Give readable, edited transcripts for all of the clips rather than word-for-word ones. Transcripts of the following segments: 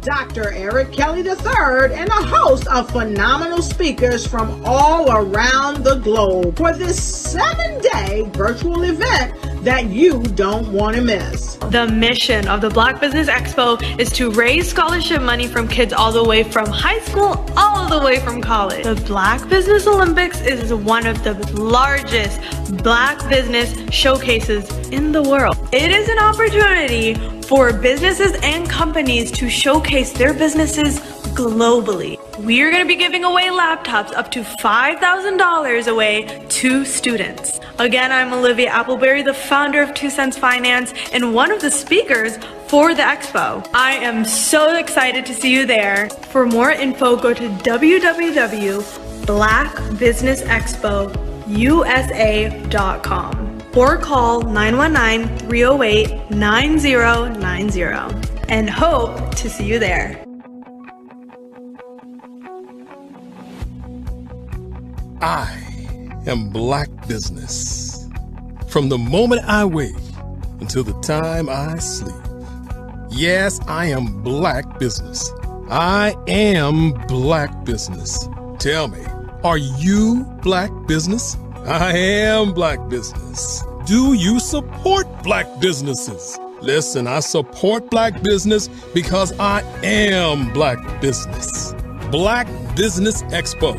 Dr. Eric Kelly III and a host of phenomenal speakers from all around the globe for this 7-day virtual event that you don't want to miss. The mission of the Black Business Expo is to raise scholarship money from kids all the way from high school all the way from college. The Black Business Olympics is one of the largest Black business showcases in the world. It is an opportunity for businesses and companies to showcase their businesses globally. We are going to be giving away laptops up to $5,000 away to students. Again, I'm Olivia Appleberry, the founder of 2 Cents Finance and one of the speakers for the expo. I am so excited to see you there. For more info, go to www.blackbusinessexpousa.com or call 919-308-9090 and hope to see you there. I am Black business. From the moment I wake until the time I sleep. Yes, I am Black business. I am Black business. Tell me, are you Black business? I am Black business. Do you support Black businesses? Listen, I support Black business because I am Black business. Black Business Expo,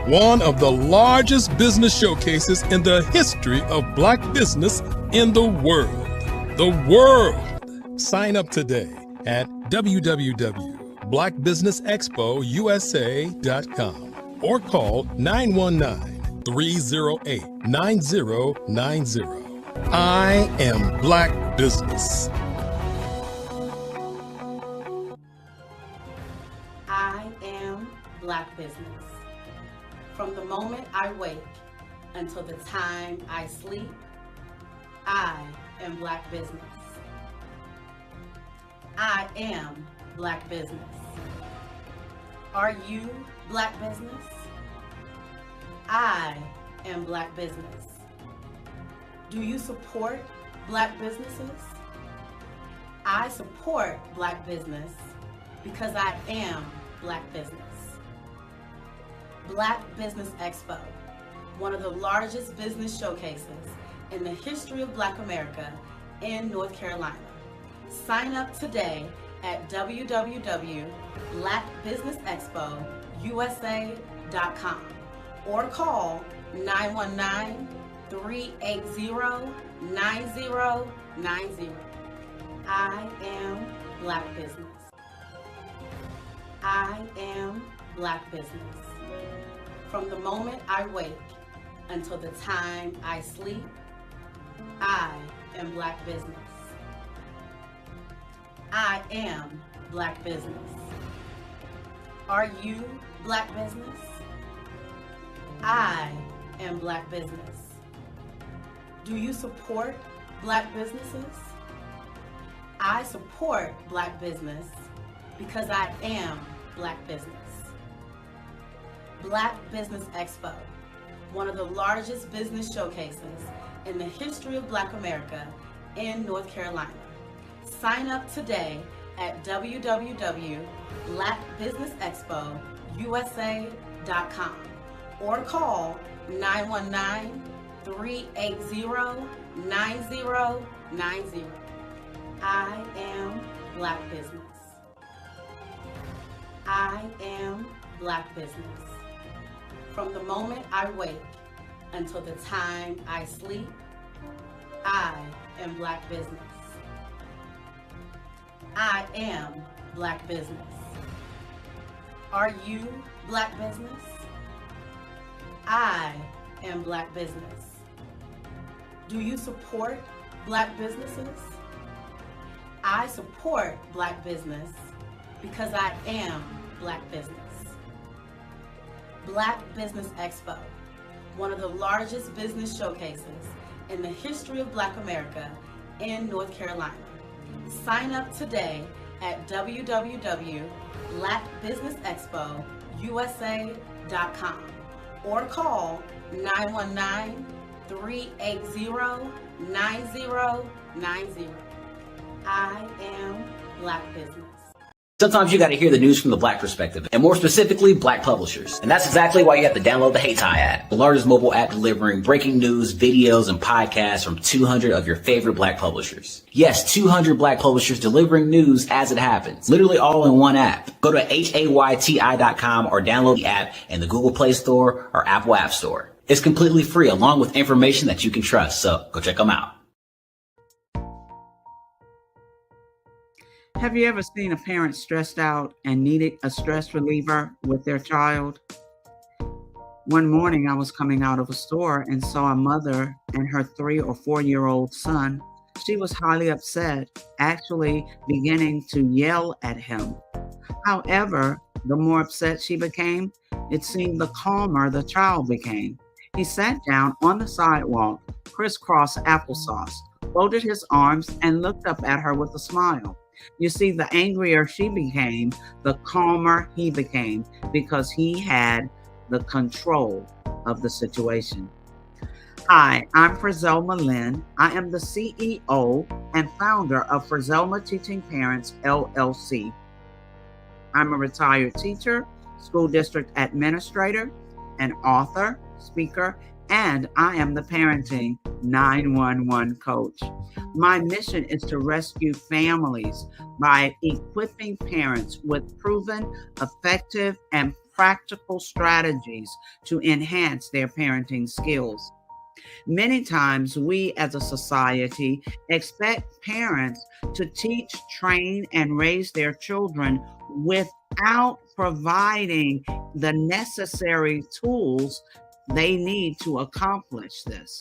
one of the largest business showcases in the history of Black business in the world. The world. Sign up today at www.blackbusinessexpousa.com or call 919-308-9090. I am Black business. I am Black business. From the moment I wake until the time I sleep, I am Black business. I am Black business. Are you Black business? I am Black business. Do you support Black businesses? I support Black business because I am Black business. Black Business Expo, one of the largest business showcases in the history of Black America in North Carolina. Sign up today at www.blackbusinessexpousa.com or call 919-380-9090. I am Black business. I am Black business. From the moment I wake until the time I sleep, I am Black business. I am Black business. Are you Black business? I am Black business. Do you support Black businesses? I support Black business because I am Black business. Black Business Expo, one of the largest business showcases in the history of Black America in North Carolina. Sign up today at www.blackbusinessexpousa.com or call 919-380-9090. I am Black business. I am Black business. From the moment I wake until the time I sleep, I I am Black business. I am Black business. Are you Black business? I am Black business. Do you support Black businesses? I support Black business because I am Black business. Black Business Expo, one of the largest business showcases in the history of Black America in North Carolina. Sign up today at www.blackbusinessexpousa.com or call 919-380-9090. I am Black business. Sometimes you got to hear the news from the Black perspective, and more specifically, Black publishers. And that's exactly why you have to download the Hey Tie app, the largest mobile app delivering breaking news, videos, and podcasts from 200 of your favorite Black publishers. Yes, 200 Black publishers delivering news as it happens, literally all in one app. Go to HAYTI.com or download the app in the Google Play Store or Apple App Store. It's completely free, along with information that you can trust, so go check them out. Have you ever seen a parent stressed out and needed a stress reliever with their child? One morning, I was coming out of a store and saw a mother and her 3 or 4-year-old son. She was highly upset, actually beginning to yell at him. However, the more upset she became, it seemed the calmer the child became. He sat down on the sidewalk, crisscross applesauce, folded his arms, and looked up at her with a smile. You see, the angrier she became, the calmer he became, because he had the control of the situation. Hi, I'm Frizelma Lynn. I am the CEO and founder of Frizelma Teaching Parents, LLC. I'm a retired teacher, school district administrator, an author, speaker, and I am the Parenting 911 coach. My mission is to rescue families by equipping parents with proven, effective, and practical strategies to enhance their parenting skills. Many times we as a society expect parents to teach, train, and raise their children without providing the necessary tools they need to accomplish this.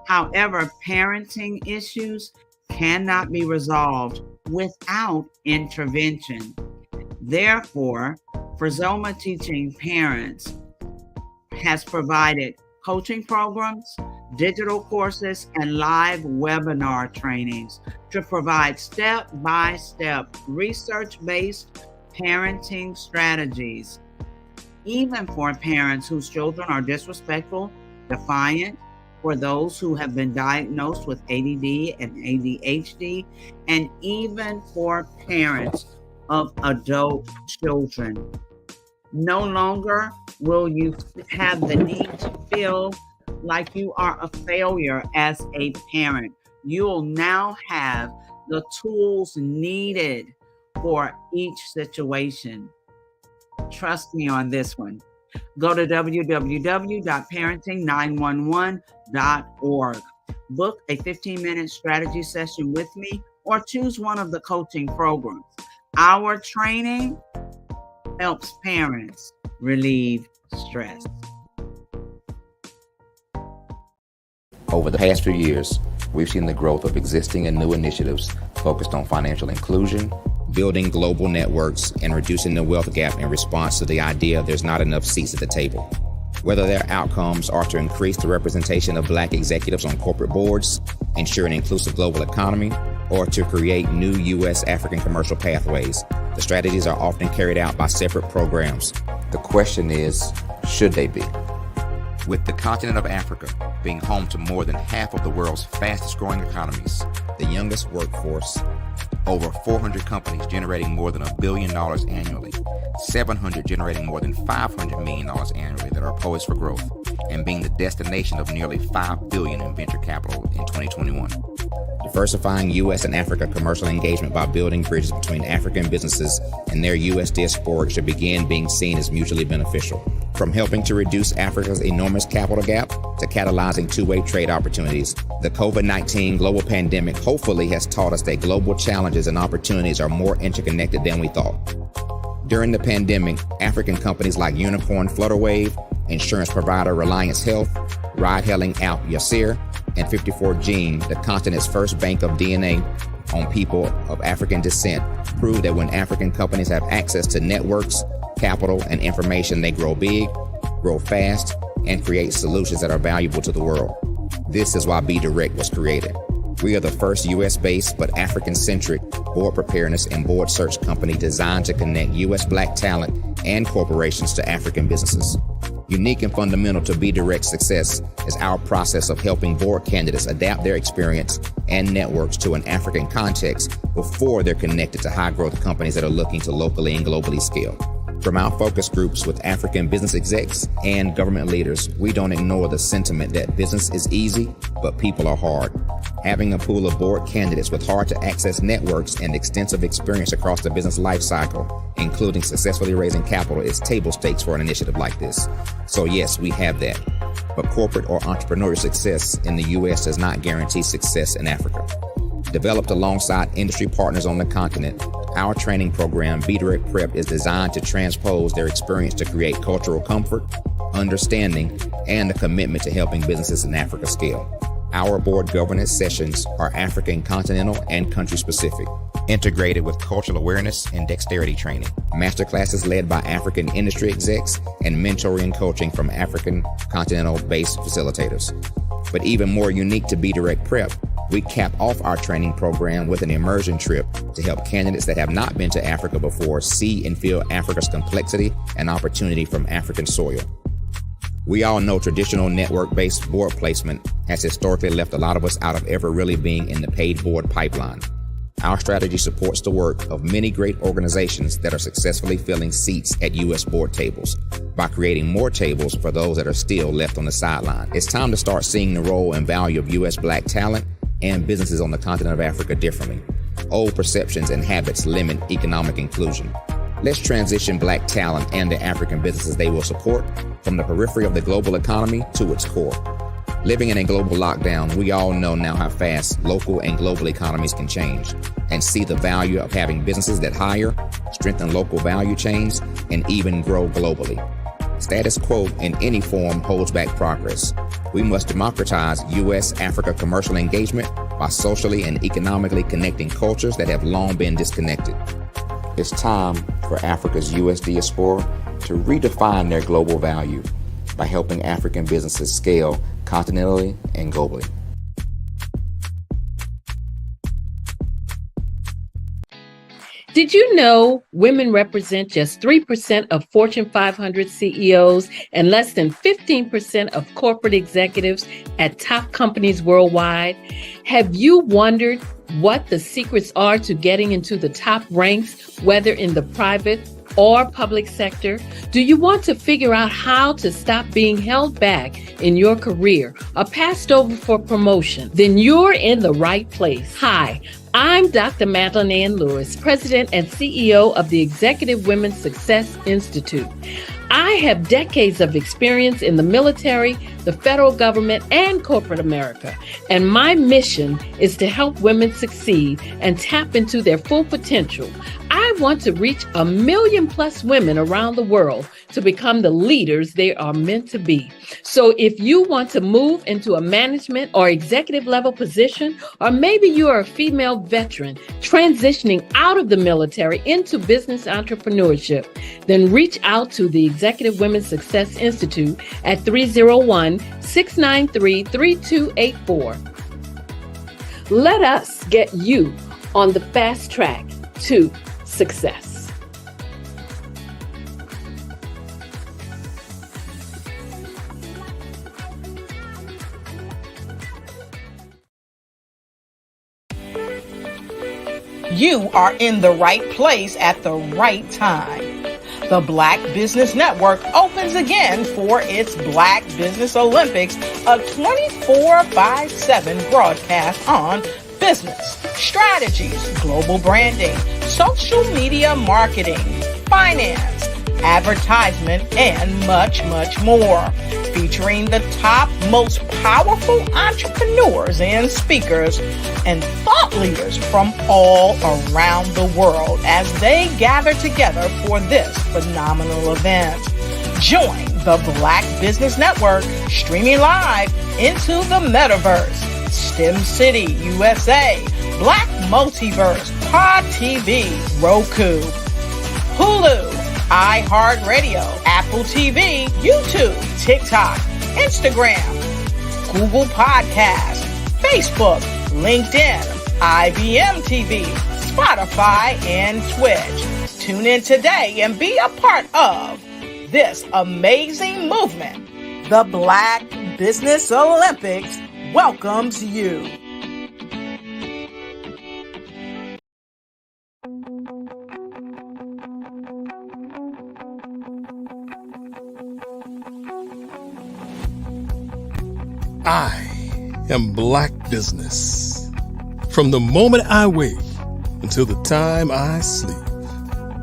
However, parenting issues cannot be resolved without intervention. Therefore, Frizelma Teaching Parents has provided coaching programs, digital courses, and live webinar trainings to provide step-by-step research-based parenting strategies, even for parents whose children are disrespectful, defiant, for those who have been diagnosed with ADD and ADHD, and even for parents of adult children. No longer will you have the need to feel like you are a failure as a parent. You will now have the tools needed for each situation. Trust me on this one. Go to www.parenting911.org. Book a 15-minute strategy session with me or choose one of the coaching programs. Our training helps parents relieve stress. Over the past few years, we've seen the growth of existing and new initiatives focused on financial inclusion, building global networks, and reducing the wealth gap in response to the idea there's not enough seats at the table. Whether their outcomes are to increase the representation of Black executives on corporate boards, ensure an inclusive global economy, or to create new U.S. African commercial pathways, the strategies are often carried out by separate programs. The question is, should they be? With the continent of Africa being home to more than half of the world's fastest growing economies, the youngest workforce, over 400 companies generating more than $1 billion annually, 700 generating more than $500 million annually that are poised for growth, and being the destination of nearly $5 billion in venture capital in 2021. diversifying U.S. and Africa commercial engagement by building bridges between African businesses and their U.S. diaspora should begin being seen as mutually beneficial. From helping to reduce Africa's enormous capital gap to catalyzing two-way trade opportunities, the COVID-19 global pandemic hopefully has taught us that global challenges and opportunities are more interconnected than we thought. During the pandemic, African companies like Unicorn Flutterwave, insurance provider Reliance Health, ride-hailing app Yasir, and 54Gene, the continent's first bank of DNA on people of African descent, proved that when African companies have access to networks, capital, and information, they grow big, grow fast, and create solutions that are valuable to the world. This is why Be Direct was created. We are the first U.S.-based but African-centric board preparedness and board search company designed to connect U.S. Black talent and corporations to African businesses. Unique and fundamental to Be Direct's success is our process of helping board candidates adapt their experience and networks to an African context before they're connected to high-growth companies that are looking to locally and globally scale. From our focus groups with African business execs and government leaders, we don't ignore the sentiment that business is easy, but people are hard. Having a pool of board candidates with hard-to-access networks and extensive experience across the business life cycle, including successfully raising capital, is table stakes for an initiative like this. So yes, we have that. But corporate or entrepreneurial success in the U.S. does not guarantee success in Africa. Developed alongside industry partners on the continent, our training program, Be Direct Prep, is designed to transpose their experience to create cultural comfort, understanding, and a commitment to helping businesses in Africa scale. Our board governance sessions are African, continental, and country-specific, integrated with cultural awareness and dexterity training, masterclasses led by African industry execs, and mentoring and coaching from African continental-based facilitators. But even more unique to Be Direct Prep, we cap off our training program with an immersion trip to help candidates that have not been to Africa before see and feel Africa's complexity and opportunity from African soil. We all know traditional network-based board placement has historically left a lot of us out of ever really being in the paid board pipeline. Our strategy supports the work of many great organizations that are successfully filling seats at U.S. board tables by creating more tables for those that are still left on the sideline. It's time to start seeing the role and value of U.S. Black talent and businesses on the continent of Africa differently. Old perceptions and habits limit economic inclusion. Let's transition Black talent and the African businesses they will support from the periphery of the global economy to its core. Living in a global lockdown, we all know now how fast local and global economies can change, and see the value of having businesses that hire, strengthen local value chains, and even grow globally. Status quo in any form holds back progress. We must democratize U.S.-Africa commercial engagement by socially and economically connecting cultures that have long been disconnected. It's time for Africa's U.S. diaspora to redefine their global value by helping African businesses scale continentally and globally. Did you know women represent just 3% of Fortune 500 CEOs and less than 15% of corporate executives at top companies worldwide? Have you wondered what the secrets are to getting into the top ranks, whether in the private or public sector? Do you want to figure out how to stop being held back in your career or passed over for promotion? Then you're in the right place. Hi, I'm Dr. Madeline Ann Lewis, President and CEO of the Executive Women's Success Institute. I have decades of experience in the military, the federal government, and corporate America, and my mission is to help women succeed and tap into their full potential. I want to reach 1 million plus women around the world to become the leaders they are meant to be. So if you want to move into a management or executive level position, or maybe you are a female veteran transitioning out of the military into business entrepreneurship, then reach out to the Executive Women's Success Institute at 301-693-3284. Let us get you on the fast track to success. You are in the right place at the right time. The Black Business Network opens again for its Black Business Olympics, a 24/7 broadcast on business, strategies, global branding, social media marketing, finance, advertisement, and much, much more. Featuring the top, most powerful entrepreneurs and speakers and thought leaders from all around the world as they gather together for this phenomenal event. Join the Black Business Network streaming live into the metaverse, STEM City, USA, Black Multiverse, Pod TV, Roku, Hulu, iHeartRadio, Apple TV, YouTube, TikTok, Instagram, Google Podcasts, Facebook, LinkedIn, IBM TV, Spotify, and Twitch. Tune in today and be a part of this amazing movement. The Black Business Olympics welcomes you. I am Black business. From the moment I wake until the time I sleep.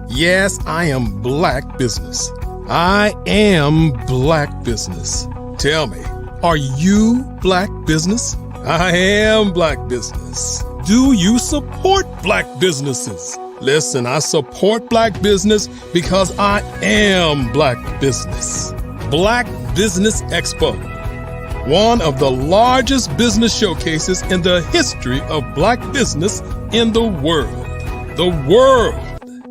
Yes, I am Black business. I am Black business. Tell me, are you Black business? I am Black business. Do you support Black businesses? Listen, I support Black business because I am Black business. Black Business Expo, one of the largest business showcases in the history of Black business in the world. The world!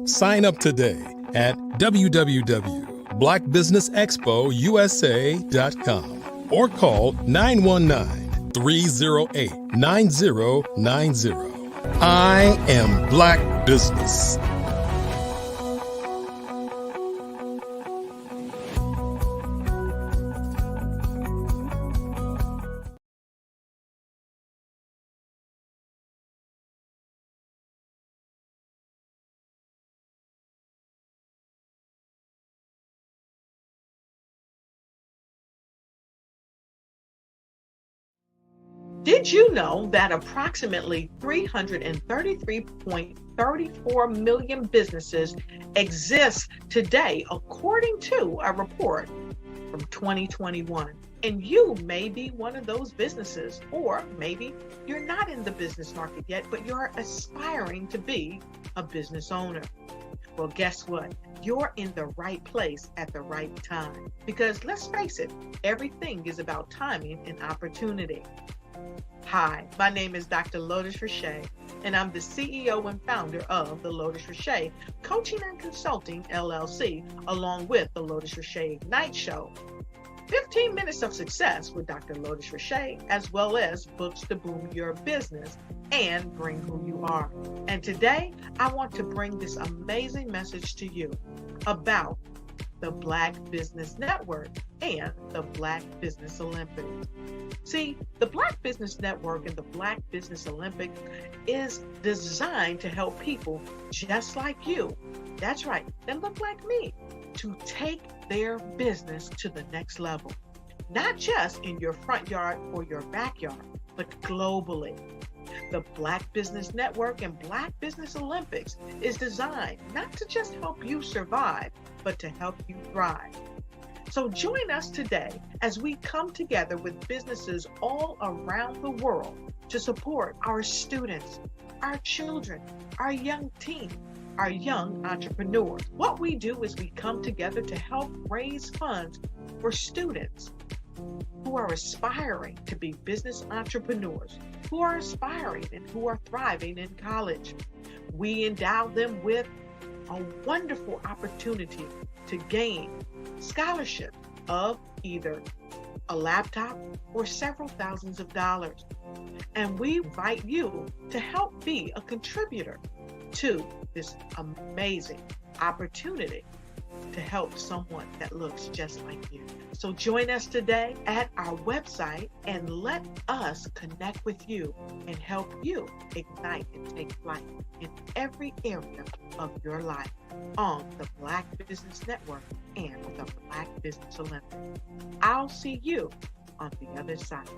Sign up today at www.blackbusinessexpousa.com or call 919-308-9090. I am Black business. Did you know that approximately 333.34 million businesses exist today, according to a report from 2021? And you may be one of those businesses, or maybe you're not in the business market yet, but you're aspiring to be a business owner. Well, guess what? You're in the right place at the right time. Because let's face it, everything is about timing and opportunity. Hi, my name is Dr. Lotus Richey, and I'm the CEO and founder of the Lotus Richey Coaching and Consulting LLC, along with the Lotus Richey Ignite Show. 15 minutes of success with Dr. Lotus Richey, as well as books to boom your business and bring who you are. And today, I want to bring this amazing message to you about the Black Business Network and the Black Business Olympics. See, the Black Business Network and the Black Business Olympics is designed to help people just like you, that's right, that look like me, to take their business to the next level. Not just in your front yard or your backyard, but globally. The Black Business Network and Black Business Olympics is designed not to just help you survive, but to help you thrive. So join us today as we come together with businesses all around the world to support our students, our children, our young teens, our young entrepreneurs. What we do is we come together to help raise funds for students who are aspiring to be business entrepreneurs, who are aspiring and who are thriving in college. We endow them with a wonderful opportunity to gain scholarship of either a laptop or several thousands of dollars. And we invite you to help be a contributor to this amazing opportunity to help someone that looks just like you. So join us today at our website and let us connect with you and help you ignite and take flight in every area of your life on the Black Business Network and the Black Business Olympics. I'll see you on the other side.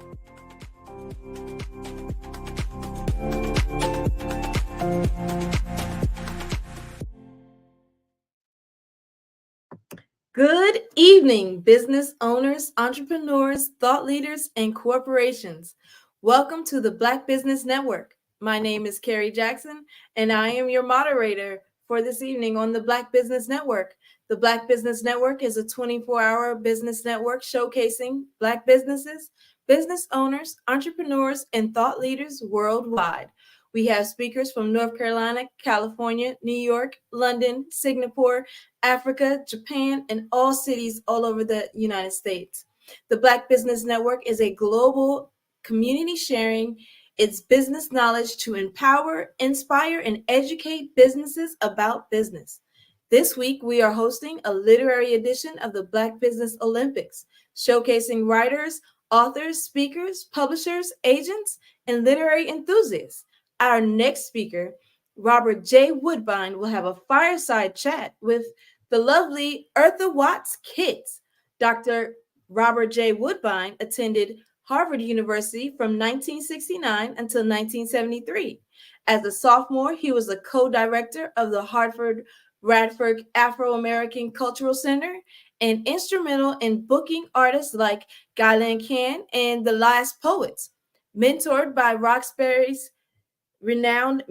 Good evening, business owners, entrepreneurs, thought leaders, and corporations. Welcome to the Black Business Network. My name is Carrie Jackson, and I am your moderator for this evening on the Black Business Network. The Black Business Network is a 24-hour business network showcasing Black businesses, business owners, entrepreneurs, and thought leaders worldwide. We have speakers from North Carolina, California, New York, London, Singapore, Africa, Japan, and all cities all over the United States. The Black Business Network is a global community sharing its business knowledge to empower, inspire, and educate businesses about business. This week, we are hosting a literary edition of the Black Business Olympics, showcasing writers, authors, speakers, publishers, agents, and literary enthusiasts. Our next speaker, Robert J. Woodbine, will have a fireside chat with the lovely Eartha Watts Kids. Dr. Robert J. Woodbine attended Harvard University from 1969 until 1973. As a sophomore, he was a co-director of the Hartford Radford Afro-American Cultural Center and instrumental in booking artists like Guylaine Can and The Last Poets. Mentored by Roxbury's renowned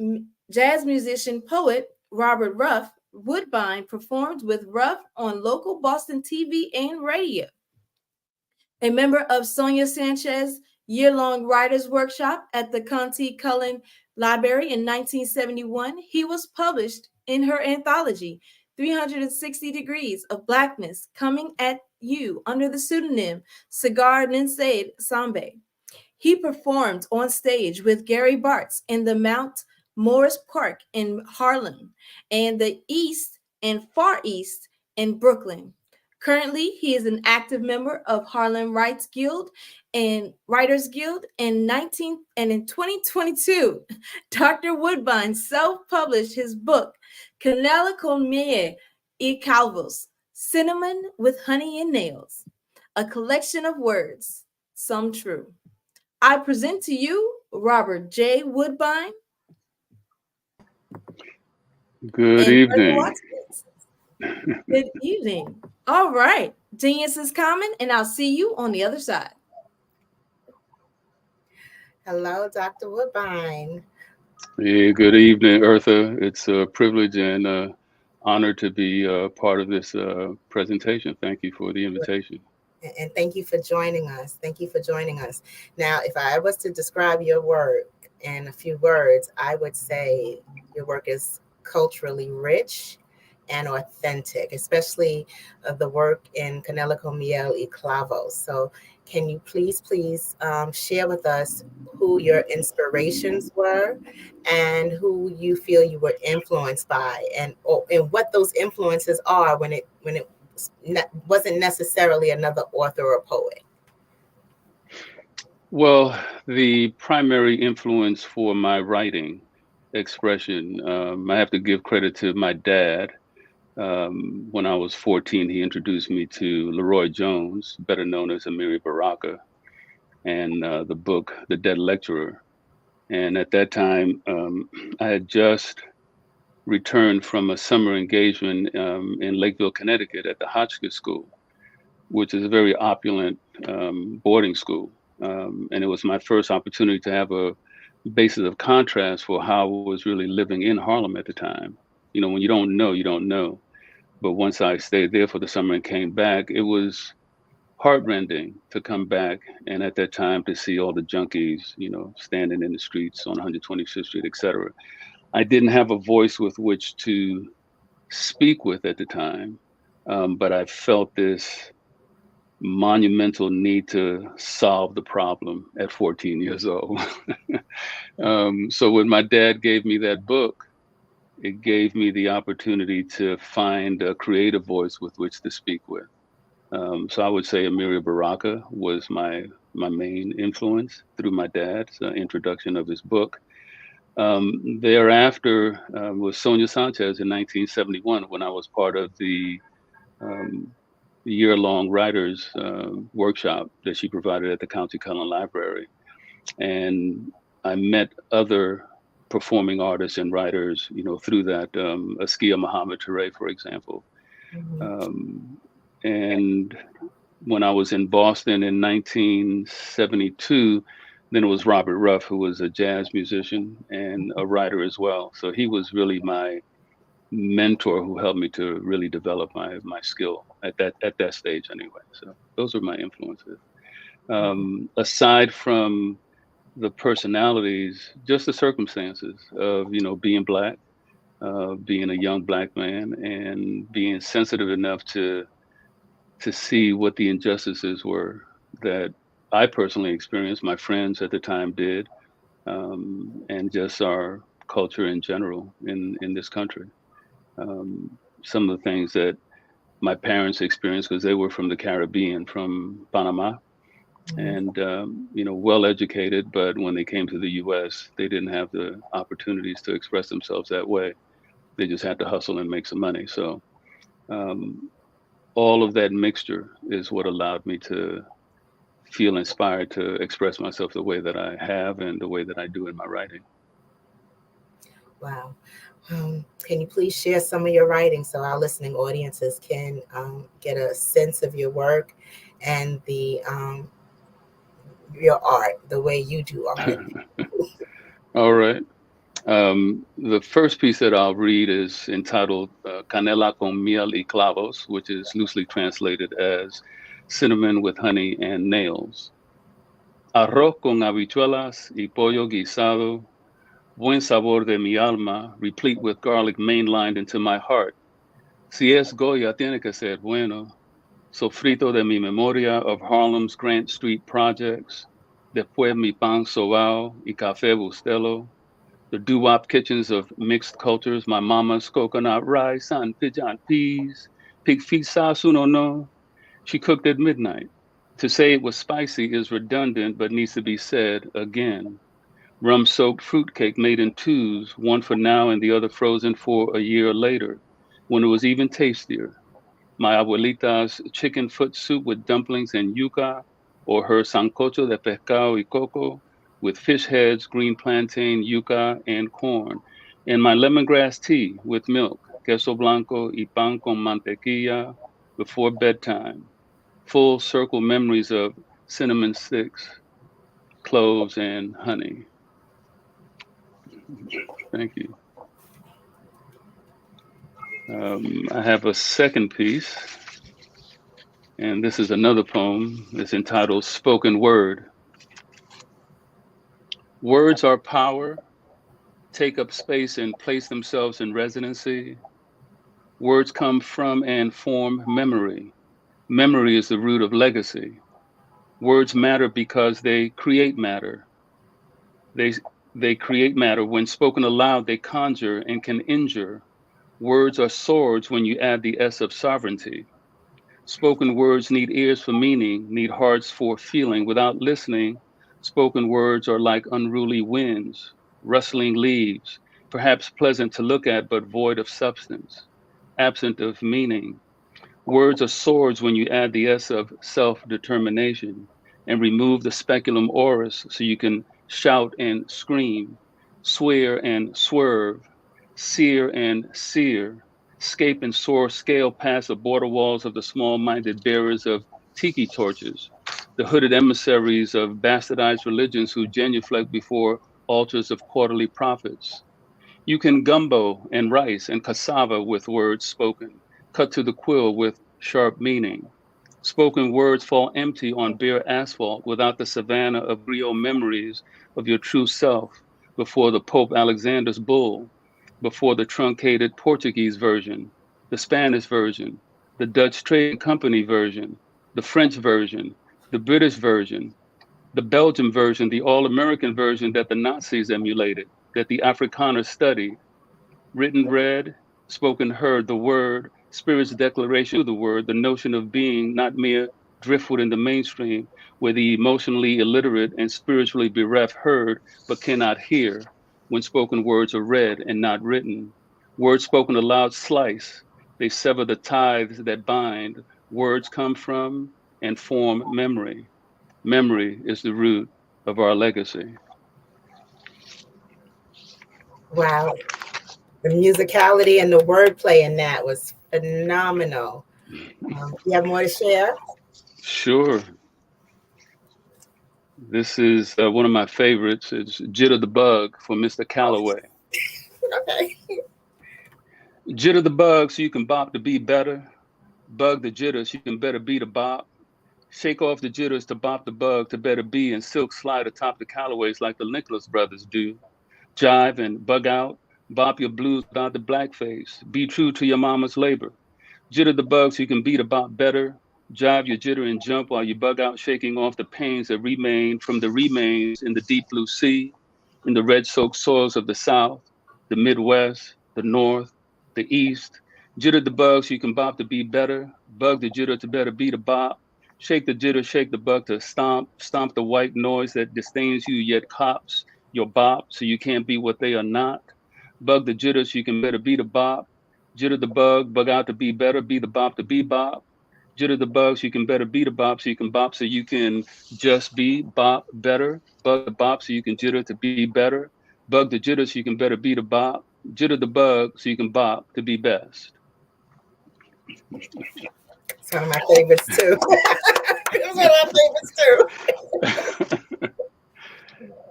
jazz musician poet Robert Ruff, Woodbine performed with Ruff on local Boston TV and radio. A member of Sonia Sanchez's year-long writers' workshop at the Conte Cullen Library in 1971, he was published in her anthology, 360 Degrees of Blackness, coming at you under the pseudonym Cigar Ninsaid Sambe. He performed on stage with Gary Bartz in the Mount Morris Park in Harlem and the East and Far East in Brooklyn. Currently, he is an active member of Harlem Writers Guild and in 2022, Dr. Woodbine self-published his book, Canela con miel y calvos, Cinnamon with Honey and Nails, a collection of words, some true. I present to you Robert J. Woodbine. Good evening. Good evening. All right. Genius is common, and I'll see you on the other side. Hello, Dr. Woodbine. Yeah, good evening, Eartha. It's a privilege and honor to be part of this presentation. Thank you for the invitation. And thank you for joining us. Thank you for joining us. Now, if I was to describe your work in a few words, I would say your work is culturally rich and authentic, especially the work in Canela con miel y clavos. So can you please share with us who your inspirations were and who you feel you were influenced by, and what those influences are when it wasn't necessarily another author or poet? Well, the primary influence for my writing expression, I have to give credit to my dad. When I was 14, he introduced me to Leroy Jones, better known as Amiri Baraka, and the book, The Dead Lecturer. And at that time, I had just returned from a summer engagement in Lakeville, Connecticut at the Hotchkiss School, which is a very opulent boarding school. And it was my first opportunity to have a basis of contrast for how I was really living in Harlem at the time. You know, when you don't know, you don't know. But once I stayed there for the summer and came back, it was heartrending to come back. And at that time to see all the junkies, you know, standing in the streets on 125th Street, et cetera. I didn't have a voice with which to speak with at the time, but I felt this monumental need to solve the problem at 14 years old. So when my dad gave me that book, it gave me the opportunity to find a creative voice with which to speak with. So I would say Amiri Baraka was my main influence through my dad's introduction of his book. Thereafter was Sonia Sanchez in 1971, when I was part of the year-long writers workshop that she provided at the Conte Cullen Library. And I met other performing artists and writers, through that. Askia Muhammad Touré, for example. And when I was in Boston in 1972, then it was Robert Ruff, who was a jazz musician and a writer as well. So he was really my mentor who helped me to really develop my skill at that stage anyway. So those are my influences. Aside from the personalities, just the circumstances of being Black, being a young Black man, and being sensitive enough to see what the injustices were that I personally experienced, my friends at the time did, and just our culture in general in this country. Some of the things that my parents experienced, because they were from the Caribbean, from Panama, and well educated, but when they came to the U.S., they didn't have the opportunities to express themselves that way. They just had to hustle and make some money. So all of that mixture is what allowed me to feel inspired to express myself the way that I have and the way that I do in my writing. Wow. Can you please share some of your writing so our listening audiences can get a sense of your work and your art, the way you do art? All right. The first piece that I'll read is entitled Canela con miel y clavos, which is loosely translated as cinnamon with honey and nails. Arroz con habichuelas y pollo guisado, buen sabor de mi alma, replete with garlic mainlined into my heart. Si es Goya, tiene que ser bueno. Sofrito de mi memoria of Harlem's Grant Street projects. Después mi pan sobao y café bustelo. The doo-wop kitchens of mixed cultures, my mama's coconut rice and pigeon peas, pig feet sauce uno no. She cooked at midnight. To say it was spicy is redundant, but needs to be said again. Rum-soaked fruitcake made in twos, one for now and the other frozen for a year later, when it was even tastier. My abuelita's chicken foot soup with dumplings and yuca, or her sancocho de pescado y coco, with fish heads, green plantain, yuca, and corn, and my lemongrass tea with milk, queso blanco y pan con mantequilla before bedtime. Full circle memories of cinnamon sticks, cloves, and honey. Thank you. I have a second piece, and this is another poem. It's entitled Spoken Word. Words are power, take up space and place themselves in residency. Words come from and form memory. Memory is the root of legacy. Words matter because they create matter. They create matter. When spoken aloud, they conjure and can injure. Words are swords when you add the S of sovereignty. Spoken words need ears for meaning, need hearts for feeling. Without listening, spoken words are like unruly winds, rustling leaves, perhaps pleasant to look at, but void of substance, absent of meaning. Words are swords when you add the S of self-determination and remove the speculum oris so you can shout and scream, swear and swerve, sear and sear, scape and soar, scale past the border walls of the small-minded bearers of tiki torches, the hooded emissaries of bastardized religions who genuflect before altars of quarterly prophets. You can gumbo and rice and cassava with words spoken, cut to the quill with sharp meaning. Spoken words fall empty on bare asphalt without the savanna of real memories of your true self before the Pope Alexander's bull, before the truncated Portuguese version, the Spanish version, the Dutch Trade Company version, the French version, the British version, the Belgian version, the all-American version that the Nazis emulated, that the Afrikaners studied. Written read, spoken heard, the word, spirit's declaration of the word, the notion of being, not mere driftwood in the mainstream, where the emotionally illiterate and spiritually bereft heard but cannot hear when spoken words are read and not written. Words spoken aloud slice, they sever the ties that bind. Words come from and form memory. Memory is the root of our legacy. Wow. The musicality and the wordplay in that was phenomenal. You have more to share? Sure. This is one of my favorites. It's Jitter the Bug for Mr. Calloway. Okay. Jitter the bug so you can bop to be better. Bug the jitter so you can better be the bop. Shake off the jitters to bop the bug to better be, and silk slide atop the Callaways like the Nicholas brothers do. Jive and bug out, bop your blues without the blackface. Be true to your mama's labor. Jitter the bug so you can beat a bop better. Jive your jitter and jump while you bug out, shaking off the pains that remain from the remains in the deep blue sea, in the red-soaked soils of the South, the Midwest, the North, the East. Jitter the bug so you can bop to be better. Bug the jitter to better be the bop. Shake the jitter, shake the bug to stomp. Stomp the white noise that disdains you yet cops your bop so you can't be what they are not. Bug the jitter so you can better be the bop. Jitter the bug, bug out to be better, be the bop to be bop. Jitter the bug so you can better be the bop so you can bop so you can just be bop better. Bug the bop so you can jitter to be better. Bug the jitter so you can better be the bop. Jitter the bug so you can bop to be best. It's one of my favorites too. It's one of my favorites too.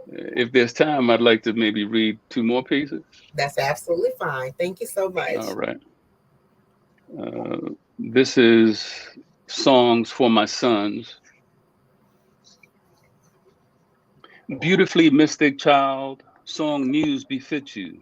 If there's time, I'd like to maybe read 2 more pieces. That's absolutely fine. Thank you so much. All right. This is Songs for My Sons. Beautifully mystic child, song muse befits you.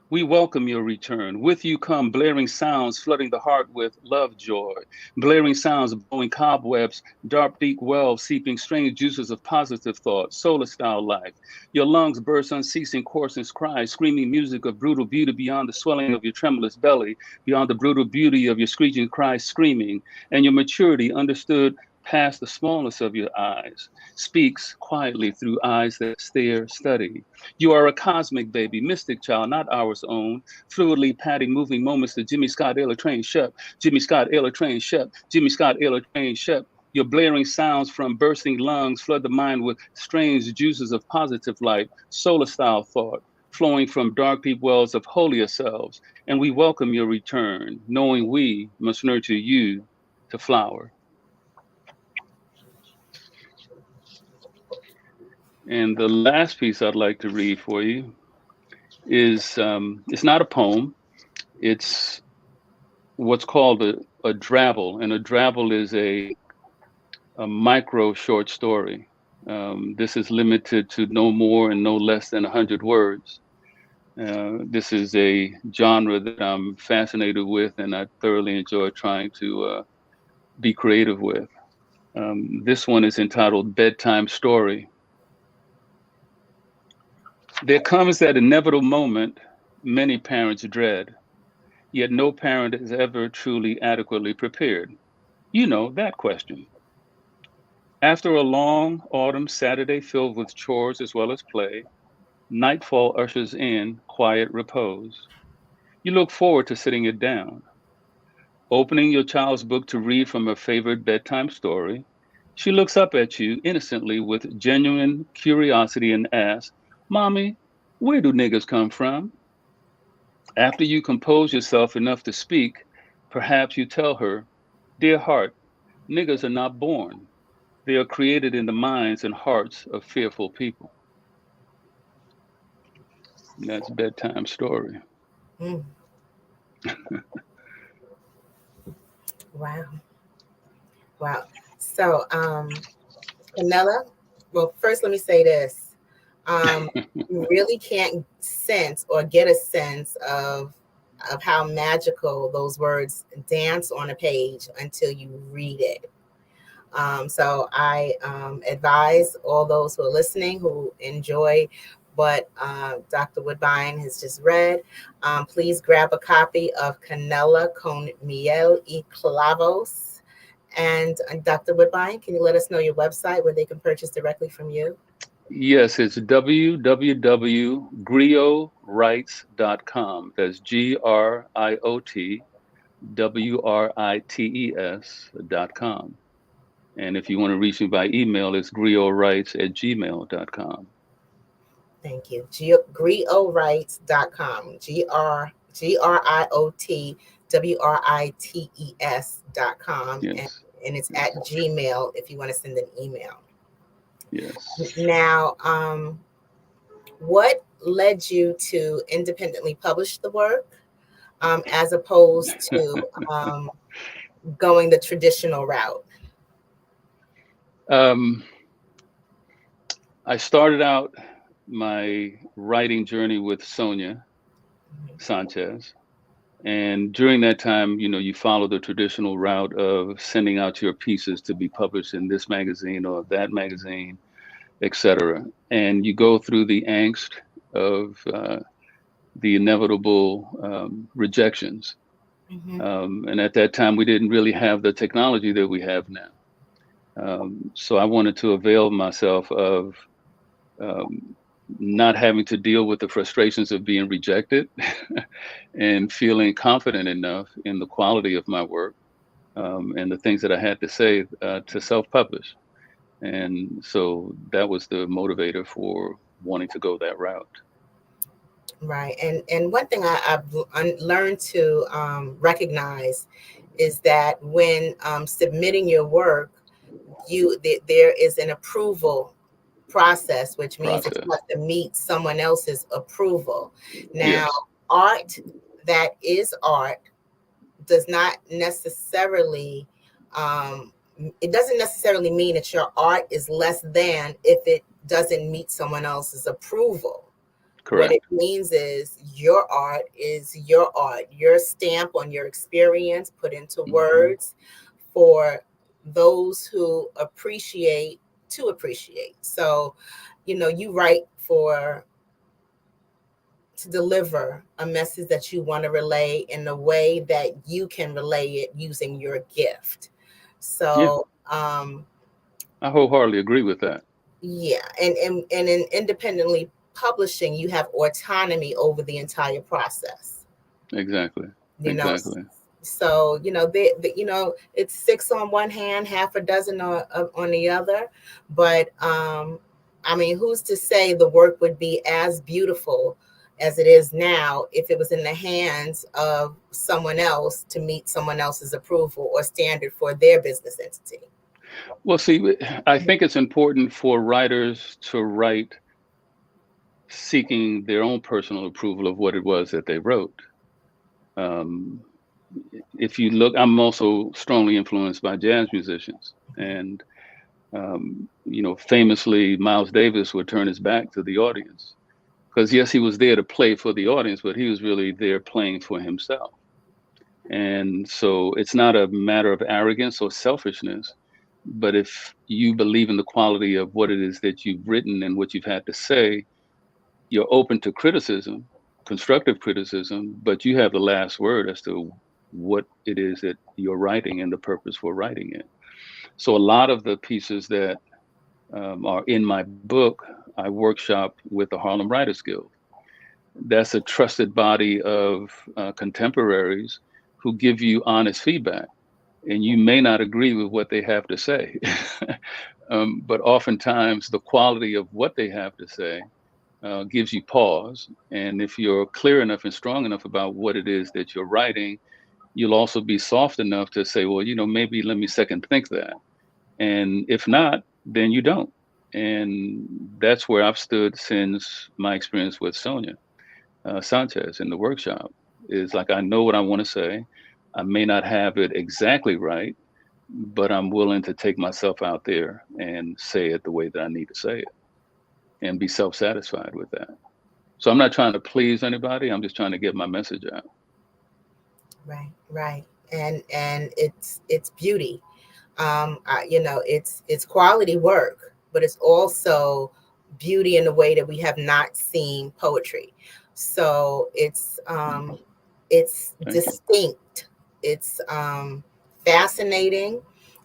We welcome your return. With you come blaring sounds flooding the heart with love joy. Blaring sounds blowing cobwebs, dark deep wells seeping strange juices of positive thought, solar style life. Your lungs burst unceasing coarseness cries, screaming music of brutal beauty beyond the swelling of your tremulous belly, beyond the brutal beauty of your screeching cries screaming, and your maturity understood past the smallness of your eyes, speaks quietly through eyes that stare, study. You are a cosmic baby, mystic child, not ours own, fluidly patting moving moments to Jimmy Scott Ayler Train Shep, Jimmy Scott Ayler Train Shep, Jimmy Scott Ayler Train Shep. Your blaring sounds from bursting lungs flood the mind with strange juices of positive life, solar style thought, flowing from dark deep wells of holier selves. And we welcome your return, knowing we must nurture you to flower. And the last piece I'd like to read for you is, it's not a poem. It's what's called a drabble. And a drabble is a micro short story. This is limited to no more and no less than 100 words. This is a genre that I'm fascinated with and I thoroughly enjoy trying to be creative with. This one is entitled Bedtime Story. There comes that inevitable moment many parents dread, yet no parent is ever truly adequately prepared. You know, that question. After a long autumn Saturday filled with chores as well as play, nightfall ushers in quiet repose. You look forward to sitting it down, opening your child's book to read from her favorite bedtime story. She looks up at you innocently with genuine curiosity and asks, "Mommy, where do niggers come from?" After you compose yourself enough to speak, perhaps you tell her, "Dear heart, niggers are not born. They are created in the minds and hearts of fearful people." And that's Bedtime Story. Mm. Wow. Wow. So, Canella, well, first let me say this. You really can't sense or get a sense of how magical those words dance on a page until you read it. So I advise all those who are listening who enjoy what Dr. Woodbine has just read, please grab a copy of Canela con Miel y Clavos. And Dr. Woodbine, can you let us know your website where they can purchase directly from you? Yes, it's www.griotwrites.com. That's GRIOTWRITES.com. And if you want to reach me by email, it's griotwrites@gmail.com. Thank you. Griotwrites.com. GRIOTWRITES.com. Yes. And it's at Gmail if you want to send an email. Yes. Now, what led you to independently publish the work as opposed to going the traditional route? I started out my writing journey with Sonia Sanchez. And during that time, you follow the traditional route of sending out your pieces to be published in this magazine or that magazine, etc. And you go through the angst of the inevitable rejections. And at that time, we didn't really have the technology that we have now. So I wanted to avail myself of not having to deal with the frustrations of being rejected and feeling confident enough in the quality of my work and the things that I had to say to self-publish. And so that was the motivator for wanting to go that route. Right. And one thing I've learned to recognize is that when submitting your work, there is an approval process, which means that you have to meet someone else's approval. Now, Yes. art that is art does not necessarily, it doesn't necessarily mean that your art is less than if it doesn't meet someone else's approval. Correct. What it means is your art is your art, your stamp on your experience put into words for those who appreciate to appreciate. So, you write to deliver a message that you want to relay in a way that you can relay it using your gift. So, I wholeheartely agree with that. Yeah. And in independently publishing, you have autonomy over the entire process. Exactly. Exactly. So, it's 6 on one hand, half a dozen on the other. But who's to say the work would be as beautiful as it is now if it was in the hands of someone else to meet someone else's approval or standard for their business entity? Well, see, I think it's important for writers to write seeking their own personal approval of what it was that they wrote. If you look, I'm also strongly influenced by jazz musicians. And, famously, Miles Davis would turn his back to the audience. Because, yes, he was there to play for the audience, but he was really there playing for himself. And so it's not a matter of arrogance or selfishness, but if you believe in the quality of what it is that you've written and what you've had to say, you're open to criticism, constructive criticism, but you have the last word as to what it is that you're writing and the purpose for writing it. So a lot of the pieces that are in my book, I workshop with the Harlem Writers Guild. That's a trusted body of contemporaries who give you honest feedback. And you may not agree with what they have to say, but oftentimes the quality of what they have to say gives you pause. And if you're clear enough and strong enough about what it is that you're writing, you'll also be soft enough to say, well, maybe let me second think that. And if not, then you don't. And that's where I've stood since my experience with Sonia Sanchez in the workshop. Is like, I know what I want to say. I may not have it exactly right, but I'm willing to take myself out there and say it the way that I need to say it and be self-satisfied with that. So I'm not trying to please anybody. I'm just trying to get my message out. Right. And it's beauty. It's quality work, but it's also beauty in a way that we have not seen poetry. So it's distinct, it's fascinating,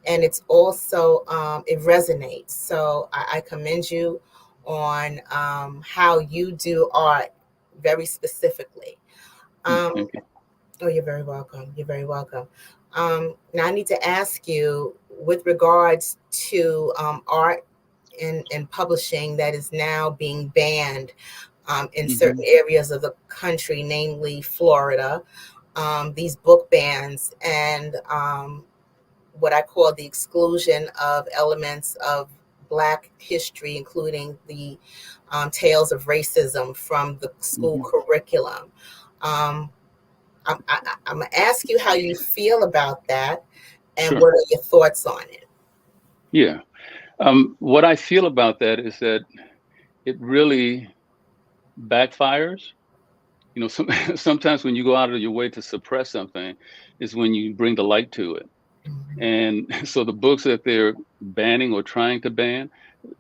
and it's also it resonates. So I commend you on how you do art very specifically. Thank you. Oh, you're very welcome. You're very welcome. Now I need to ask you, with regards to art and publishing that is now being banned in certain areas of the country, namely Florida, these book bans and what I call the exclusion of elements of Black history, including the tales of racism from the school curriculum. I'm going to ask you how you feel about that and Sure. what are your thoughts on it? Yeah. What I feel about that is that it really backfires. You know, sometimes when you go out of your way to suppress something is when you bring the light to it. And so the books that they're banning or trying to ban,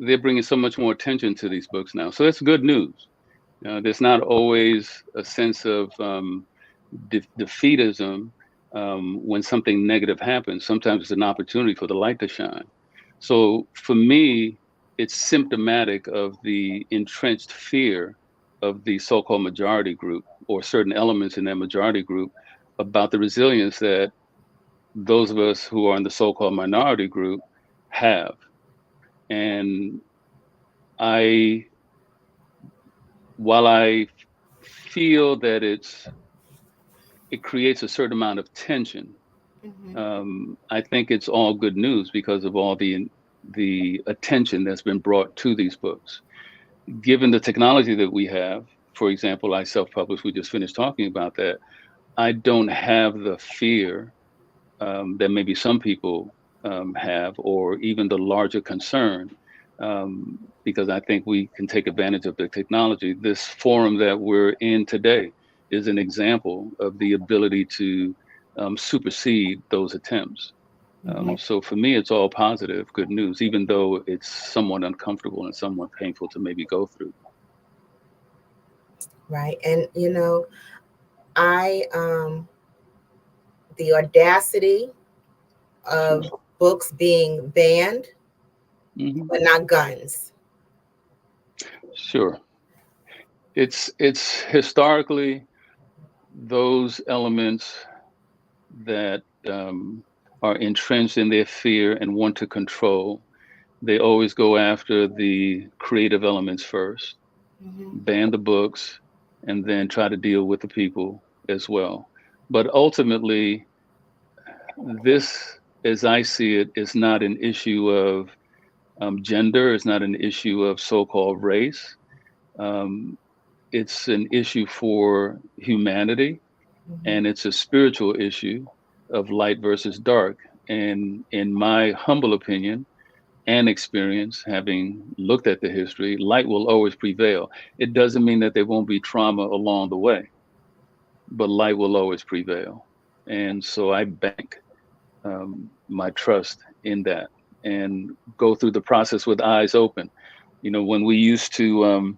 they're bringing so much more attention to these books now. So that's good news. There's not always a sense of defeatism when something negative happens. Sometimes it's an opportunity for the light to shine. So for me, it's symptomatic of the entrenched fear of the so-called majority group or certain elements in that majority group about the resilience that those of us who are in the so-called minority group have. And while I feel that it creates a certain amount of tension, I think it's all good news because of all the attention that's been brought to these books. Given the technology that we have, for example, I self-published, we just finished talking about that. I don't have the fear that maybe some people have, or even the larger concern, because I think we can take advantage of the technology. This forum that we're in today is an example of the ability to supersede those attempts. So for me, it's all positive, good news, even though it's somewhat uncomfortable and somewhat painful to maybe go through. Right. And, the audacity of books being banned, but not guns. Sure. It's historically those elements that are entrenched in their fear and want to control. They always go after the creative elements first, ban the books, and then try to deal with the people as well. But ultimately, this, as I see it, is not an issue of gender, it's not an issue of so-called race. It's an issue for humanity, and it's a spiritual issue of light versus dark. And in my humble opinion and experience, having looked at the history, light will always prevail. It doesn't mean that there won't be trauma along the way, but light will always prevail. And so I bank my trust in that and go through the process with eyes open. When we used to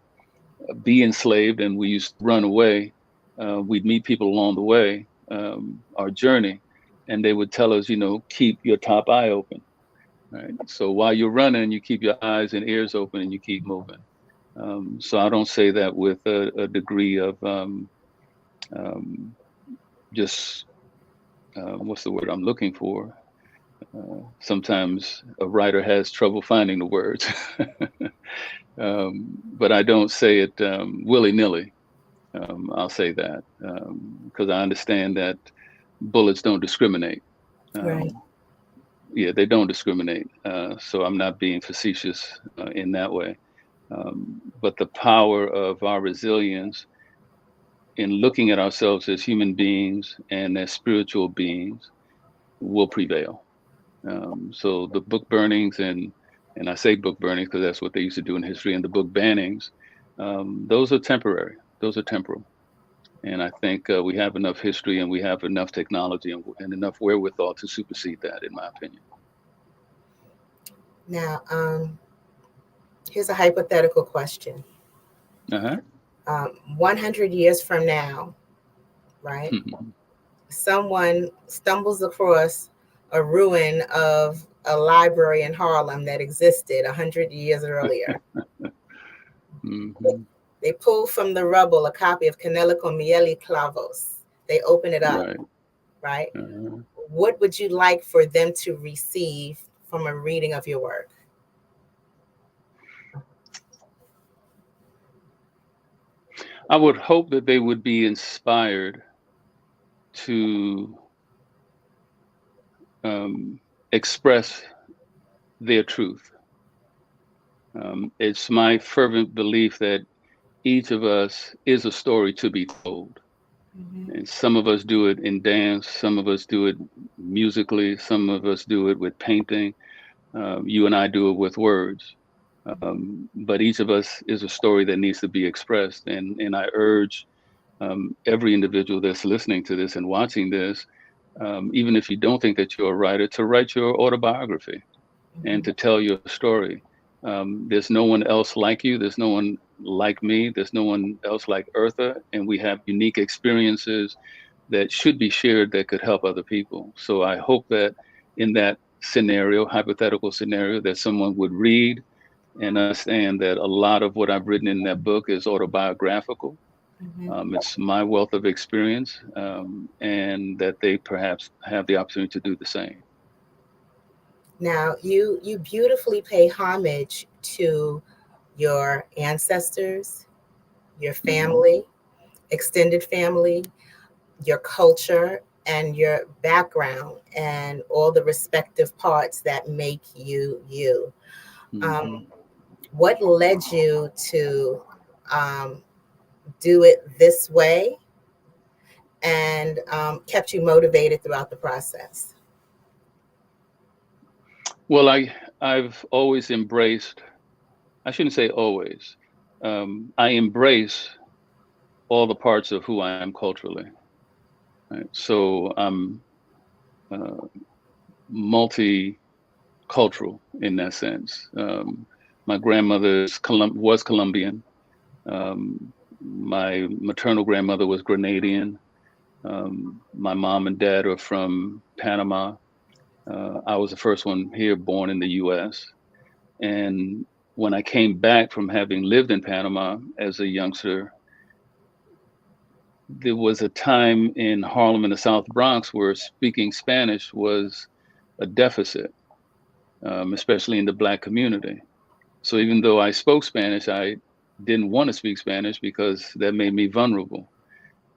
be enslaved and we used to run away, we'd meet people along the way, our journey, and they would tell us, keep your top eye open. Right. So while you're running, you keep your eyes and ears open and you keep moving. So I don't say that with a degree of just what's the word I'm looking for? Sometimes a writer has trouble finding the words, but I don't say it willy-nilly. I'll say that because I understand that bullets don't discriminate. Right. Yeah, they don't discriminate. So I'm not being facetious in that way. But the power of our resilience in looking at ourselves as human beings and as spiritual beings will prevail. So the book burnings and I say book burnings because that's what they used to do in history, and the book bannings, those are temporary. Those are temporal. And I think we have enough history and we have enough technology and enough wherewithal to supersede that, in my opinion. Now, here's a hypothetical question. 100 years from now, right? Someone stumbles across a ruin of a library in Harlem that existed 100 years earlier. They pull from the rubble a copy of Canelo con Miel y Clavos. They open it up, right? what would you like for them to receive from a reading of your work? I would hope that they would be inspired to express their truth. It's my fervent belief that each of us is a story to be told. And some of us do it in dance, some of us do it musically, some of us do it with painting. You and I do it with words. But each of us is a story that needs to be expressed. And I urge every individual that's listening to this and watching this, even if you don't think that you're a writer, to write your autobiography and to tell your story. There's no one else like you. There's no one like me. There's no one else like Eartha. And we have unique experiences that should be shared that could help other people. So I hope that in that scenario, hypothetical scenario, that someone would read and understand that a lot of what I've written in that book is autobiographical. It's my wealth of experience, and that they perhaps have the opportunity to do the same. Now, you beautifully pay homage to your ancestors, your family, extended family, your culture, and your background, and all the respective parts that make you you. What led you to do it this way and kept you motivated throughout the process? Well, I've always embraced, I shouldn't say always, I embrace all the parts of who I am culturally. Right? So I'm multicultural in that sense. My grandmother was Colombian. My maternal grandmother was Grenadian. My mom and dad are from Panama. I was the first one here born in the US. And when I came back from having lived in Panama as a youngster, there was a time in Harlem in the South Bronx where speaking Spanish was a deficit, especially in the Black community. So even though I spoke Spanish, I didn't want to speak Spanish because that made me vulnerable.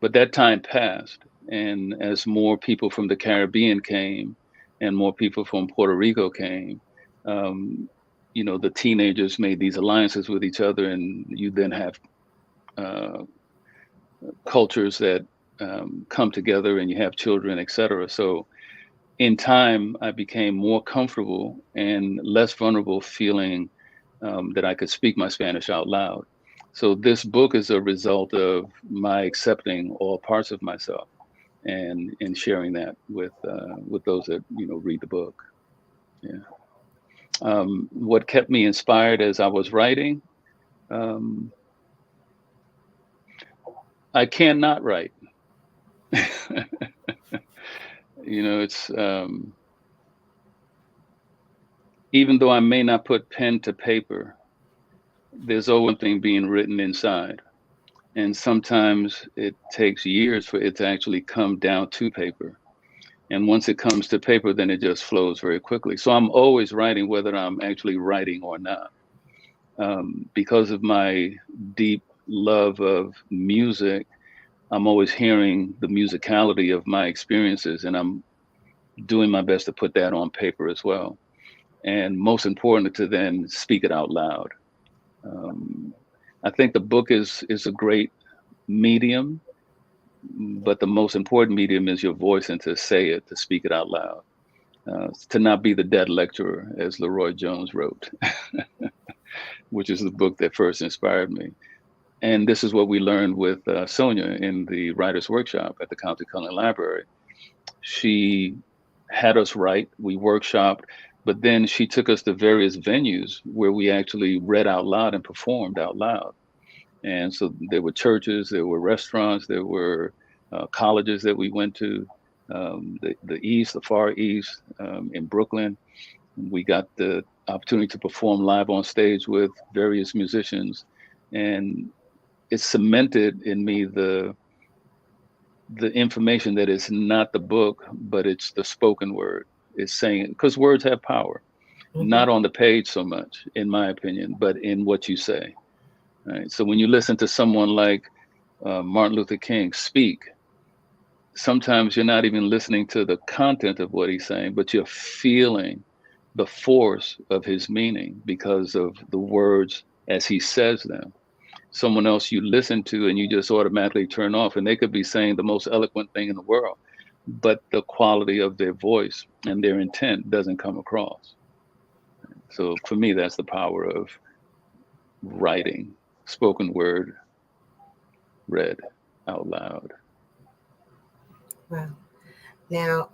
But that time passed. And as more people from the Caribbean came and more people from Puerto Rico came, the teenagers made these alliances with each other, and you then have cultures that come together, and you have children, et cetera. So in time, I became more comfortable and less vulnerable, feeling that I could speak my Spanish out loud. So this book is a result of my accepting all parts of myself and sharing that with those that read the book. Yeah. What kept me inspired as I was writing, I cannot write. It's even though I may not put pen to paper, there's always something being written inside. And sometimes it takes years for it to actually come down to paper. And once it comes to paper, then it just flows very quickly. So I'm always writing, whether I'm actually writing or not. Because of my deep love of music, I'm always hearing the musicality of my experiences, and I'm doing my best to put that on paper as well. And most importantly, to then speak it out loud. I think the book is a great medium, but the most important medium is your voice, and to say it, to speak it out loud, to not be the dead lecturer, as Leroy Jones wrote, which is the book that first inspired me. And this is what we learned with Sonia in the writer's workshop at the County Cullen Library. She had us write, we workshopped, but then she took us to various venues where we actually read out loud and performed out loud. And so there were churches, there were restaurants, there were colleges that we went to, the East, the Far East, in Brooklyn. We got the opportunity to perform live on stage with various musicians. And it cemented in me the the information that is not the book, but it's the spoken word. It's saying, because words have power, not on the page so much, in my opinion, but in what you say. Right? So when you listen to someone like Martin Luther King speak, sometimes you're not even listening to the content of what he's saying, but you're feeling the force of his meaning because of the words as he says them. Someone else you listen to and you just automatically turn off, and they could be saying the most eloquent thing in the world, but the quality of their voice and their intent doesn't come across. So for me, that's the power of writing, spoken word, read out loud. Wow. Now,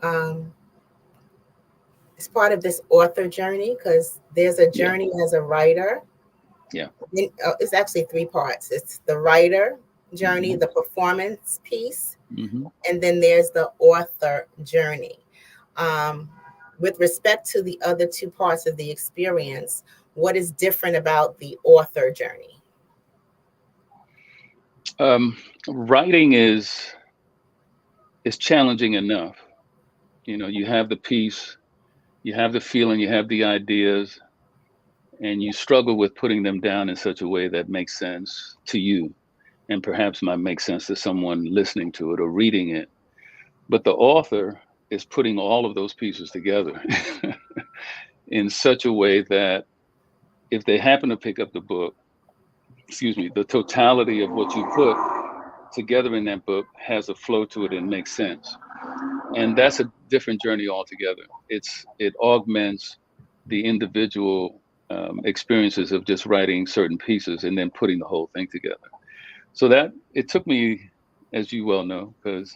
it's part of this author journey, because there's a journey as a writer. Yeah. It's actually 3 parts. It's the writer journey, the performance piece, and then there's the author journey. With respect to the other 2 parts of the experience, what is different about the author journey? Writing is challenging enough. You know, you have the piece, you have the feeling, you have the ideas, and you struggle with putting them down in such a way that makes sense to you, and perhaps might make sense to someone listening to it or reading it. But the author is putting all of those pieces together in such a way that if they happen to pick up the book, the totality of what you put together in that book has a flow to it and makes sense. And that's a different journey altogether. It augments the individual experiences of just writing certain pieces and then putting the whole thing together. So that it took me, as you well know, because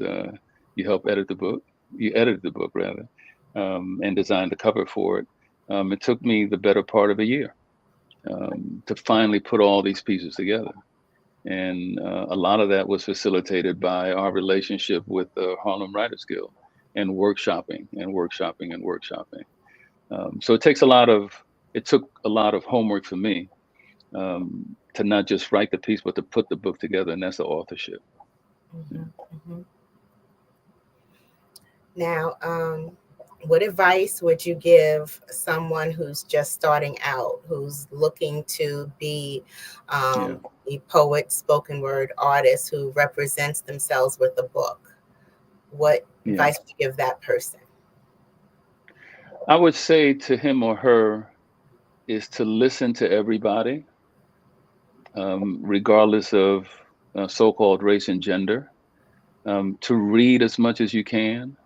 you helped edit the book. You edited the book rather, and designed the cover for it. It took me the better part of a year to finally put all these pieces together. And a lot of that was facilitated by our relationship with the Harlem Writers Guild and workshopping. So it took a lot of homework for me to not just write the piece, but to put the book together, and that's the authorship. Now, what advice would you give someone who's just starting out, who's looking to be a poet, spoken word artist who represents themselves with a book? What advice would you give that person? I would say to him or her is to listen to everybody, regardless of so-called race and gender, to read as much as you can,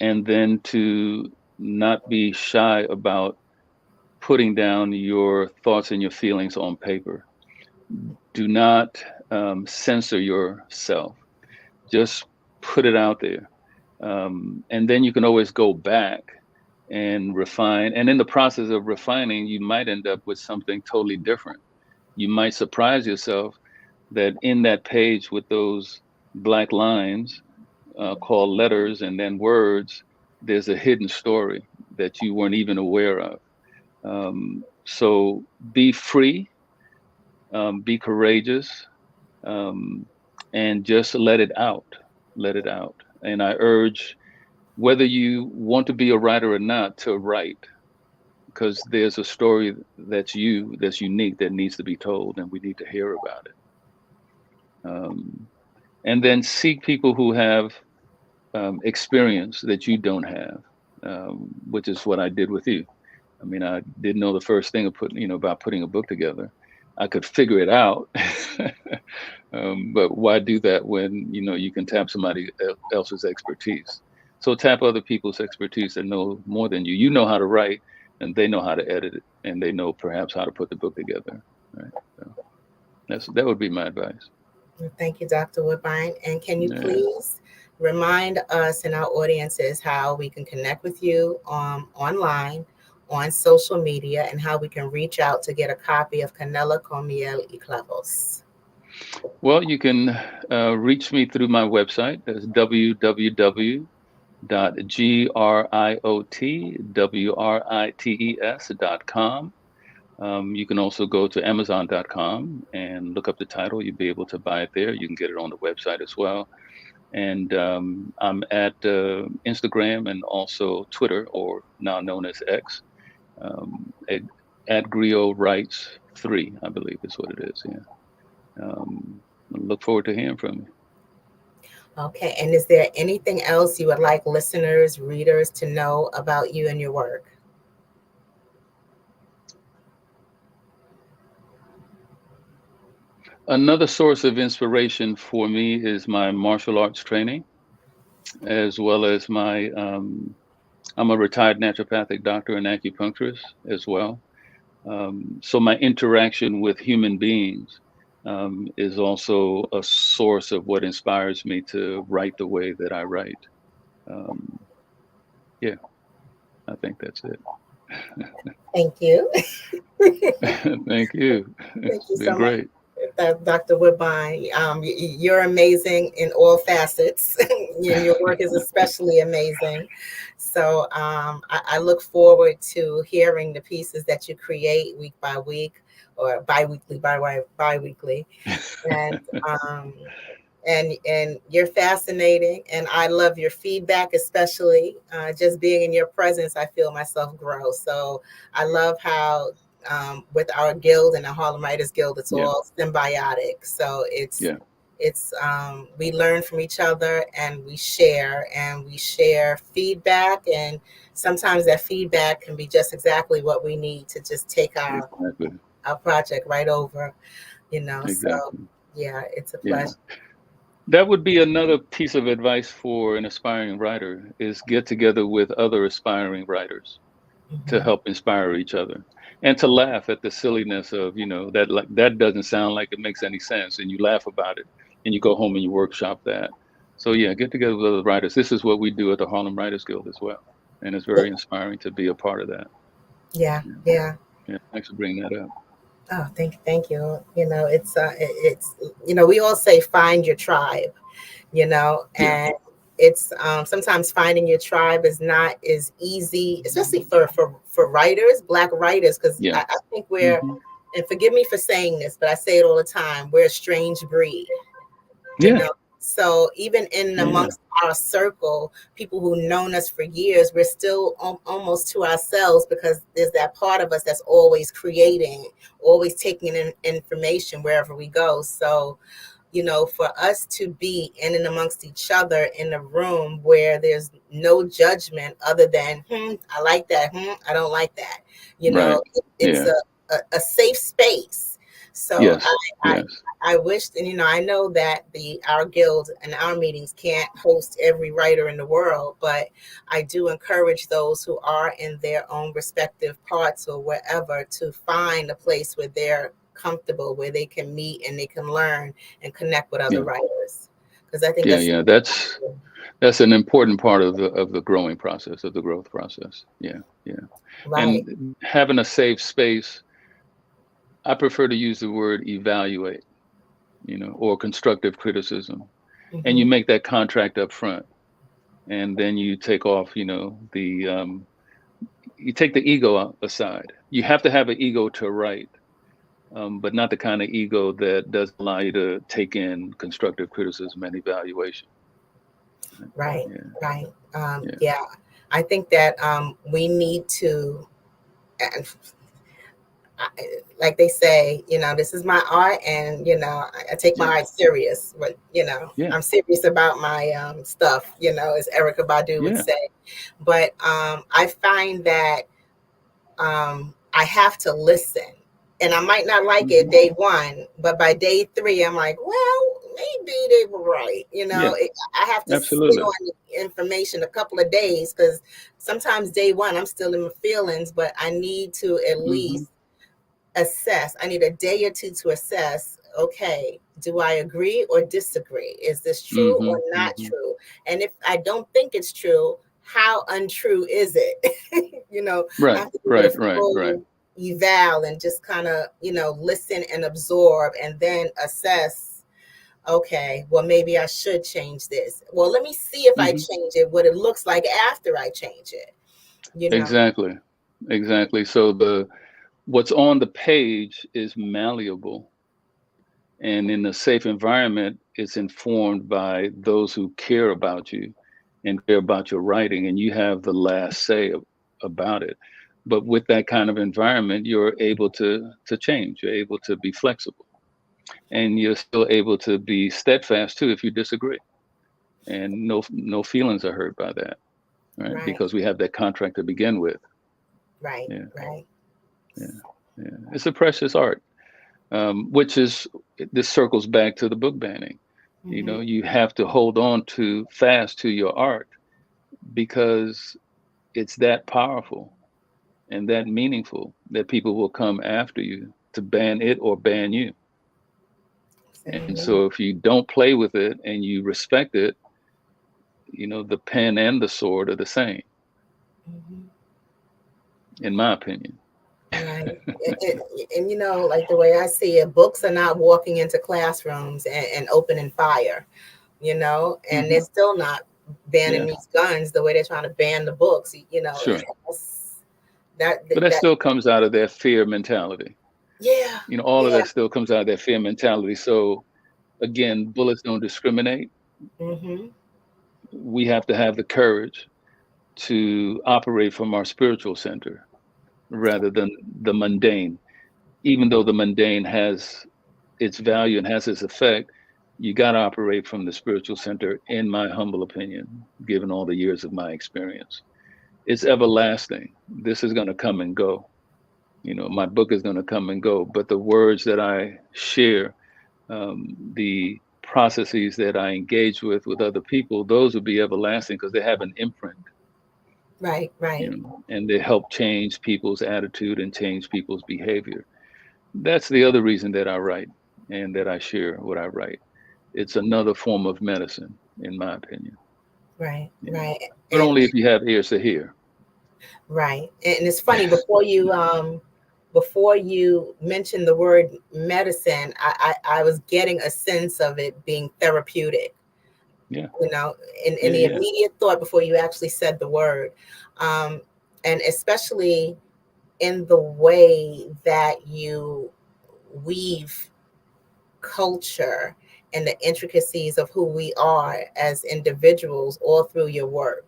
and then to not be shy about putting down your thoughts and your feelings on paper. Do not censor yourself. Just put it out there. And then you can always go back and refine. And in the process of refining, you might end up with something totally different. You might surprise yourself that in that page with those black lines called letters and then words, there's a hidden story that you weren't even aware of. So be free, be courageous, and just let it out. Let it out. And I urge, whether you want to be a writer or not, to write, because there's a story that's unique, that needs to be told, and we need to hear about it. And then seek people who have experience that you don't have, which is what I did with you. I mean, I didn't know the first thing about putting a book together. I could figure it out, but why do that when you can tap somebody else's expertise? So tap other people's expertise that know more than you. You know how to write, and they know how to edit it, and they know perhaps how to put the book together. Right? So that would be my advice. Thank you, Dr. Woodbine. And can you please remind us and our audiences how we can connect with you online, on social media, and how we can reach out to get a copy of Canela con Miel y Clavos? Well, you can reach me through my website. That's www.griotwrites.com. You can also go to Amazon.com and look up the title. You'll be able to buy it there. You can get it on the website as well. And I'm at Instagram and also Twitter, or now known as X, at Griot Writes 3, I believe is what it is. Yeah. I look forward to hearing from you. Okay. And is there anything else you would like listeners, readers to know about you and your work? Another source of inspiration for me is my martial arts training, as well as my, I'm a retired naturopathic doctor and acupuncturist as well. So my interaction with human beings is also a source of what inspires me to write the way that I write. Yeah, I think that's it. Thank you. Thank you. Thank you It's been so much, great. Dr. Woodbine. You're amazing in all facets, and your work is especially amazing. So I look forward to hearing the pieces that you create week by week, or bi-weekly, bi-weekly. And and you're fascinating, and I love your feedback, especially just being in your presence. I feel myself grow. So I love how with our guild and the Harlem Writers Guild, it's Yeah. all symbiotic. So Yeah. it's we learn from each other, and we share feedback, and sometimes that feedback can be just exactly what we need to just take our project right over, Exactly. So yeah, it's a Yeah. pleasure. That would be another piece of advice for an aspiring writer, is get together with other aspiring writers to help inspire each other, and to laugh at the silliness of, that, like, that doesn't sound like it makes any sense, and you laugh about it, and you go home and you workshop that. So yeah, get together with other writers. This is what we do at the Harlem Writers Guild as well, and it's very inspiring to be a part of that. Yeah. Thanks for bringing that up. Oh, thank you. It's we all say find your tribe, and it's sometimes finding your tribe is not as easy, especially for writers, Black writers, because I think we're, and forgive me for saying this, but I say it all the time, we're a strange breed. So even in amongst our circle, people who've known us for years, we're still almost to ourselves, because there's that part of us that's always creating, always taking in information wherever we go. So, for us to be in and amongst each other in a room where there's no judgment other than, I like that, I don't like that. It's a safe space. So I wish, and I know that our guild and our meetings can't host every writer in the world, but I do encourage those who are in their own respective parts or wherever to find a place where they're comfortable, where they can meet and they can learn and connect with other writers. Because I think that's an important part of the growing process, of the growth process. Right. And having a safe space, I prefer to use the word evaluate, or constructive criticism. And you make that contract up front, and then you take off, you take the ego aside. You have to have an ego to write, but not the kind of ego that doesn't allow you to take in constructive criticism and evaluation. Right. I think that we need to, like they say, this is my art, and I take my art serious, but I'm serious about my stuff, as Erica Badu would say. But I find that I have to listen, and I might not like it day one, but by day 3 I'm like, well, maybe they were right. I have to sit on the information a couple of days, because sometimes day 1 I'm still in my feelings, but I need to at least assess. I need a day or 2 to assess, okay, do I agree or disagree? Is this true or not true? And if I don't think it's true, how untrue is it? I have to do a full eval and just kind of, listen and absorb, and then assess, okay, well, maybe I should change this. Well, let me see if I change it, what it looks like after I change it. Exactly. So what's on the page is malleable, and in a safe environment, it's informed by those who care about you and care about your writing, and you have the last say about it. But with that kind of environment, you're able to change. You're able to be flexible, and you're still able to be steadfast too if you disagree, and no feelings are hurt by that, right? Right. Because we have that contract to begin with. Right. Yeah. Right. Yeah. It's a precious art, which is, this circles back to the book banning. You know, you have to hold on fast to your art, because it's that powerful and that meaningful that people will come after you to ban it or ban you. And so if you don't play with it and you respect it, you know, the pen and the sword are the same, in my opinion. Right. And you know, like the way I see it, books are not walking into classrooms and opening fire, you know, and they're still not banning these guns the way they're trying to ban the books, you know. Sure. That Still comes out of their fear mentality. Yeah. You know, all of that still comes out of their fear mentality. So again, bullets don't discriminate. We have to have the courage to operate from our spiritual center rather than the mundane. Even though the mundane has its value and has its effect, you got to operate from the spiritual center, in my humble opinion, given all the years of my experience. It's everlasting. This is going to come and go. You know, my book is going to come and go, but the words that I share, the processes that I engage with other people, those will be everlasting because they have an imprint. Right. You know, and they help change people's attitude and change people's behavior. That's the other reason that I write and that I share what I write. It's another form of medicine, in my opinion. Right. But only if you have ears to hear. Right. And it's funny, before you mentioned the word medicine, I was getting a sense of it being therapeutic. Yeah. You know, in the immediate thought before you actually said the word. And especially in the way that you weave culture and the intricacies of who we are as individuals all through your work.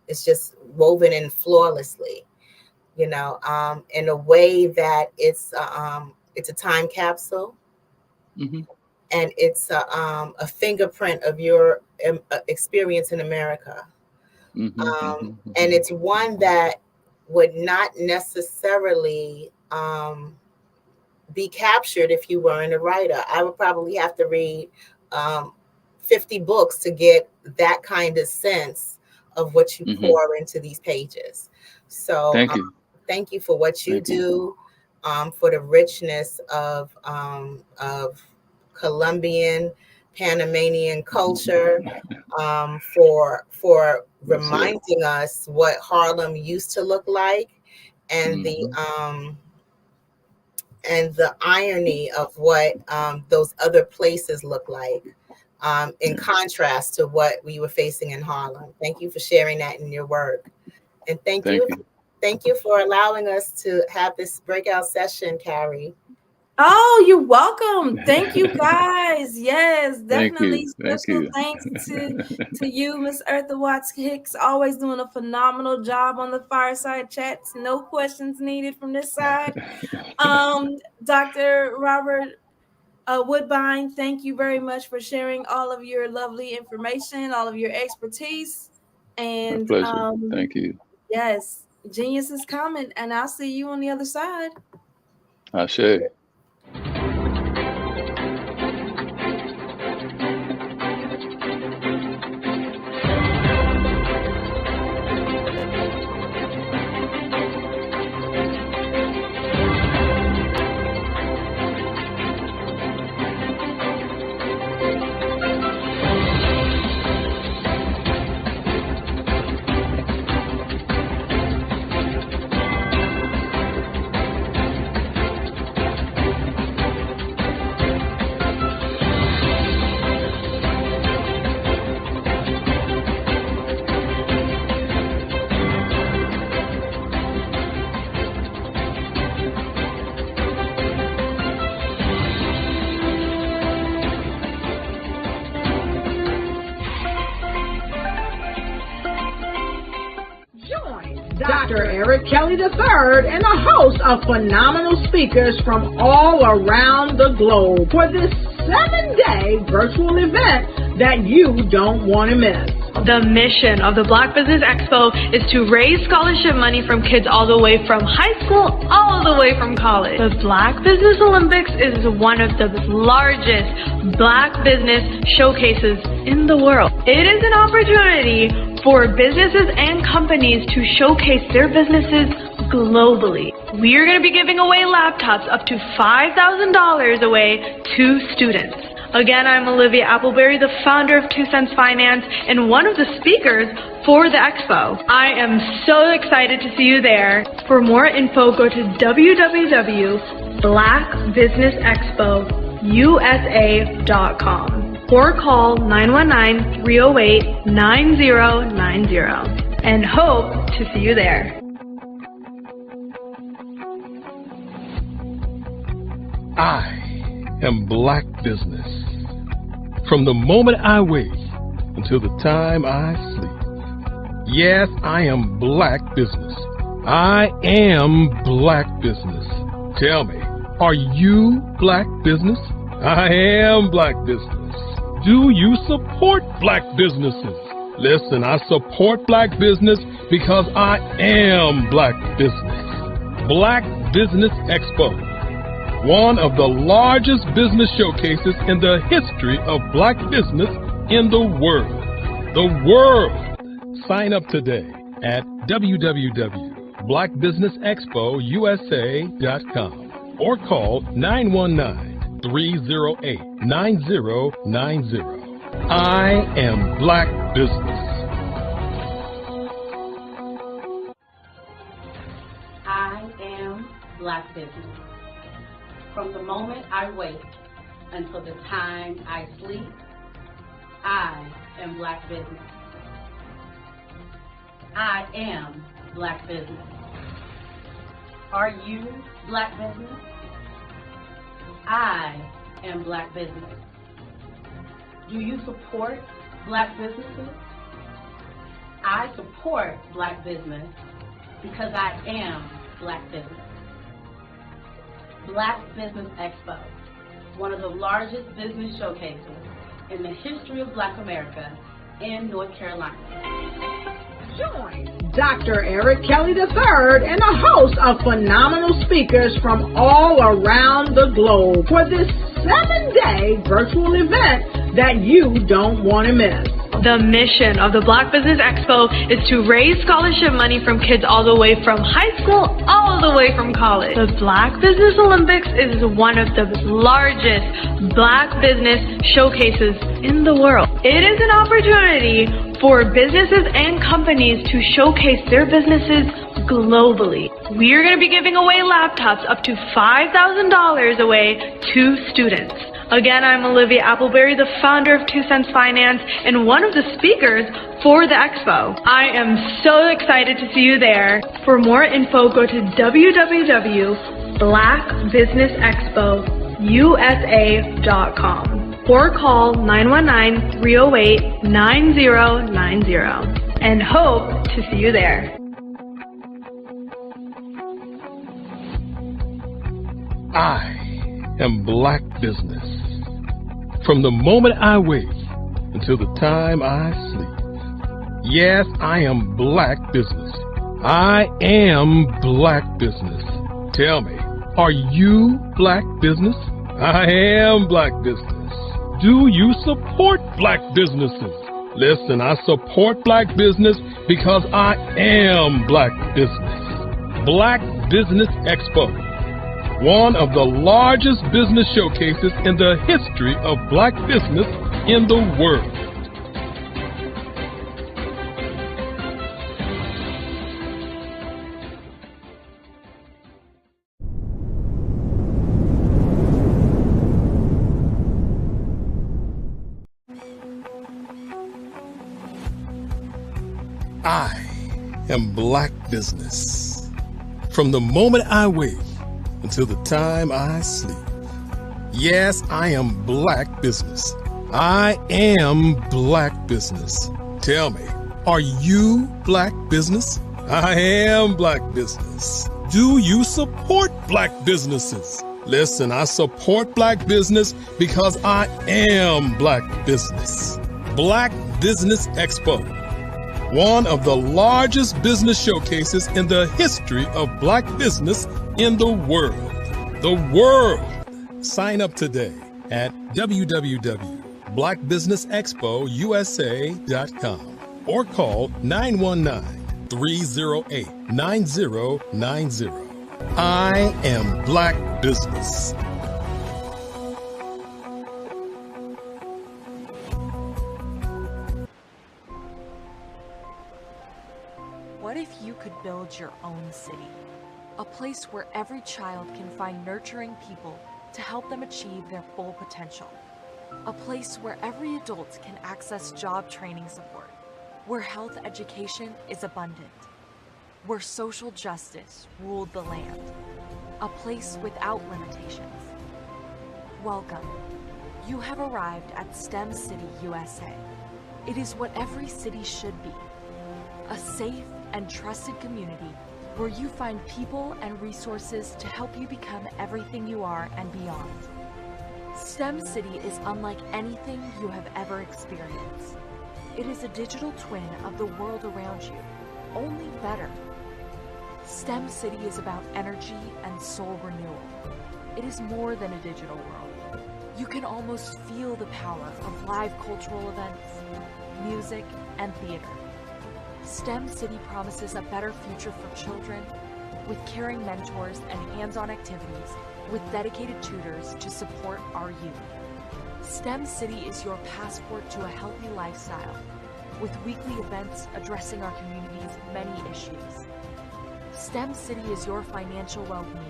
It's just woven in flawlessly, you know, in a way that it's a time capsule. And it's a fingerprint of your experience in America. And it's one that would not necessarily be captured if you weren't a writer. I would probably have to read 50 books to get that kind of sense of what you pour into these pages. So thank you for what you do, for the richness of Colombian, Panamanian culture, for reminding us what Harlem used to look like, and the irony of what those other places look like, in contrast to what we were facing in Harlem. Thank you for sharing that in your work. And thank you for allowing us to have this breakout session, Carrie. Oh, you're welcome. Thank you, guys. Yes, definitely. Thank Special you. thanks to you, Miss Eartha Watts Hicks, always doing a phenomenal job on the fireside chats. No questions needed from this side. Dr. Robert Woodbine, thank you very much for sharing all of your lovely information, all of your expertise. And my pleasure. Thank you. Yes, genius is coming, and I'll see you on the other side. Ashe. Dr. Eric Kelly III and a host of phenomenal speakers from all around the globe for this 7-day virtual event that you don't want to miss. The mission of the Black Business Expo is to raise scholarship money from kids all the way from high school, all the way from college. The Black Business Olympics is one of the largest Black business showcases in the world. It is an opportunity for businesses and companies to showcase their businesses globally. We are going to be giving away laptops up to $5,000 away to students. Again, I'm Olivia Appleberry, the founder of 2 Cents Finance and one of the speakers for the expo. I am so excited to see you there. For more info, go to www.blackbusinessexpousa.com or call 919-308-9090 and hope to see you there. I am Black business. From the moment I wake until the time I sleep. Yes, I am Black business. I am Black business. Tell me, are you Black business? I am Black business. Do you support Black businesses? Listen, I support Black business because I am Black business. Black Business Expo, one of the largest business showcases in the history of Black business in the world. The world! Sign up today at www.blackbusinessexpousa.com or call 919-308-9090. I am Black business. I am Black business. From the moment I wake until the time I sleep, I am Black business. I am Black business. Are you Black business? I am Black business. Do you support Black businesses? I support Black business because I am Black business. Black Business Expo, one of the largest business showcases in the history of Black America in North Carolina. Join Dr. Eric Kelly III and a host of phenomenal speakers from all around the globe for this 7-day virtual event that you don't want to miss. The mission of the Black Business Expo is to raise scholarship money from kids all the way from high school, all the way from college. The Black Business Olympics is one of the largest Black business showcases in the world. It is an opportunity for businesses and companies to showcase their businesses globally. We are going to be giving away laptops up to $5,000 away to students. Again, I'm Olivia Appleberry, the founder of 2 Cents Finance and one of the speakers for the expo. I am so excited to see you there. For more info, go to www.blackbusinessexpousa.com or call 919-308-9090 and hope to see you there. I am Black business. From the moment I wake until the time I sleep. Yes, I am Black business. I am Black business. Tell me, are you Black business? I am Black business. Do you support Black businesses? Listen, I support Black business because I am Black business. Black Business Expo, one of the largest business showcases in the history of Black business in the world. I am Black business. From the moment I wake until the time I sleep. Yes, I am Black business. I am Black business. Tell me, are you Black business? I am Black business. Do you support Black businesses? Listen, I support Black business because I am Black business. Black Business Expo, one of the largest business showcases in the history of Black business in the world. The world! Sign up today at www.blackbusinessexpousa.com or call 919-308-9090. I am Black business. What if you could build your own city? A place where every child can find nurturing people to help them achieve their full potential. A place where every adult can access job training support, where health education is abundant, where social justice ruled the land. A place without limitations. Welcome. You have arrived at STEM City, USA. It is what every city should be. A safe and trusted community where you find people and resources to help you become everything you are and beyond. STEM City is unlike anything you have ever experienced. It is a digital twin of the world around you, only better. STEM City is about energy and soul renewal. It is more than a digital world. You can almost feel the power of live cultural events, music, and theater. STEM City promises a better future for children with caring mentors and hands-on activities with dedicated tutors to support our youth. STEM City is your passport to a healthy lifestyle with weekly events addressing our community's many issues. STEM City is your financial well-being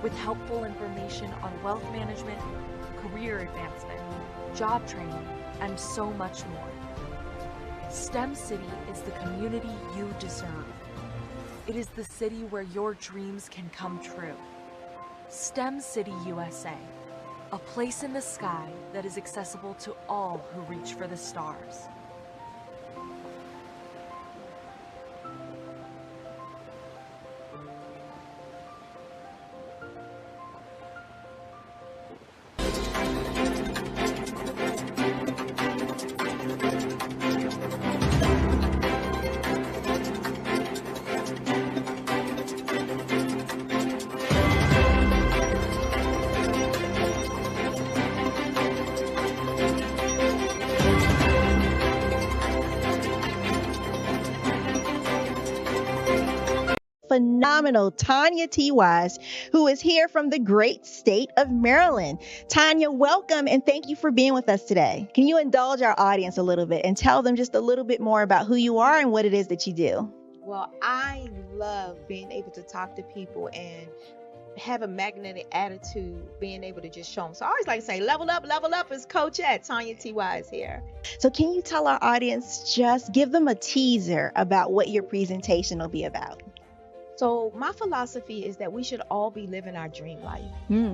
with helpful information on wealth management, career advancement, job training, and so much more. STEM City is the community you deserve. It is the city where your dreams can come true. STEM City USA, a place in the sky that is accessible to all who reach for the stars. Phenomenal Tanya T. Wise, who is here from the great state of Maryland. Tanya, welcome and thank you for being with us today. Can you indulge our audience a little bit and tell them just a little bit more about who you are and what it is that you do? Well, I love being able to talk to people and have a magnetic attitude, being able to just show them. So I always like to say, level up is Coach at Tanya T. Wise here. So can you tell our audience, just give them a teaser about what your presentation will be about? So my philosophy is that we should all be living our dream life.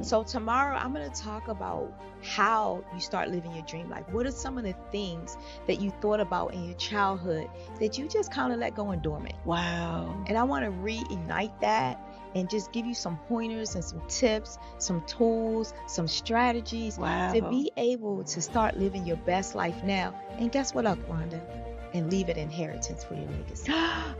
So tomorrow I'm going to talk about how you start living your dream life. What are some of the things that you thought about in your childhood that you just kind of let go and dormant? Wow. And I want to reignite that and just give you some pointers and some tips, some tools, some strategies to be able to start living your best life now. And guess what, Wanda? And leave an inheritance for your legacy.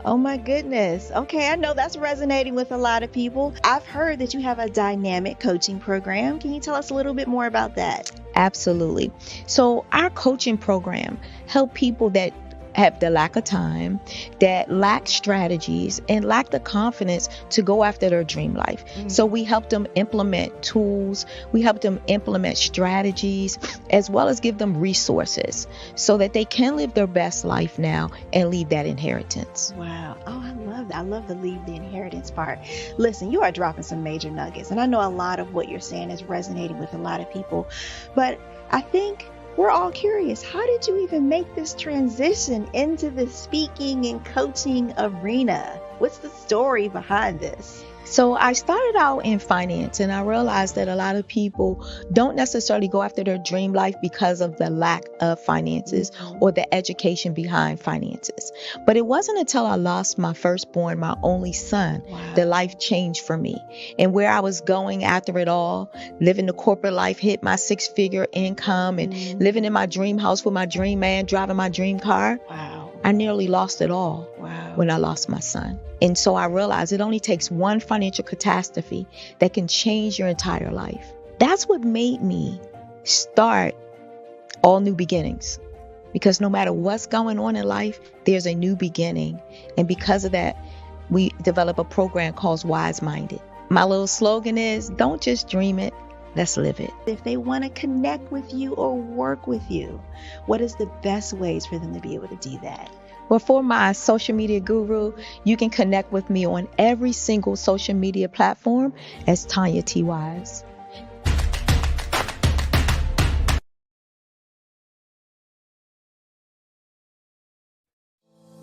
Oh my goodness. Okay, I know that's resonating with a lot of people. I've heard that you have a dynamic coaching program. Can you tell us a little bit more about that? Absolutely. So our coaching program help people that have the lack of time, that lack strategies, and lack the confidence to go after their dream life. So we help them implement tools, we help them implement strategies, as well as give them resources so that they can live their best life now and leave that inheritance. Wow. Oh, I love that. I love the leave the inheritance part. Listen, you are dropping some major nuggets, and I know a lot of what you're saying is resonating with a lot of people, but I think we're all curious. How did you even make this transition into the speaking and coaching arena? What's the story behind this? So I started out in finance, and I realized that a lot of people don't necessarily go after their dream life because of the lack of finances or the education behind finances. But it wasn't until I lost my firstborn, my only son, that life changed for me. And where I was going after it all, living the corporate life, hit my 6-figure income and living in my dream house with my dream man, driving my dream car. I nearly lost it all when I lost my son. And so I realized it only takes one financial catastrophe that can change your entire life. That's what made me start All New Beginnings. Because no matter what's going on in life, there's a new beginning. And because of that, we develop a program called Wise Minded. My little slogan is, don't just dream it, let's live it. If they want to connect with you or work with you, what is the best ways for them to be able to do that? Well, for my social media guru, you can connect with me on every single social media platform as Tanya T. Wise.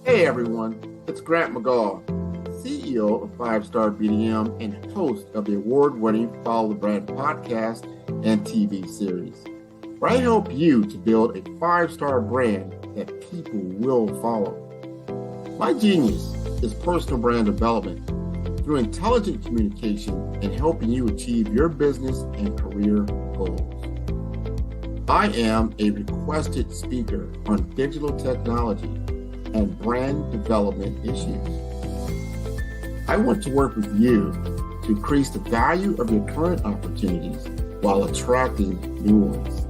Hey everyone, it's Grant McGaw, CEO of 5-Star BDM and host of the award-winning Follow the Brand podcast and TV series, where I help you to build a 5-star brand that people will follow. My genius is personal brand development through intelligent communication and helping you achieve your business and career goals. I am a requested speaker on digital technology and brand development issues. I want to work with you to increase the value of your current opportunities while attracting new ones.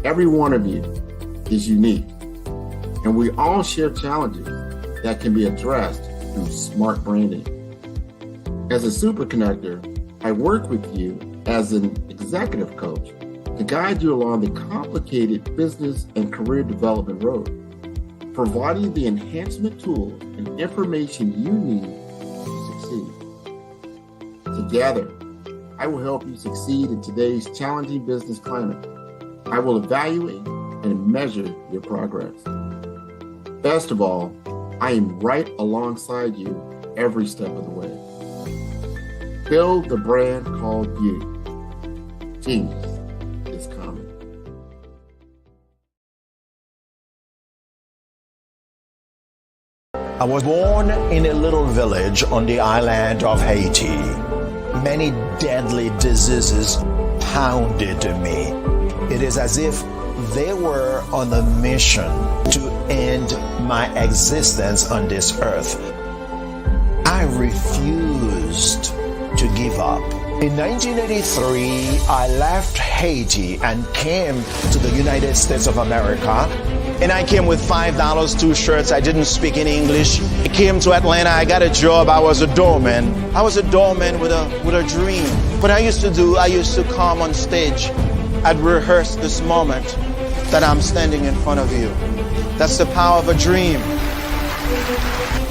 Every one of you is unique, and we all share challenges that can be addressed through smart branding. As a super connector, I work with you as an executive coach to guide you along the complicated business and career development road, providing the enhancement tools and information you need to succeed. Together, I will help you succeed in today's challenging business climate. I will evaluate and measure your progress. Best of all, I am right alongside you every step of the way. Build the brand called you. Genius is coming. I was born in a little village on the island of Haiti. Many deadly diseases pounded me. It is as if they were on a mission to end my existence on this earth. I refused to give up. In 1983, I left Haiti and came to the United States of America. And I came with $5, 2 shirts. I didn't speak any English. I came to Atlanta. I got a job. I was a doorman. I was a doorman with a dream. What I used to come on stage. I'd rehearse this moment that I'm standing in front of you. That's the power of a dream.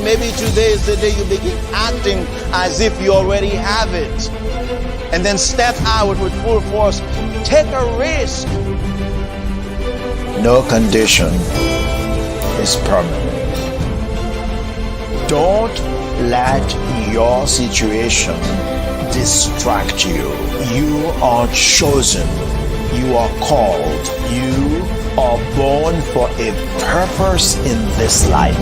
Maybe today is the day you begin acting as if you already have it. And then step out with full force. Take a risk. No condition is permanent. Don't let your situation distract you. You are chosen. You are called. You are born for a purpose in this life.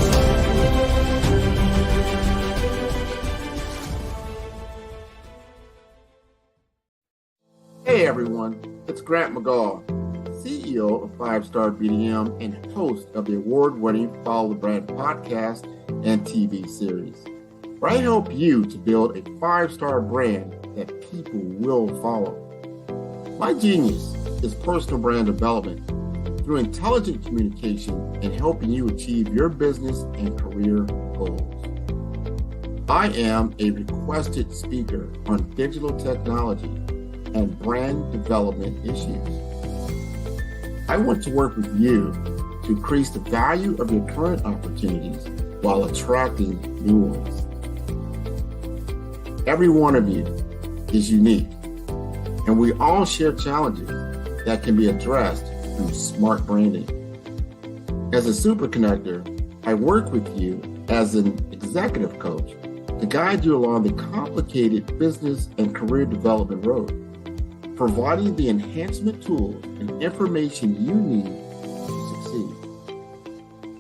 Hey everyone, it's Grant McGaw, CEO of 5-Star BDM and host of the award-winning Follow the Brand podcast and TV series, where I help you to build a 5-star brand that people will follow. My genius is personal brand development through intelligent communication and helping you achieve your business and career goals. I am a requested speaker on digital technology and brand development issues. I want to work with you to increase the value of your current opportunities while attracting new ones. Every one of you is unique, and we all share challenges that can be addressed through smart branding. As a super connector, I work with you as an executive coach to guide you along the complicated business and career development road, providing the enhancement tools and information you need to succeed.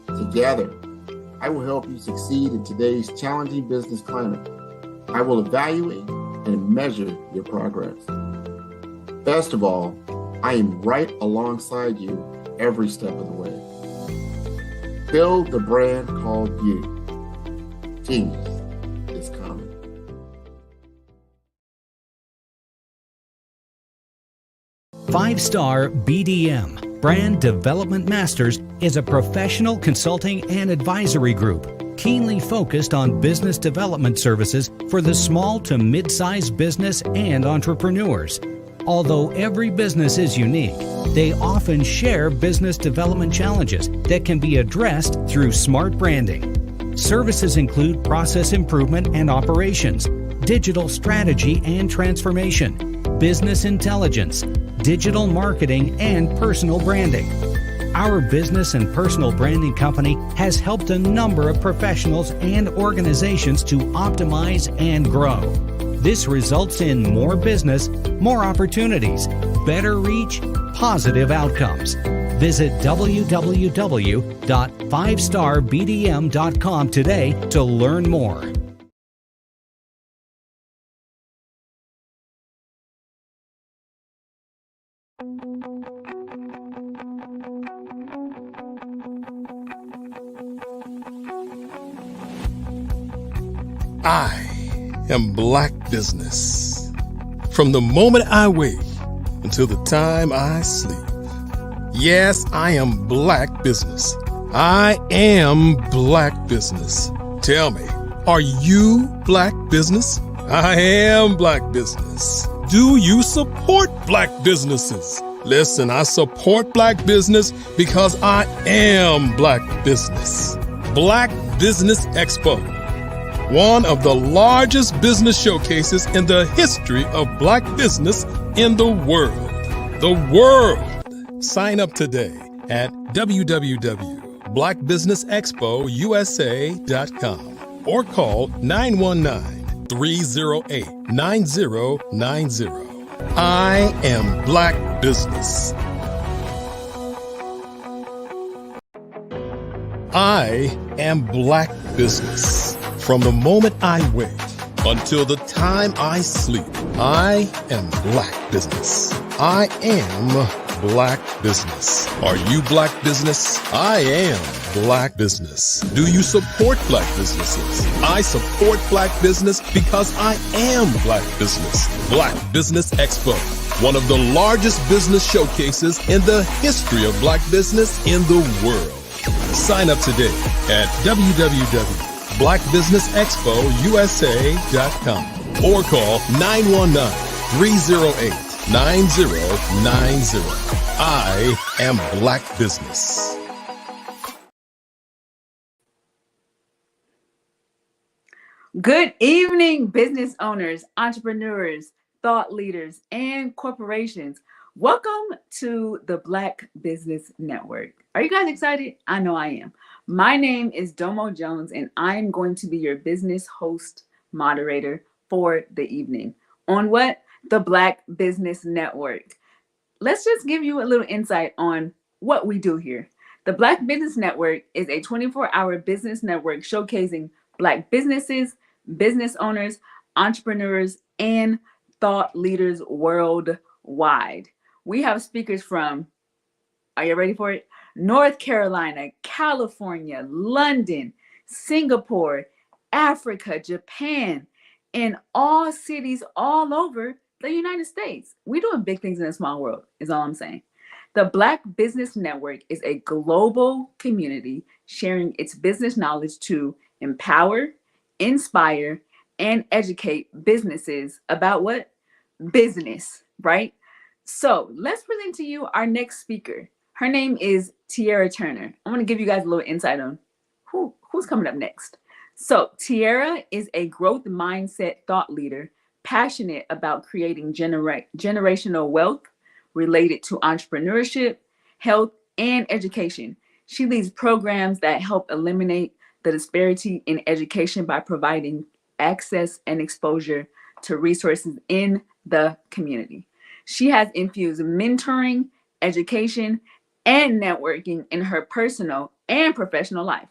Together, I will help you succeed in today's challenging business climate. I will evaluate and measure your progress. Best of all, I am right alongside you every step of the way. Build the brand called you. Genius is coming. Five-Star BDM, Brand Development Masters, is a professional consulting and advisory group keenly focused on business development services for the small to mid-sized business and entrepreneurs. Although every business is unique, they often share business development challenges that can be addressed through smart branding. Services include process improvement and operations, digital strategy and transformation, business intelligence, digital marketing, and personal branding. Our business and personal branding company has helped a number of professionals and organizations to optimize and grow. This results in more business, more opportunities, better reach, positive outcomes. Visit www.fivestarbdm.com today to learn more. I am Black business. From the moment I wake until the time I sleep. Yes, I am Black business. I am Black business. Tell me, are you Black business? I am Black business. Do you support Black businesses? Listen, I support Black business because I am Black business. Black Business Expo, one of the largest business showcases in the history of Black business in the world. The world! Sign up today at www.blackbusinessexpousa.com or call 919-308-9090. I am Black business. I am Black business. From the moment I wake until the time I sleep, I am Black business. I am Black business. Are you Black business? I am Black business. Do you support Black businesses? I support Black business because I am Black business. Black Business Expo, one of the largest business showcases in the history of Black business in the world. Sign up today at www.blackbusinessexpousa.com or call 919-308-9090. I am Black business. Good evening, business owners, entrepreneurs, thought leaders, and corporations. Welcome to the Black Business Network. Are you guys excited? I know I am. My name is Domo Jones, and I'm going to be your business host moderator for the evening. On what? The Black Business Network. Let's just give you a little insight on what we do here. The Black Business Network is a 24-hour business network showcasing Black businesses, business owners, entrepreneurs, and thought leaders worldwide. We have speakers from, are you ready for it? North Carolina, California, London, Singapore, Africa, Japan, and all cities all over the United States. We're doing big things in a small world, is all I'm saying. The Black Business Network is a global community sharing its business knowledge to empower, inspire, and educate businesses about what? Business, right? So let's present to you our next speaker. Her name is Tiara Turner. I want to give you guys a little insight on who's coming up next. So Tiara is a growth mindset thought leader, passionate about creating generational wealth related to entrepreneurship, health, and education. She leads programs that help eliminate the disparity in education by providing access and exposure to resources in the community. She has infused mentoring, education, and networking in her personal and professional life.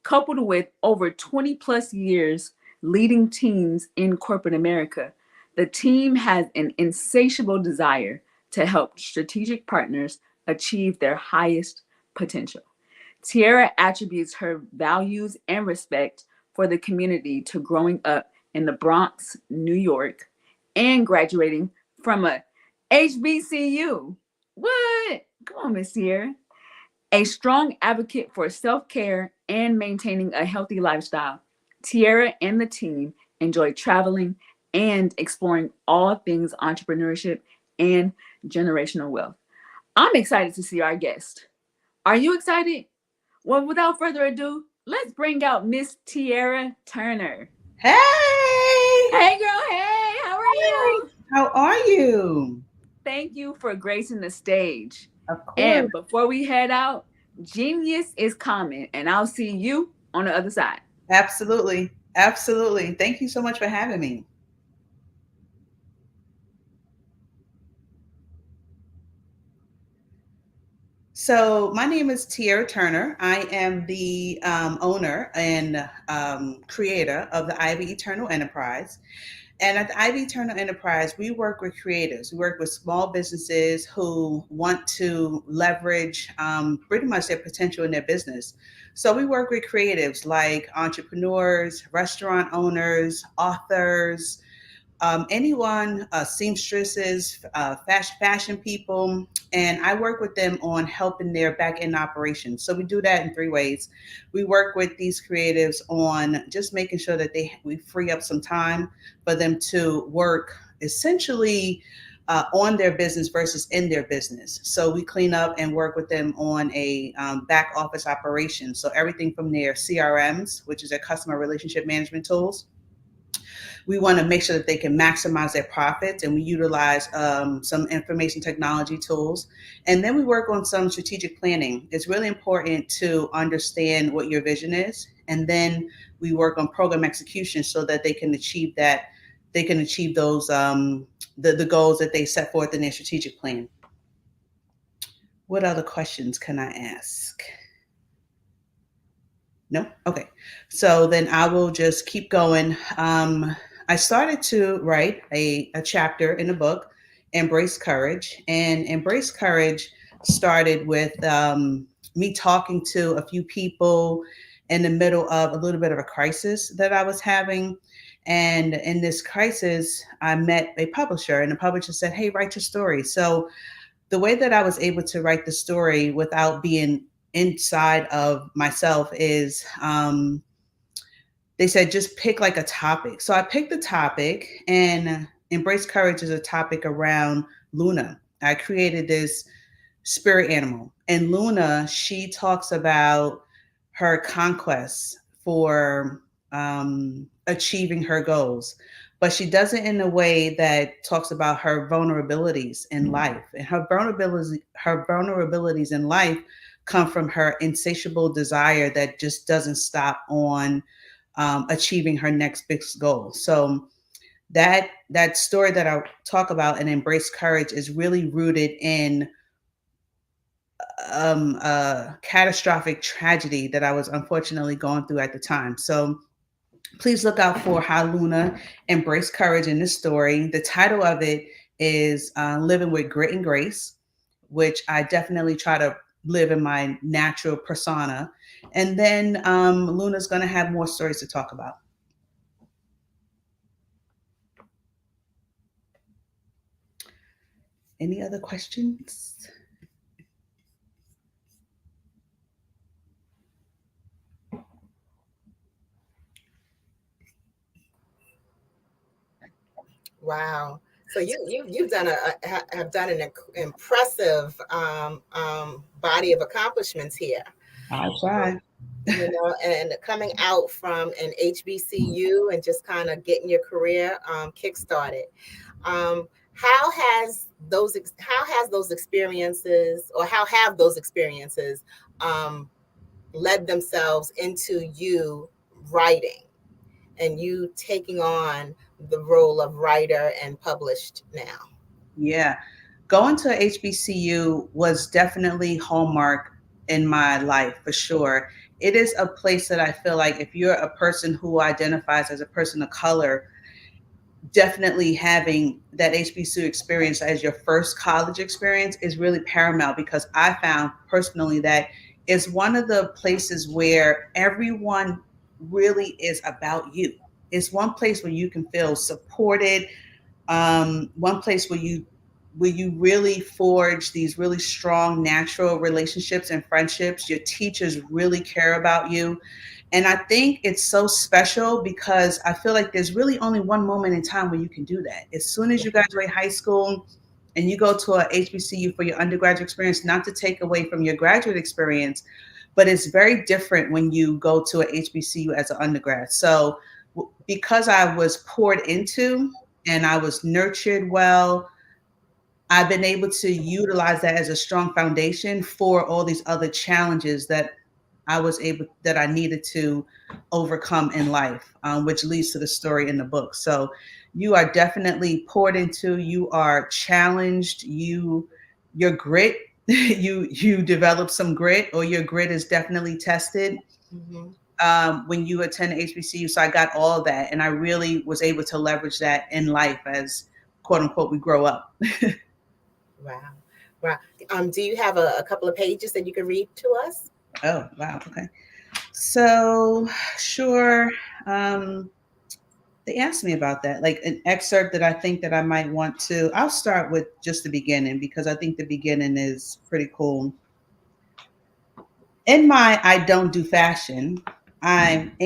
Coupled with over 20 plus years leading teams in corporate America, the team has an insatiable desire to help strategic partners achieve their highest potential. Tiara attributes her values and respect for the community to growing up in the Bronx, New York, and graduating from a HBCU. What? Come on, Miss Tiara. A strong advocate for self-care and maintaining a healthy lifestyle, Tiara and the team enjoy traveling and exploring all things entrepreneurship and generational wealth. I'm excited to see our guest. Are you excited? Well, without further ado, let's bring out Miss Tiara Turner. Hey! Hey, girl. Hey, how are you? How are you? Thank you for gracing the stage. Of course. And before we head out, genius is coming, and I'll see you on the other side. Absolutely. Absolutely. Thank you so much for having me. So my name is Tiara Turner. I am the owner and creator of the Ivy Eternal Enterprise. And at the Ivy Eternal Enterprise, we work with creatives. We work with small businesses who want to leverage pretty much their potential in their business. So we work with creatives like entrepreneurs, restaurant owners, authors, anyone, seamstresses, fashion people, and I work with them on helping their back end operations. So we do that in 3 ways. We work with these creatives on just making sure that we free up some time for them to work essentially on their business versus in their business. So we clean up and work with them on a back office operation. So everything from their CRMs, which is their customer relationship management tools. We want to make sure that they can maximize their profits, and we utilize some information technology tools. And then we work on some strategic planning. It's really important to understand what your vision is, and then we work on program execution so that they can achieve that. They can achieve those the goals that they set forth in their strategic plan. What other questions can I ask? No? Okay. So then I will just keep going. I started to write a chapter in the book, Embrace Courage. And Embrace Courage started with me talking to a few people in the middle of a little bit of a crisis that I was having. And in this crisis, I met a publisher, and the publisher said, "Hey, write your story." So the way that I was able to write the story without being inside of myself is they said, just pick like a topic. So I picked the topic, and Embrace Courage is a topic around Luna. I created this spirit animal, and Luna, she talks about her conquests for achieving her goals, but she does it in a way that talks about her vulnerabilities in life. And her vulnerabilities in life come from her insatiable desire that just doesn't stop on achieving her next big goal. So that story that I talk about in Embrace Courage is really rooted in a catastrophic tragedy that I was unfortunately going through at the time. So please look out for how Luna embraced courage in this story. The title of it is Living with Grit and Grace, which I definitely try to live in my natural persona. And then Luna's going to have more stories to talk about. Any other questions? Wow. So you've done have done an impressive body of accomplishments here. I try. You know, and coming out from an HBCU and just kind of getting your career kickstarted. How have those experiences led themselves into you writing? and you taking on the role of writer and published now? Yeah. Going to HBCU was definitely hallmark in my life for sure. It is a place that I feel like if you're a person who identifies as a person of color, definitely having that HBCU experience as your first college experience is really paramount, because I found personally that it's one of the places where everyone really is about you. It's one place where you can feel supported, one place where you really forge these really strong natural relationships and friendships. Your teachers really care about you. And I think it's so special because I feel like there's really only one moment in time where you can do that. As soon as you graduate high school and you go to a HBCU for your undergraduate experience, not to take away from your graduate experience, but it's very different when you go to a HBCU as an undergrad. So because I was poured into and I was nurtured well, I've been able to utilize that as a strong foundation for all these other challenges that I needed to overcome in life, which leads to the story in the book. So you are definitely poured into, you are challenged, your grit, you develop some grit, or your grit is definitely tested. When you attend HBCU. So I got all of that. And I really was able to leverage that in life as, quote unquote, we grow up. Wow. Wow. Do you have a couple of pages that you can read to us? Oh, wow. Okay. So, sure. They asked me about that, like an excerpt that I think that I might want to. I'll start with just the beginning because I think the beginning is pretty cool. In my I don't do fashion, I'm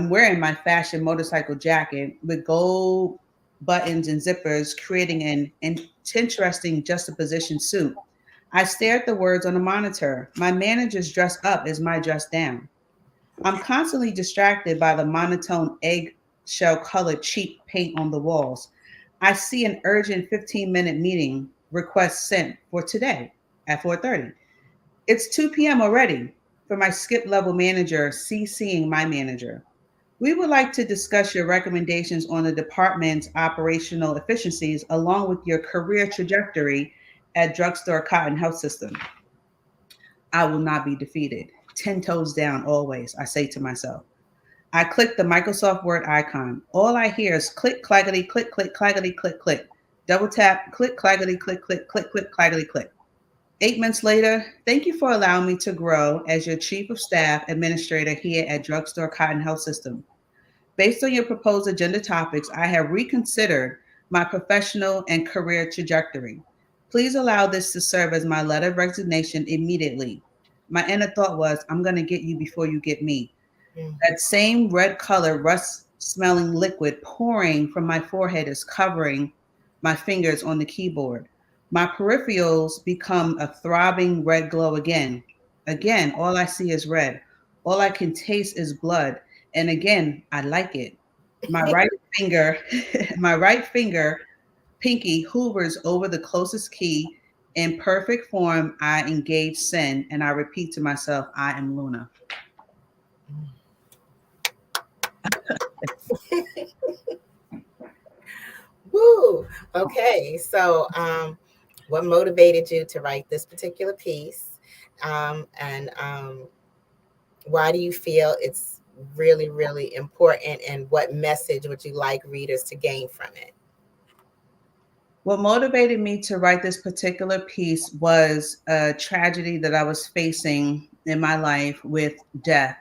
wearing my fashion motorcycle jacket with gold buttons and zippers, creating an interesting juxtaposition suit. I stare at the words on a monitor. My manager's dress up is my dress down. I'm constantly distracted by the monotone eggshell colored cheap paint on the walls. I see an urgent 15-minute meeting request sent for today at 4:30. It's 2 p.m. already for my skip level manager CCing my manager. We would like to discuss your recommendations on the department's operational efficiencies along with your career trajectory at Drugstore Cotton Health System. I will not be defeated. 10 toes down always, I say to myself. I click the Microsoft Word icon. All I hear is click, clackety, click, click, clackety, click, click. Double tap, click, clackety, click, click, click, click, clackety, click. 8 months later, thank you for allowing me to grow as your Chief of Staff Administrator here at Drugstore Cotton Health System. Based on your proposed agenda topics, I have reconsidered my professional and career trajectory. Please allow this to serve as my letter of resignation immediately. My inner thought was, I'm going to get you before you get me. That same red color, rust smelling liquid pouring from my forehead is covering my fingers on the keyboard. My peripherals become a throbbing red glow again. Again, all I see is red. All I can taste is blood. And again, I like it. My right finger, my right finger, pinky hovers over the closest key. In perfect form, I engage send and I repeat to myself, I am Luna. Woo. Okay. So, what motivated you to write this particular piece? And why do you feel it's really, really important? And what message would you like readers to gain from it? What motivated me to write this particular piece was a tragedy that I was facing in my life with death.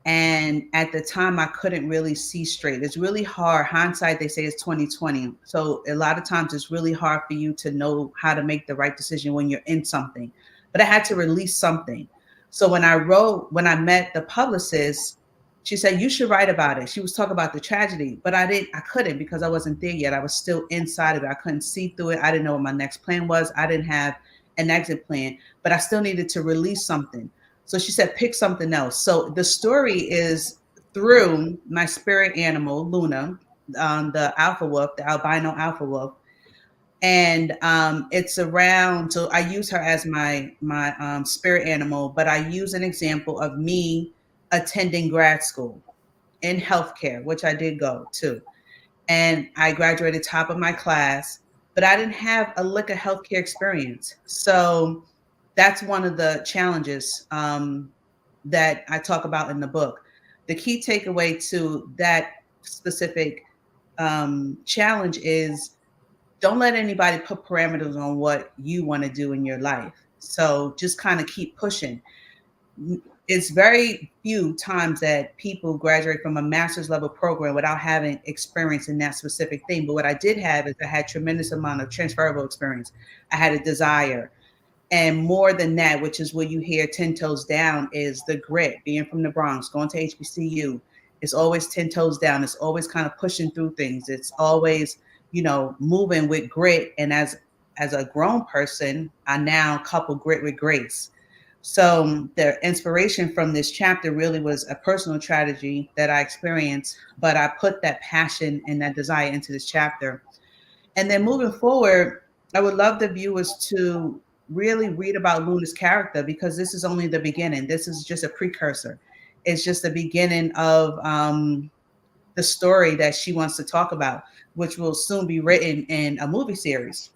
And at the time, I couldn't really see straight. It's really hard. Hindsight, they say, is 2020. So a lot of times it's really hard for you to know how to make the right decision when you're in something. But I had to release something. So when I met the publicist, she said, you should write about it. She was talking about the tragedy, but I couldn't because I wasn't there yet. I was still inside of it. I couldn't see through it. I didn't know what my next plan was. I didn't have an exit plan, but I still needed to release something. So she said, pick something else. So the story is through my spirit animal, Luna, the alpha wolf, the albino alpha wolf. And it's around, so I use her as my spirit animal, but I use an example of me attending grad school. in healthcare, which I did go to. And I graduated top of my class, but I didn't have a lick of healthcare experience. So that's one of the challenges that I talk about in the book. The key takeaway to that specific challenge is don't let anybody put parameters on what you want to do in your life. So just kind of keep pushing. It's very few times that people graduate from a master's level program without having experience in that specific thing. But what I did have is I had tremendous amount of transferable experience. I had a desire. And more than that, which is where you hear 10 toes down, is the grit. Being from the Bronx, going to HBCU, it's always 10 toes down. It's always kind of pushing through things. It's always, moving with grit. And as a grown person, I now couple grit with grace. So the inspiration from this chapter really was a personal tragedy that I experienced, but I put that passion and that desire into this chapter. And then moving forward, I would love the viewers to really read about Luna's character, because this is only the beginning. This is just a precursor. It's just the beginning of the story that she wants to talk about, which will soon be written in a movie series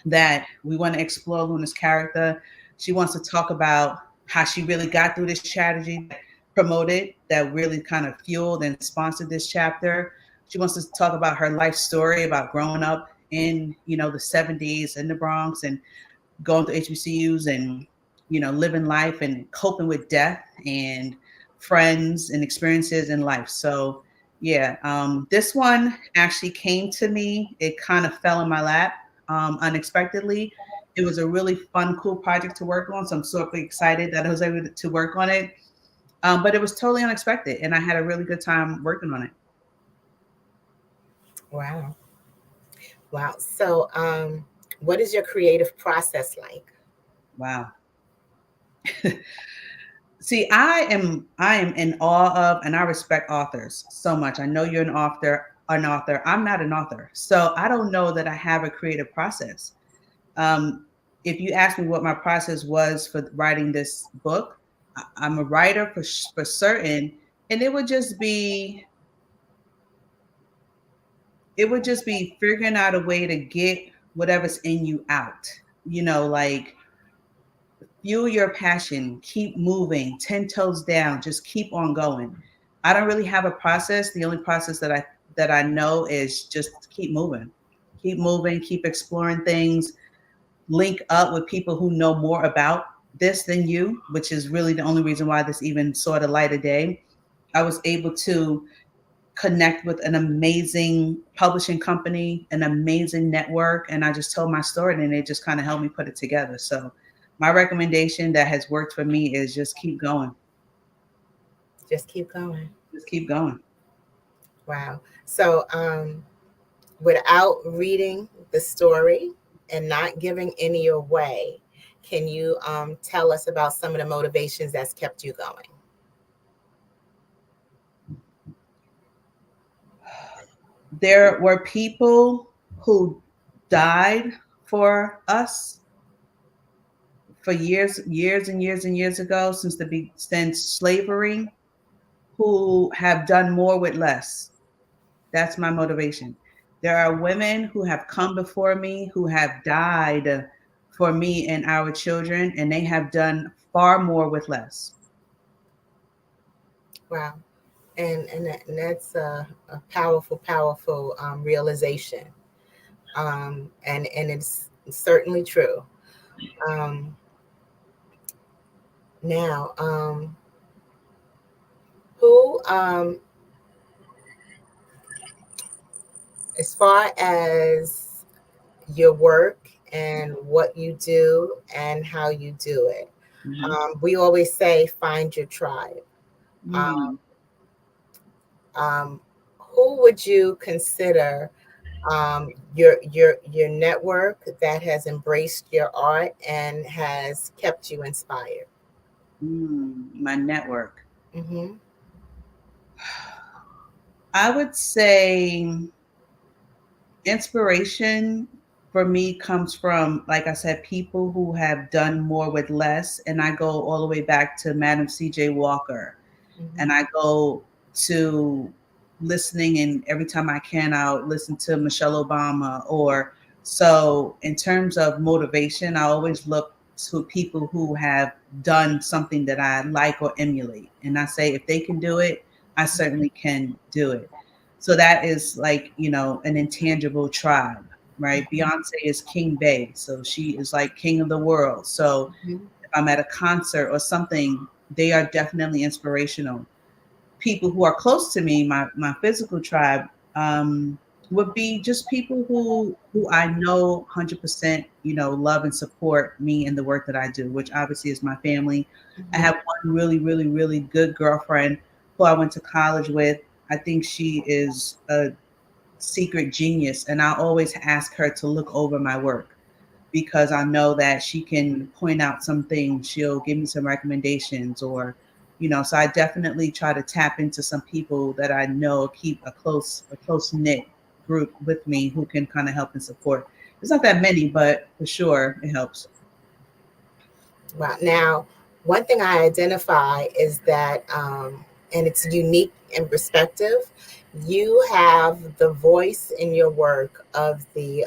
that we want to explore Luna's character. She wants to talk about how she really got through this tragedy, promoted, that really kind of fueled and sponsored this chapter. She wants to talk about her life story, about growing up in, the 70s in the Bronx and going to HBCUs and, living life and coping with death and friends and experiences in life. So yeah, this one actually came to me. It kind of fell in my lap unexpectedly. It was a really fun, cool project to work on. So I'm super excited that I was able to work on it. But it was totally unexpected, and I had a really good time working on it. Wow. Wow. So what is your creative process like? Wow. See, I am in awe of, and I respect authors so much. I know you're an author. I'm not an author. So I don't know that I have a creative process. If you ask me what my process was for writing this book, I'm a writer for certain, and it would just be figuring out a way to get whatever's in you out. Like fuel your passion, keep moving, 10 toes down, just keep on going. I don't really have a process. The only process that I know is just keep moving, keep exploring things, link up with people who know more about this than you, which is really the only reason why this even saw the light of day. I was able to connect with an amazing publishing company, an amazing network, and I just told my story, and it just kind of helped me put it together. So my recommendation that has worked for me is just keep going. Just keep going. Just keep going. Wow. So without reading the story and not giving any away, can you tell us about some of the motivations that's kept you going? There were people who died for us for years and years and years ago, since slavery, who have done more with less. That's my motivation. There are women who have come before me who have died for me and our children, and they have done far more with less. Wow. And that's a powerful realization. And it's certainly true. Now, who, as far as your work and what you do and how you do it, we always say, find your tribe. Who would you consider your network that has embraced your art and has kept you inspired? My network. Mm-hmm. I would say inspiration for me comes from, like I said, people who have done more with less. And I go all the way back to Madam C.J. Walker. And I go to listening, and every time I can, I'll listen to Michelle Obama. Or so in terms of motivation, I always look to people who have done something that I like or emulate. And I say, if they can do it, I certainly can do it. So that is like, an intangible tribe, right? Beyonce is King Bay. So she is like king of the world. So if I'm at a concert or something, they are definitely inspirational. People who are close to me, my physical tribe, would be just people who I know 100%, love and support me in the work that I do, which obviously is my family. I have one really, really, really good girlfriend who I went to college with. I think she is a secret genius, and I always ask her to look over my work because I know that she can point out some things. She'll give me some recommendations, or, so I definitely try to tap into some people that I know keep a close knit group with me who can kind of help and support. It's not that many, but for sure it helps. Wow. Now, one thing I identify is that, and it's unique and perspective, you have the voice in your work of the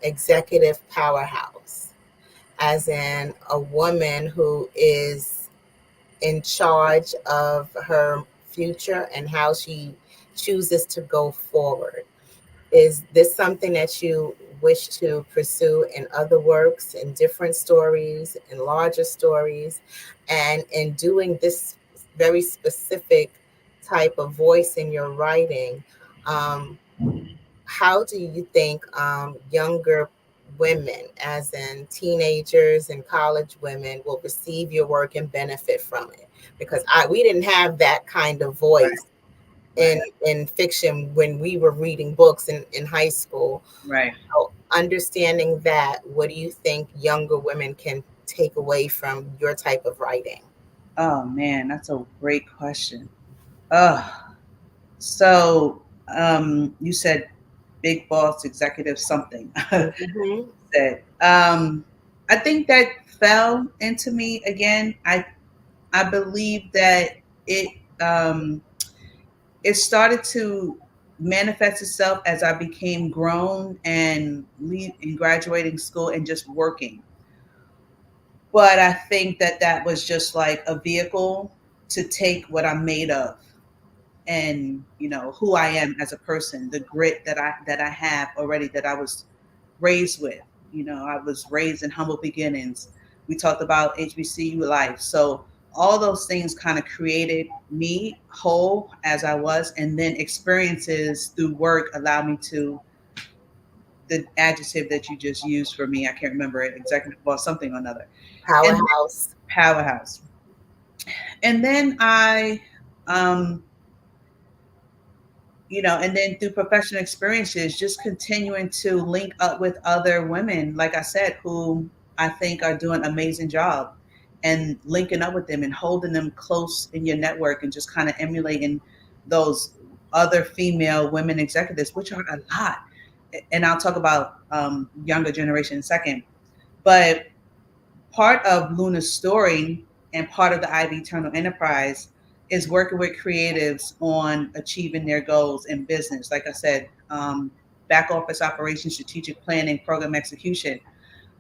executive powerhouse, as in a woman who is in charge of her future and how she chooses to go forward. Is this something that you wish to pursue in other works, in different stories, in larger stories? And in doing this very specific type of voice in your writing, how do you think younger women, as in teenagers and college women, will receive your work and benefit from it? Because we didn't have that kind of voice in fiction when we were reading books in high school. Right. So understanding that, what do you think younger women can take away from your type of writing? Oh man, that's a great question. So you said big boss executive something. Said I think that fell into me again. I believe that it started to manifest itself as I became grown and graduating school and just working. But I think that was just like a vehicle to take what I'm made of, and who I am as a person, the grit that I have already, that I was raised with. I was raised in humble beginnings. We talked about HBCU life. So all those things kind of created me whole as I was, and then experiences through work allowed me to, the adjective that you just used for me, I can't remember it, executive boss, something or another. Powerhouse. Powerhouse. And then I, and then through professional experiences, just continuing to link up with other women, like I said, who I think are doing an amazing job, and linking up with them and holding them close in your network, and just kind of emulating those other female women executives, which are a lot. And I'll talk about younger generation in a second. But part of Luna's story and part of the Ivy Eternal Enterprise is working with creatives on achieving their goals in business. Like I said, back office operations, strategic planning, program execution.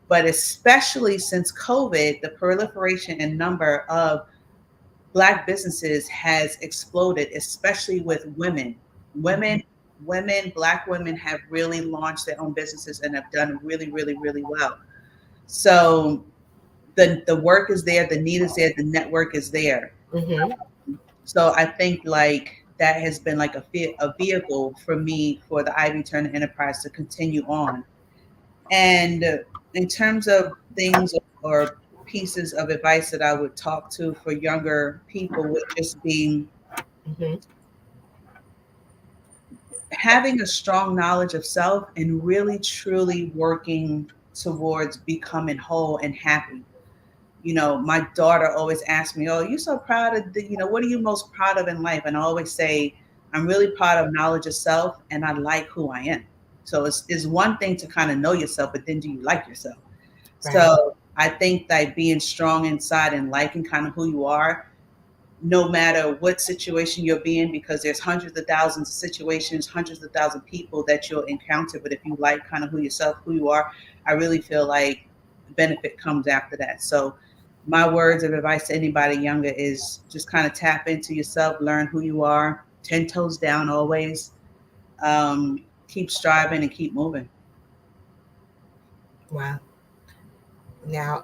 But especially since COVID, the proliferation and number of Black businesses has exploded, especially with women. Black women have really launched their own businesses and have done really, really, really well. So the work is there, the need is there, the network is there. So I think like that has been like a vehicle for me, for the Ivy Turner Enterprise to continue on. And in terms of things or pieces of advice that I would talk to for younger people, would just be having a strong knowledge of self and really truly working towards becoming whole and happy. My daughter always asks me, "Oh, you're so proud of what are you most proud of in life?" And I always say, I'm really proud of knowledge of self, and I like who I am. So it's one thing to kind of know yourself, but then do you like yourself? Right. So I think that being strong inside and liking kind of who you are no matter what situation you'll be in, because there's hundreds of thousands of situations, hundreds of thousands of people that you'll encounter. But if you like kind of who you are, I really feel like benefit comes after that. So my words of advice to anybody younger is just kind of tap into yourself, learn who you are, 10 toes down always. Keep striving and keep moving. Wow. Now,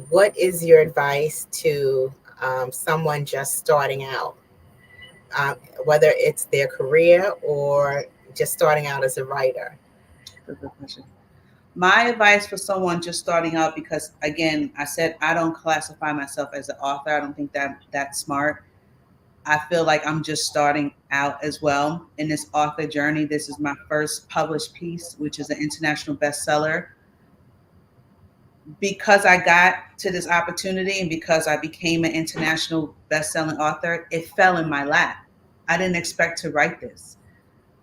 what is your advice to someone just starting out, whether it's their career or just starting out as a writer? Good question. My advice for someone just starting out, because again, I said I don't classify myself as an author. I don't think that that's smart. I feel like I'm just starting out as well in this author journey. This is my first published piece, which is an international bestseller. Because I got to this opportunity and because I became an international best-selling author, it fell in my lap. I didn't expect to write this,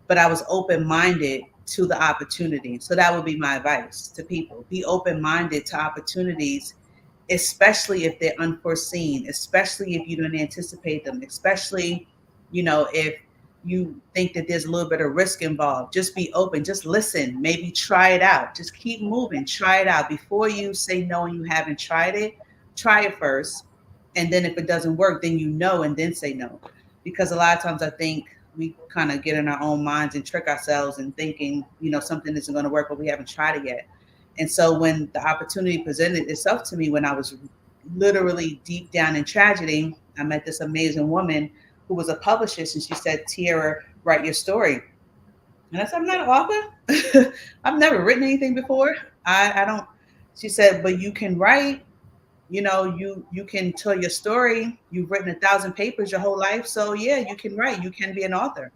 but I was open-minded to the opportunity. So that would be my advice to people. Be open-minded to opportunities, especially if they're unforeseen, especially if you don't anticipate them, especially, if you think that there's a little bit of risk involved. Just be open, just listen, maybe try it out. Just keep moving, try it out. Before you say no and you haven't tried it, try it first. And then if it doesn't work, then and then say no. Because a lot of times I think we kind of get in our own minds and trick ourselves and thinking, something isn't going to work, but we haven't tried it yet. And so when the opportunity presented itself to me, when I was literally deep down in tragedy, I met this amazing woman who was a publicist, and she said, "Tiara, write your story." And I said, "I'm not an author. I've never written anything before. I don't." She said, "But you can write. You can tell your story. You've written 1,000 papers your whole life, so yeah, you can write. You can be an author."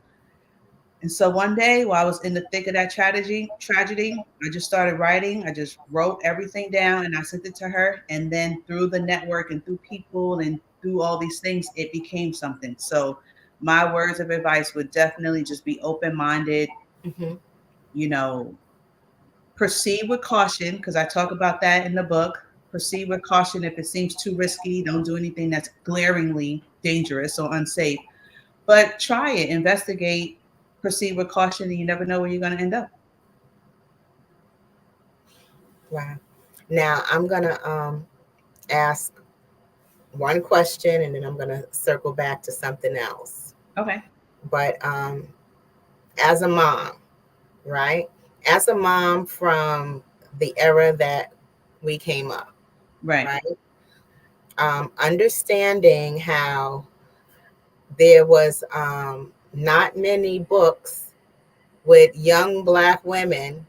And so one day while I was in the thick of that tragedy, I just started writing. I just wrote everything down and I sent it to her. And then through the network and through people and through all these things, it became something. So my words of advice would definitely just be open-minded, proceed with caution, because I talk about that in the book. Proceed with caution. If it seems too risky, don't do anything that's glaringly dangerous or unsafe. But try it, investigate, proceed with caution, and you never know where you're going to end up. Wow. Now I'm going to ask one question and then I'm going to circle back to something else. Okay. But as a mom, right? As a mom from the era that we came up, right? Understanding how there was not many books with young Black women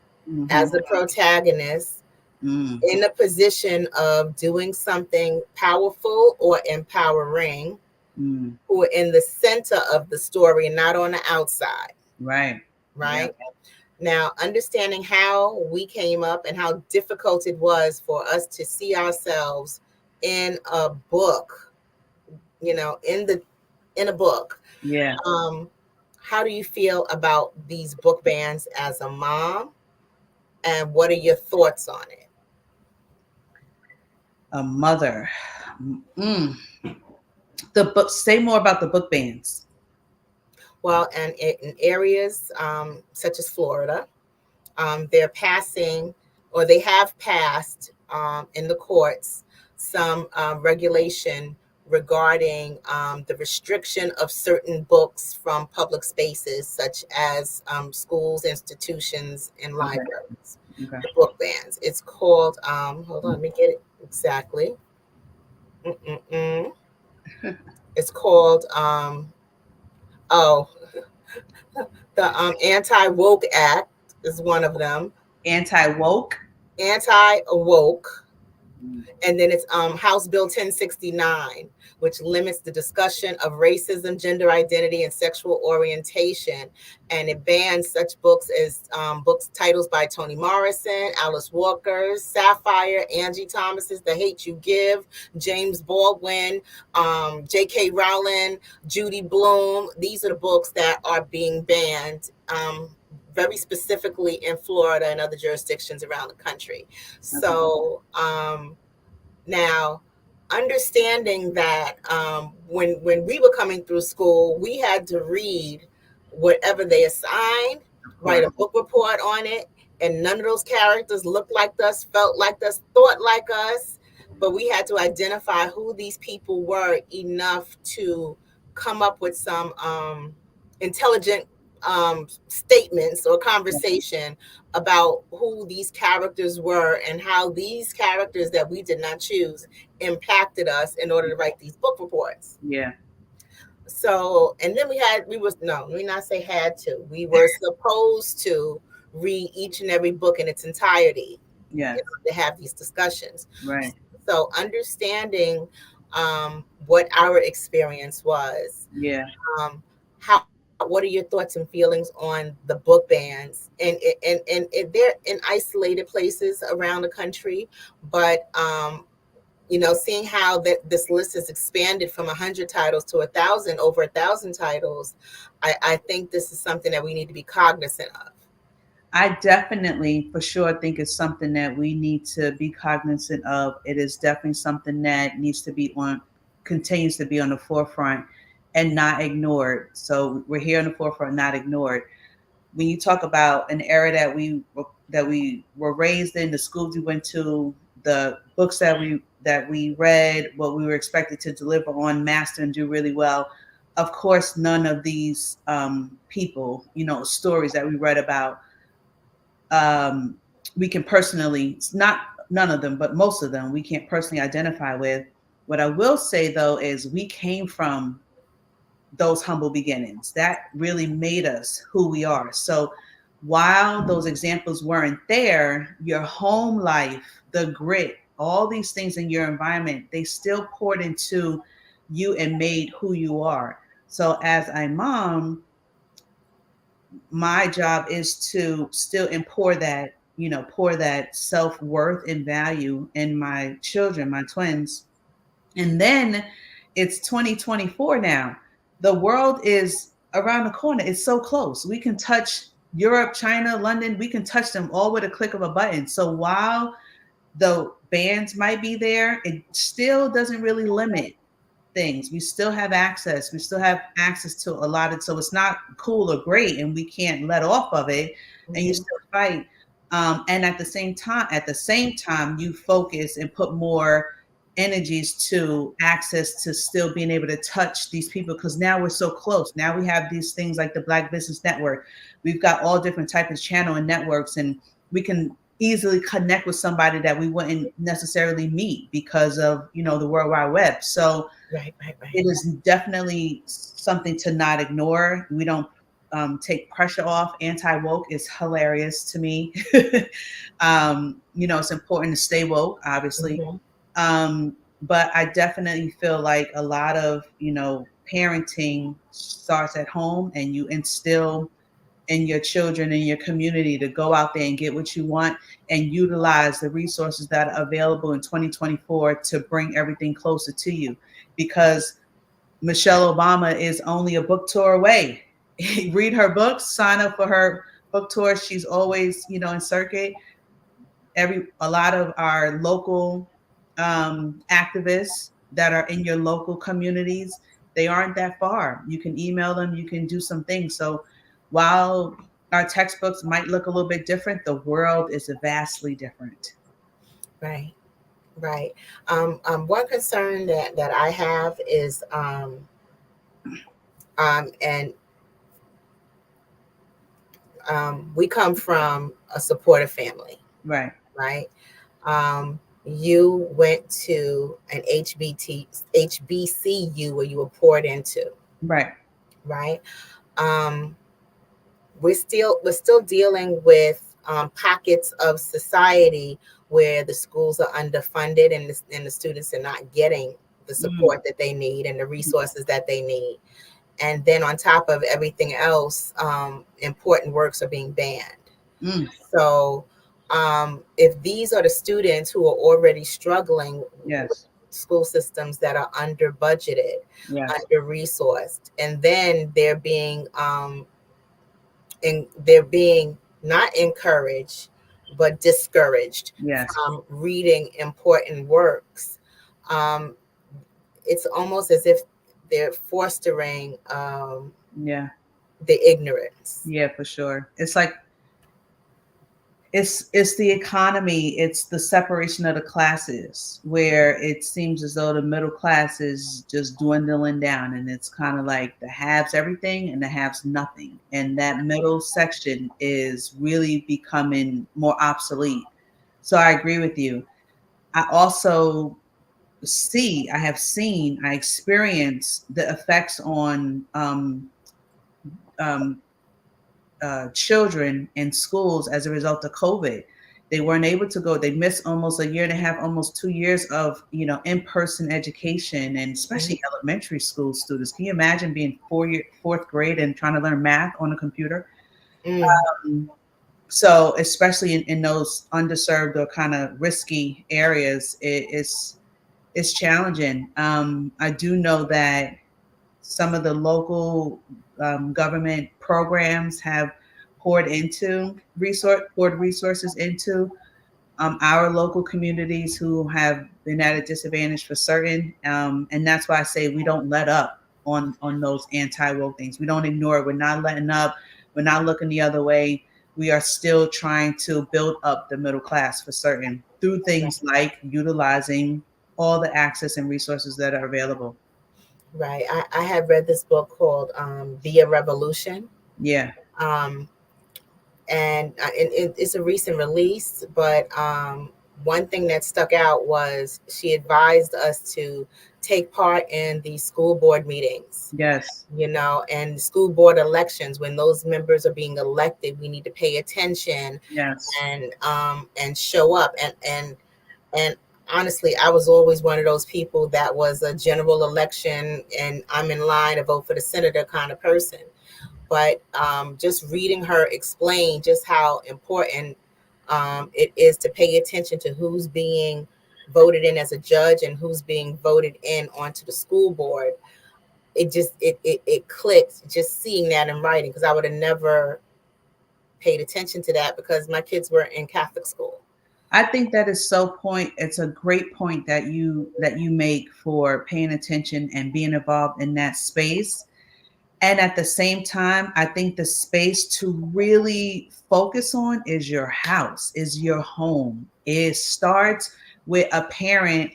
as a protagonist in a position of doing something powerful or empowering, who are in the center of the story and not on the outside. Right. Yeah. Now, understanding how we came up and how difficult it was for us to see ourselves in a book, in a book. Yeah. How do you feel about these book bans as a mom? And what are your thoughts on it? A mother. The book. Say more about the book bans. Well, and in areas such as Florida, they're passing, or they have passed in the courts, some regulation regarding the restriction of certain books from public spaces, such as schools, institutions, and libraries. Okay. The book bans. It's called, hold on, let me get it exactly. It's called, the Anti-Woke Act is one of them. Anti-woke? Anti-woke. And then it's House Bill 1069, which limits the discussion of racism, gender identity, and sexual orientation. And it bans such books as books titles by Toni Morrison, Alice Walker, Sapphire, Angie Thomas's The Hate You Give, James Baldwin, J.K. Rowling, Judy Blume. These are the books that are being banned very specifically in Florida and other jurisdictions around the country. So now understanding that when we were coming through school, we had to read whatever they assigned, write a book report on it, and none of those characters looked like us, felt like us, thought like us. But we had to identify who these people were enough to come up with some intelligent statements or conversation about who these characters were and how these characters that we did not choose impacted us in order to write these book reports. Yeah. So, and then we not say had to, we were supposed to read each and every book in its entirety. Yeah. To have these discussions. Right. So understanding what our experience was. Yeah. What are your thoughts and feelings on the book bans? And they're in isolated places around the country, but seeing how this list has expanded from 100 titles to 1,000, over 1,000 titles, I think this is something that we need to be cognizant of. I definitely, for sure, think it's something that we need to be cognizant of. It is definitely something that continues to be on the forefront and not ignored. So we're here on the forefront, not ignored. When you talk about an era that we were raised in, the schools we went to, the books that we read, what we were expected to deliver on, master, and do really well. Of course, none of these people, stories that we read about, we can personally, none of them, but most of them, we can't personally identify with. What I will say though is we came from those humble beginnings that really made us who we are. So while those examples weren't there, your home life, the grit, all these things in your environment, they still poured into you and made who you are. So as a mom, my job is to still pour that self-worth and value in my children, my twins. And then it's 2024 now. The world is around the corner. It's so close. We can touch Europe, China, London. We can touch them all with a click of a button. So while the bans might be there, it still doesn't really limit things. We still have access. We still have access to a lot of, so it's not cool or great and we can't let off of it, and you still fight. And at the same time, you focus and put more energies to access to still being able to touch these people, because now we're so close. Now we have these things like the Black Business Network. We've got all different types of channel and networks, and we can easily connect with somebody that we wouldn't necessarily meet because of the World Wide Web. So right. It is definitely something to not ignore. We don't take pressure off. Anti-woke is hilarious to me. It's important to stay woke, obviously. But I definitely feel like a lot of parenting starts at home, and you instill in your children and your community to go out there and get what you want and utilize the resources that are available in 2024 to bring everything closer to you. Because Michelle Obama is only a book tour away. Read her books, sign up for her book tour. She's always, in circuit. A lot of our local activists that are in your local communities, they aren't that far. You can email them, you can do some things. So while our textbooks might look a little bit different, the world is vastly different. Right. One concern that I have is, we come from a supportive family. Right. You went to an HBCU where you were poured into. Right. We're still dealing with pockets of society where the schools are underfunded and the students are not getting the support that they need and the resources that they need. And then on top of everything else, important works are being banned. So if these are the students who are already struggling with school systems that are under budgeted, under resourced, and then they're being not encouraged but discouraged from reading important works, it's almost as if they're fostering Yeah. the ignorance. Yeah, for sure. It's like it's the economy, it's the separation of the classes, where it seems as though the middle class is just dwindling down, and it's kind of like the haves everything and the haves nothing, and that middle section is really becoming more obsolete. So I agree with you. I also I experienced the effects on um, children in schools as a result of COVID. They weren't able to go. They missed almost a year and a half, almost 2 years of in-person education, and especially elementary school students. Can you imagine being fourth grade and trying to learn math on a computer? So especially in those underserved or kind of risky areas, it's challenging. I do know that some of the local government programs have poured resources into our local communities who have been at a disadvantage for certain. And that's why I say we don't let up on those anti-woke things. We don't ignore it. We're not letting up. We're not looking the other way. We are still trying to build up the middle class for certain through things like utilizing all the access and resources that are available. Right. I have read this book called Be a Revolution. Yeah. And it's a recent release, but one thing that stuck out was she advised us to take part in the school board meetings. Yes. And school board elections. When those members are being elected, we need to pay attention. Yes. And show up. And honestly, I was always one of those people that was a general election and I'm in line to vote for the senator kind of person. But just reading her explain just how important it is to pay attention to who's being voted in as a judge and who's being voted in onto the school board, it clicked just seeing that in writing, because I would have never paid attention to that because my kids were in Catholic school. I think that is it's a great point that you make for paying attention and being involved in that space. And at the same time, I think the space to really focus on is your house, is your home. It starts with a parent,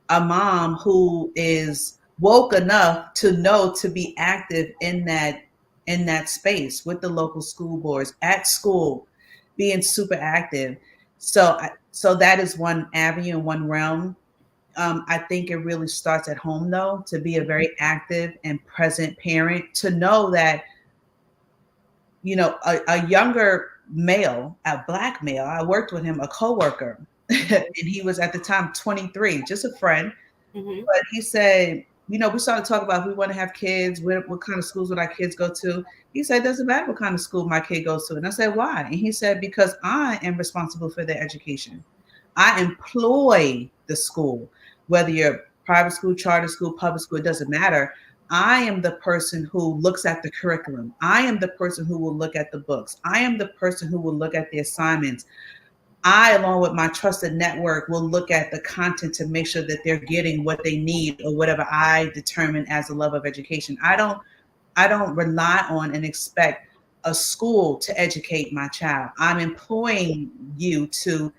a mom who is woke enough to know to be active in that space with the local school boards at school, being super active. So that is one avenue and one realm. I think it really starts at home, though, to be a very active and present parent, to know that, a younger male, a Black male, I worked with him, a coworker, and he was at the time 23, just a friend. But he said, we started talking about if we want to have kids, what kind of schools would our kids go to? He said, it doesn't matter what kind of school my kid goes to. And I said, why? And he said, because I am responsible for their education. I employ the school, whether you're private school, charter school, public school, it doesn't matter. I am the person who looks at the curriculum. I am the person who will look at the books. I am the person who will look at the assignments. I, along with my trusted network, will look at the content to make sure that they're getting what they need or whatever I determine as a level of education. I don't rely on and expect a school to educate my child. I'm employing you to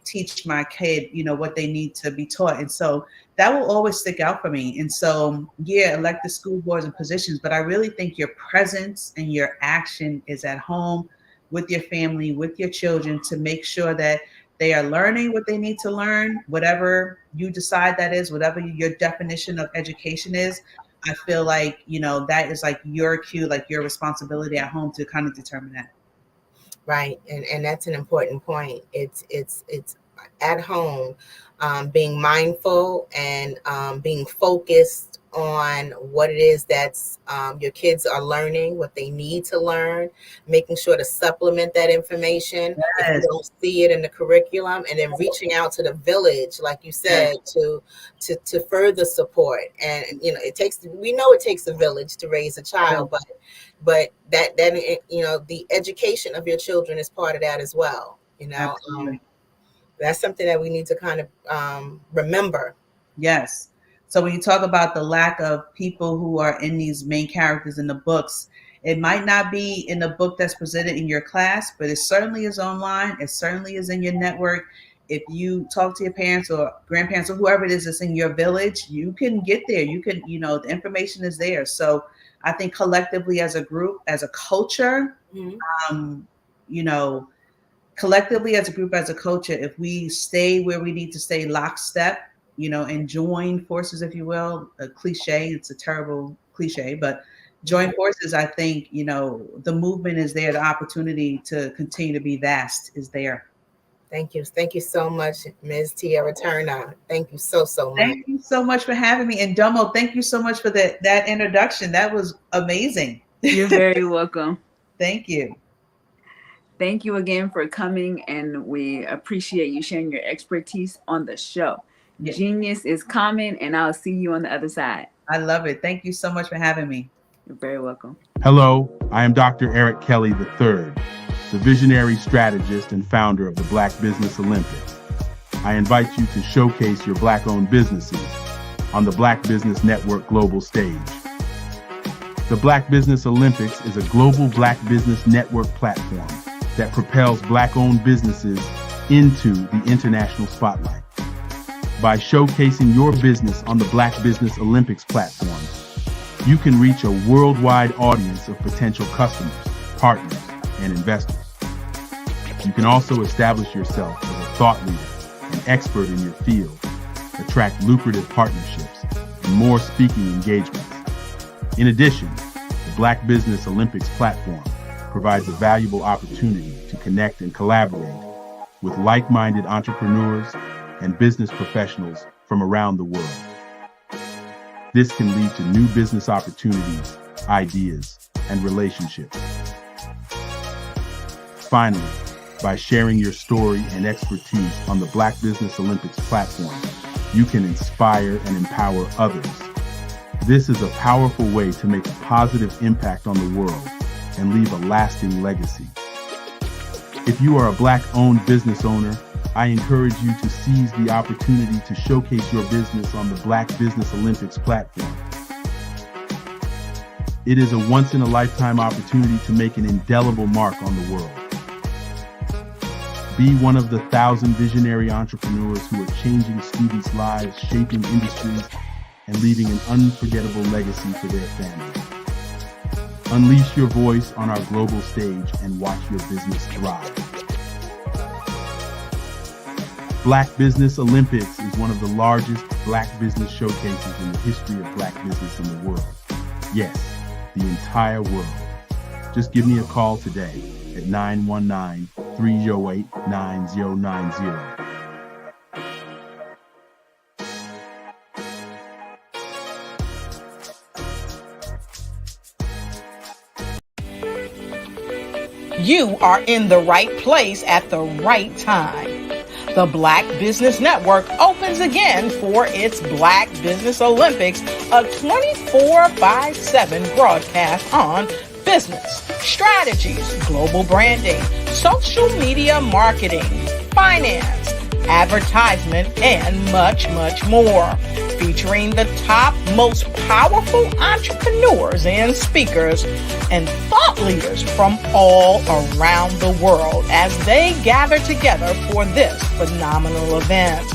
teach my kid, what they need to be taught. And so that will always stick out for me. And so, yeah, elected school boards and positions, but I really think your presence and your action is at home with your family, with your children, to make sure that they are learning what they need to learn, whatever you decide that is, whatever your definition of education is. I feel like, that is like your cue, like your responsibility at home to kind of determine that. Right. And that's an important point. It's at home, being mindful and being focused on what it is that's your kids are learning, what they need to learn, making sure to supplement that information if you don't see it in the curriculum, and then reaching out to the village, like you said, to further support. And it takes a village to raise a child, but that the education of your children is part of that as well. That's something that we need to kind of remember. Yes. So when you talk about the lack of people who are in these main characters in the books, it might not be in the book that's presented in your class, but it certainly is online. It certainly is in your network. If you talk to your parents or grandparents or whoever it is that's in your village, you can get there. You can, the information is there. So I think collectively as a group, as a culture, collectively as a group, as a culture, if we stay where we need to stay lockstep, and join forces, if you will, a cliche, it's a terrible cliche, but join forces, I think, the movement is there, the opportunity to continue to be vast is there. Thank you. Thank you so much, Ms. Tierra Turner. Thank you so much. Thank you so much for having me. And Domo, thank you so much for that introduction. That was amazing. You're very welcome. Thank you. Thank you again for coming, and we appreciate you sharing your expertise on the show. Yes. Genius is common, and I'll see you on the other side. I love it. Thank you so much for having me. You're very welcome. Hello, I am Dr. Eric Kelly III, the visionary strategist and founder of the Black Business Olympics. I invite you to showcase your Black-owned businesses on the Black Business Network global stage. The Black Business Olympics is a global Black business network platform that propels Black-owned businesses into the international spotlight. By showcasing your business on the Black Business Olympics platform, you can reach a worldwide audience of potential customers, partners, and investors. You can also establish yourself as a thought leader and expert in your field, attract lucrative partnerships, and more speaking engagements. In addition, the Black Business Olympics platform provides a valuable opportunity to connect and collaborate with like-minded entrepreneurs and business professionals from around the world. This can lead to new business opportunities, ideas, and relationships. Finally, by sharing your story and expertise on the Black Business Olympics platform, you can inspire and empower others. This is a powerful way to make a positive impact on the world and leave a lasting legacy. If you are a Black-owned business owner, I encourage you to seize the opportunity to showcase your business on the Black Business Olympics platform. It is a once-in-a-lifetime opportunity to make an indelible mark on the world. Be one of the 1,000 visionary entrepreneurs who are changing students' lives, shaping industries, and leaving an unforgettable legacy for their families. Unleash your voice on our global stage and watch your business thrive. Black Business Olympics is one of the largest Black business showcases in the history of Black business in the world. Yes, the entire world. Just give me a call today at 919-308-9090. You are in the right place at the right time. The Black Business Network opens again for its Black Business Olympics, a 24/7 broadcast on business, strategies, global branding, social media marketing, finance, advertisement, and much, much more. Featuring the top, most powerful entrepreneurs and speakers and thought leaders from all around the world as they gather together for this phenomenal event.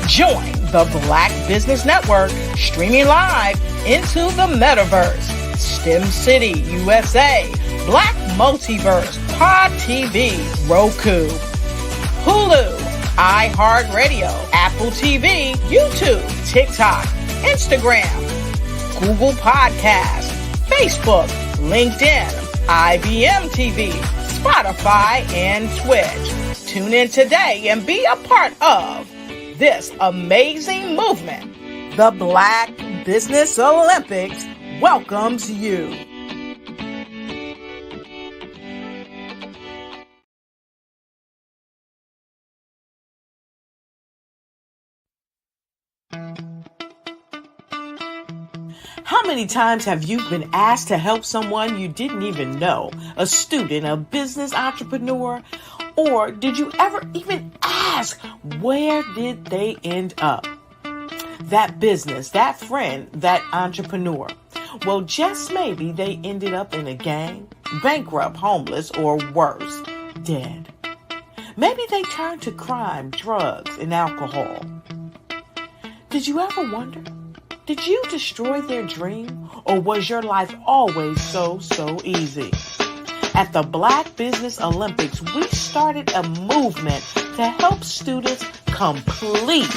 Join the Black Business Network streaming live into the metaverse, STEM City, USA, Black Multiverse, Pod TV, Roku, Hulu, iHeartRadio, Apple TV, YouTube, TikTok, Instagram, Google Podcasts, Facebook, LinkedIn, IBM TV, Spotify, and Twitch. Tune in today and be a part of this amazing movement. The Black Business Olympics welcomes you. How many times have you been asked to help someone you didn't even know, a student, a business entrepreneur? Or did you ever even ask, where did they end up? that business, that friend, that entrepreneur. Well, just maybe they ended up in a gang, bankrupt, homeless, or worse, dead. Maybe they turned to crime, drugs, and alcohol. Did you ever wonder? Did you destroy their dream, or was your life always so easy? At the Black Business Olympics, we started a movement to help students complete.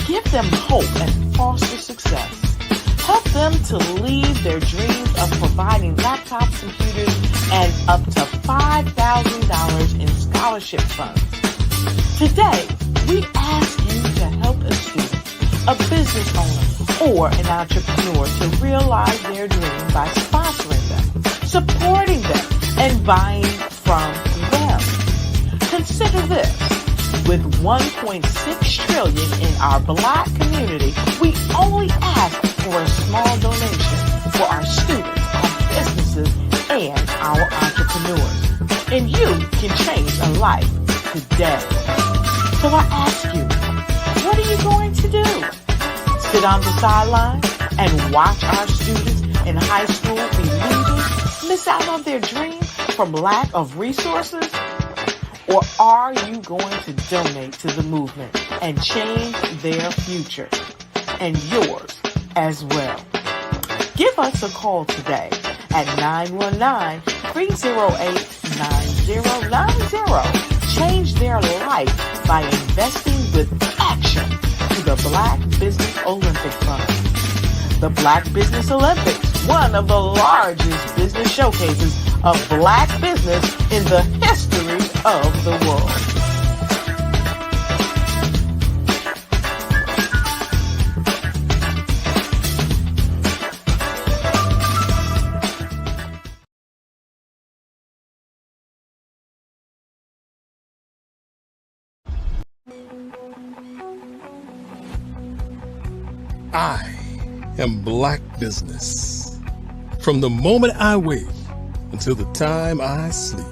Give them hope and foster success. Help them to leave their dreams of providing laptops, computers, and up to $5,000 in scholarship funds. Today, we ask you to help a student, a business owner, or an entrepreneur to realize their dream by sponsoring them, supporting them, and buying from them. Consider this. With $1.6 trillion in our Black community, we only ask for a small donation for our students, our businesses, and our entrepreneurs. And you can change a life today. So I ask you, what are you going to do? Sit on the sideline and watch our students in high school be leaders, miss out on their dream from lack of resources? Or are you going to donate to the movement and change their future and yours as well? Give us a call today at 919-308-9090. Change their life by investing with action to the Black Business Olympic Fund. The Black Business Olympics, one of the largest business showcases of Black business in the history of the world. I am Black business. From the moment I wake until the time I sleep.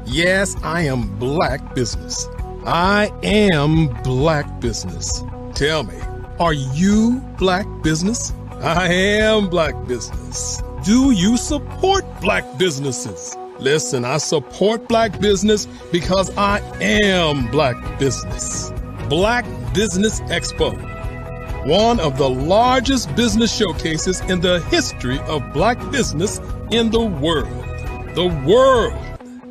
Yes, I am Black business. I am Black business. Tell me, are you Black business? I am Black business. Do you support Black businesses? Listen, I support Black business because I am Black business. Black Business Expo, one of the largest business showcases in the history of Black business in the world. The world!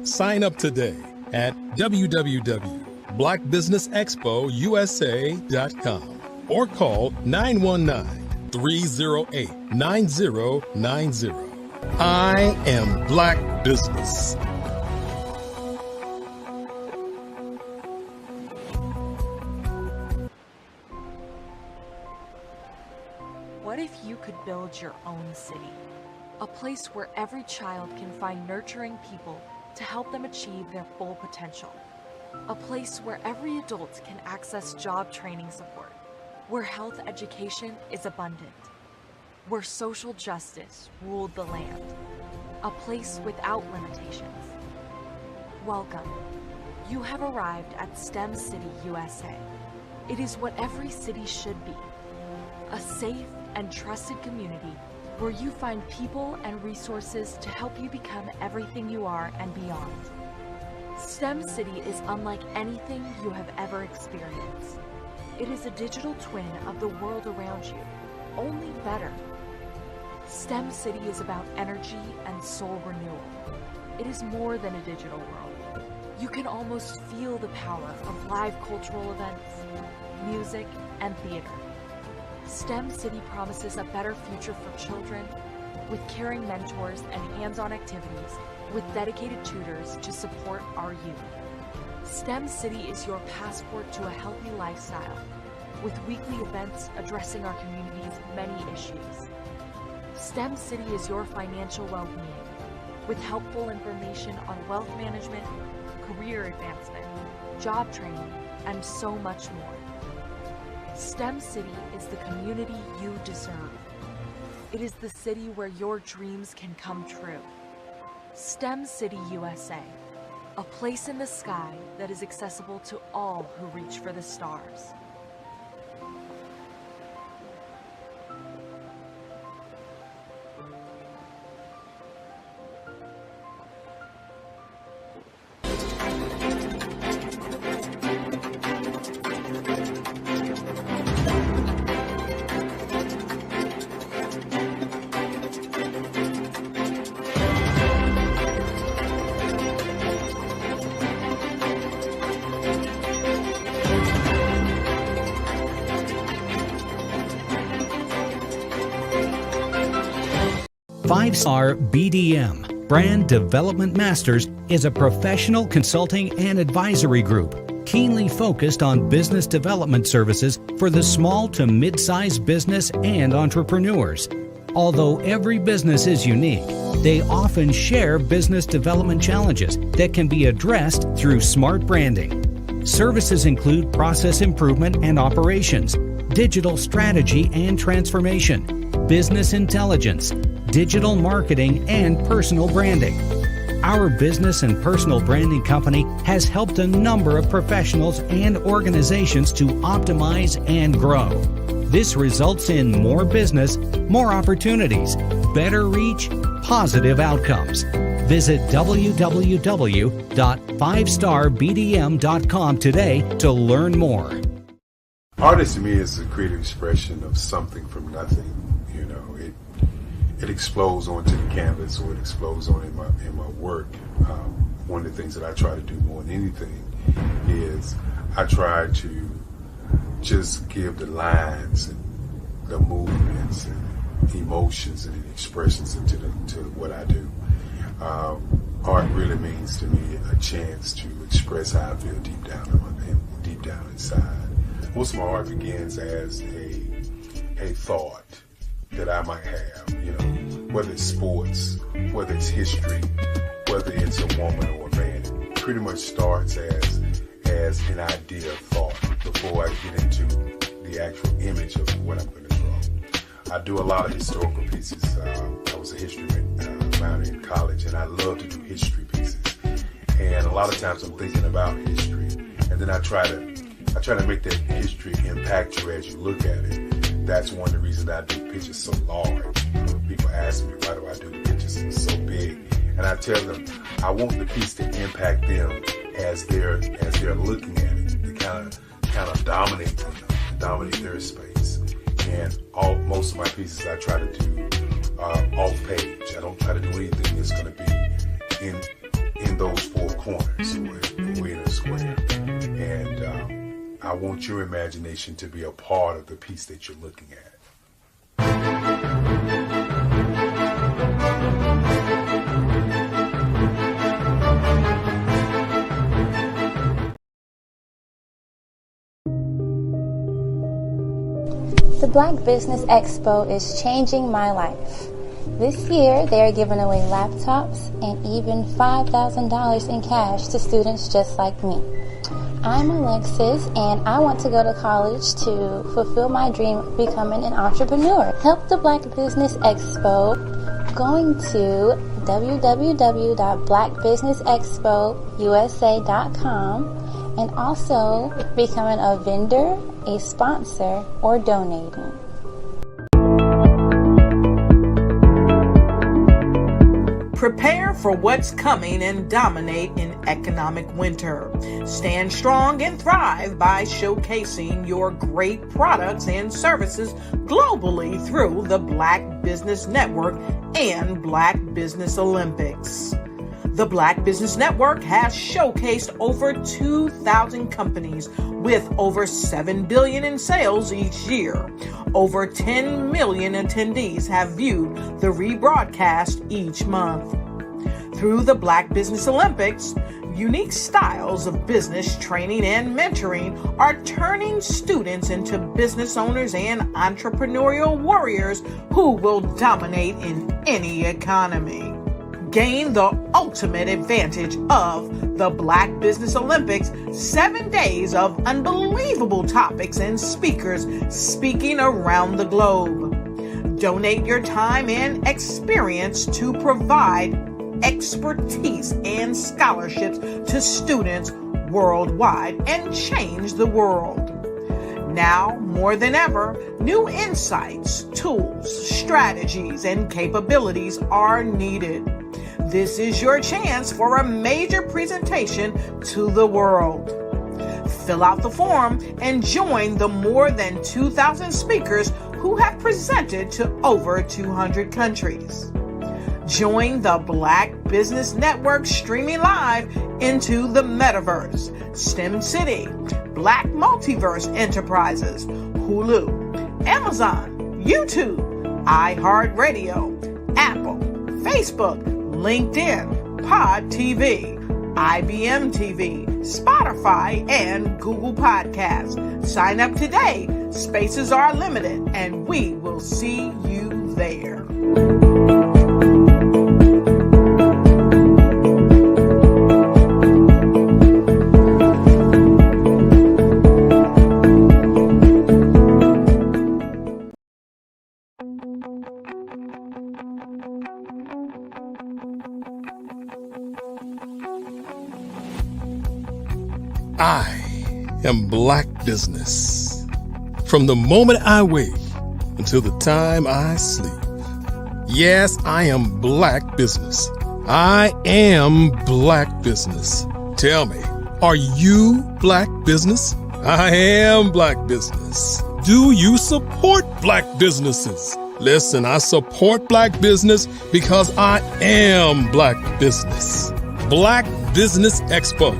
Sign up today at www.blackbusinessexpousa.com or call 919-308-9090. I am Black business. What if you could build your own city? A place where every child can find nurturing people to help them achieve their full potential. A place where every adult can access job training support, where health education is abundant, where social justice ruled the land. A place without limitations. Welcome. You have arrived at STEM City, USA. It is what every city should be. A safe and trusted community where you find people and resources to help you become everything you are and beyond. STEM City is unlike anything you have ever experienced. It is a digital twin of the world around you, only better. STEM City is about energy and soul renewal. It is more than a digital world. You can almost feel the power of live cultural events, music, and theater. STEM City promises a better future for children with caring mentors and hands-on activities with dedicated tutors to support our youth. STEM City is your passport to a healthy lifestyle with weekly events addressing our community's many issues. STEM City is your financial well-being with helpful information on wealth management, career advancement, job training, and so much more. STEM City is the community you deserve. It is the city where your dreams can come true. STEM City USA, a place in the sky that is accessible to all who reach for the stars. 5-Star BDM, Brand Development Masters, is a professional consulting and advisory group keenly focused on business development services for the small to mid-sized business and entrepreneurs. Although every business is unique, they often share business development challenges that can be addressed through smart branding. Services include process improvement and operations, digital strategy and transformation, business intelligence, digital marketing, and personal branding. Our business and personal branding company has helped a number of professionals and organizations to optimize and grow. This results in more business, more opportunities, better reach, positive outcomes. Visit www.5starbdm.com today to learn more. Art to me is a creative expression of something from nothing. You know, it explodes onto the canvas, or it explodes on in my work. One of the things that I try to do more than anything is I try to just give the lines and the movements and emotions and expressions into what I do. Art really means to me a chance to express how I feel deep down inside. Most of my art begins as a thought that I might have, you know, whether it's sports, whether it's history, whether it's a woman or a man. It pretty much starts as an idea of thought before I get into the actual image of what I'm going to draw. I do a lot of historical pieces. I was a history minor in college, and I love to do history pieces. And a lot of times I'm thinking about history, and then I try to make that history impact you as you look at it. That's one of the reasons I do pictures so large. People ask me, why do I do the pictures so big? And I tell them, I want the piece to impact them as they're looking at it, to kind of dominate them, dominate their space. And most of my pieces I try to do off page. I don't try to do anything that's going to be in those four corners or in a square. And I want your imagination to be a part of the piece that you're looking at. The Black Business Expo is changing my life. This year, they are giving away laptops and even $5,000 in cash to students just like me. I'm Alexis, and I want to go to college to fulfill my dream of becoming an entrepreneur. Help the Black Business Expo going to www.blackbusinessexpousa.com and also becoming a vendor, a sponsor, or donating. Prepare for what's coming and dominate in economic winter. Stand strong and thrive by showcasing your great products and services globally through the Black Business Network and Black Business Olympics. The Black Business Network has showcased over 2,000 companies with over $7 billion in sales each year. Over 10 million attendees have viewed the rebroadcast each month. Through the Black Business Olympics, unique styles of business training and mentoring are turning students into business owners and entrepreneurial warriors who will dominate in any economy. Gain the ultimate advantage of the Black Business Olympics, 7 days of unbelievable topics and speakers speaking around the globe. Donate your time and experience to provide expertise and scholarships to students worldwide and change the world. Now, more than ever, new insights, tools, strategies, and capabilities are needed. This is your chance for a major presentation to the world. Fill out the form and join the more than 2,000 speakers who have presented to over 200 countries. Join the Black Business Network streaming live into the Metaverse, STEM City, Black Multiverse Enterprises, Hulu, Amazon, YouTube, iHeartRadio, Apple, Facebook, LinkedIn, Pod TV, IBM TV, Spotify, and Google Podcasts. Sign up today. Spaces are limited, and we will see you there. I am Black business. From the moment I wake until the time I sleep. Yes, I am Black business. I am Black business. Tell me, are you Black business? I am Black business. Do you support Black businesses? Listen, I support Black business because I am Black business. Black Business Expo,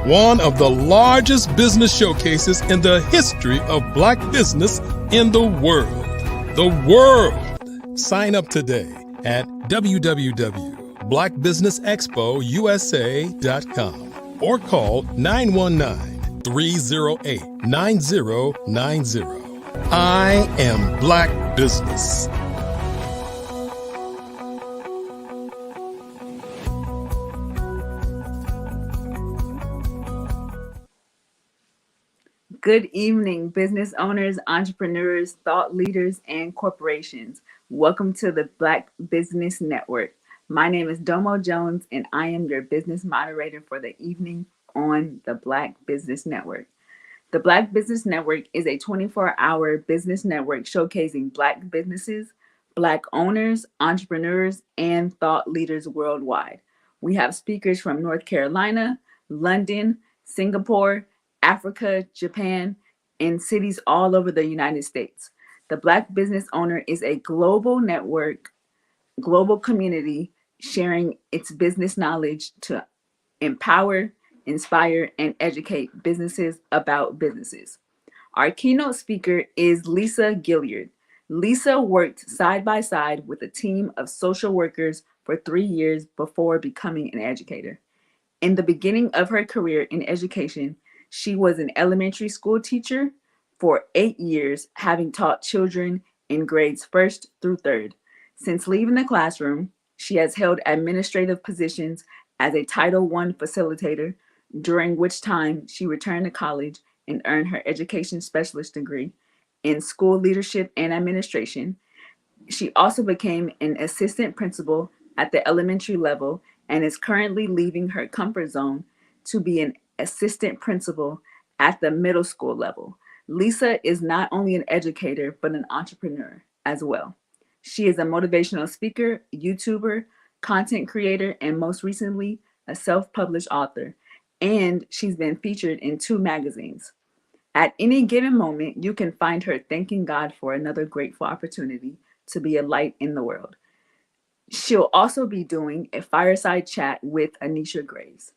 one of the largest business showcases in the history of Black business in the world. The world! Sign up today at www.blackbusinessexpousa.com or call 919-308-9090. I am Black business. Good evening, business owners, entrepreneurs, thought leaders, and corporations. Welcome to the Black Business Network. My name is Domo Jones, and I am your business moderator for the evening on the Black Business Network. The Black Business Network is a 24-hour business network showcasing Black businesses, Black owners, entrepreneurs, and thought leaders worldwide. We have speakers from North Carolina, London, Singapore, Africa, Japan, and cities all over the United States. The Black Business Owner is a global network, global community sharing its business knowledge to empower, inspire, and educate businesses about businesses. Our keynote speaker is Lisa Gilliard. Lisa worked side by side with a team of social workers for 3 years before becoming an educator. In the beginning of her career in education, she was an elementary school teacher for 8 years, having taught children in grades 1st through 3rd. Since leaving the classroom, she has held administrative positions as a Title I facilitator, during which time she returned to college and earned her education specialist degree in school leadership and administration. She also became an assistant principal at the elementary level and is currently leaving her comfort zone to be an assistant principal at the middle school level. Lisa is not only an educator, but an entrepreneur as well. She is a motivational speaker, YouTuber, content creator, and most recently, a self-published author. And she's been featured in 2 magazines. At any given moment, you can find her thanking God for another grateful opportunity to be a light in the world. She'll also be doing a fireside chat with Anisha Graves.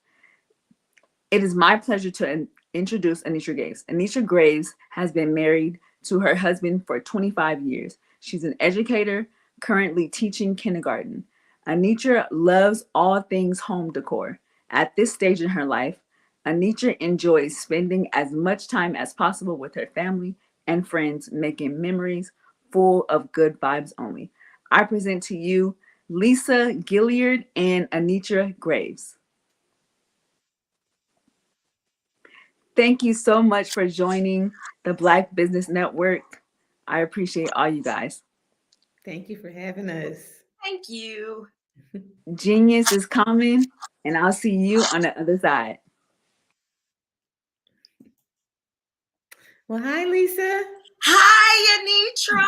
It is my pleasure to introduce Anisha Graves. Anisha Graves has been married to her husband for 25 years. She's an educator, currently teaching kindergarten. Anisha loves all things home decor. At this stage in her life, Anisha enjoys spending as much time as possible with her family and friends, making memories full of good vibes only. I present to you Lisa Gilliard and Anisha Graves. Thank you so much for joining the Black Business Network. I appreciate all you guys. Thank you for having us. Thank you. Genius is coming, and I'll see you on the other side. Well, hi, Lisa. Hi, Anitra.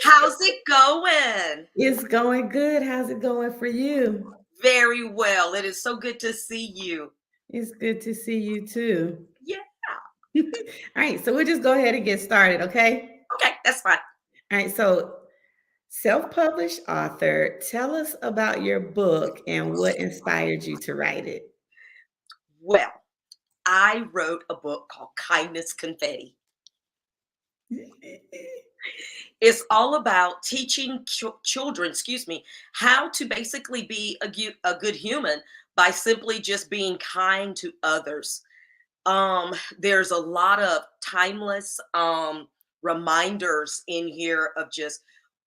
How's it going? It's going good. How's it going for you? Very well. It is so good to see you. It's good to see you too. Yeah. All right, so we'll just go ahead and get started, okay? Okay, that's fine. All right, so self-published author, tell us about your book and what inspired you to write it. Well, I wrote a book called Kindness Confetti. It's all about teaching children, how to basically be a good human by simply just being kind to others. There's a lot of timeless reminders in here of just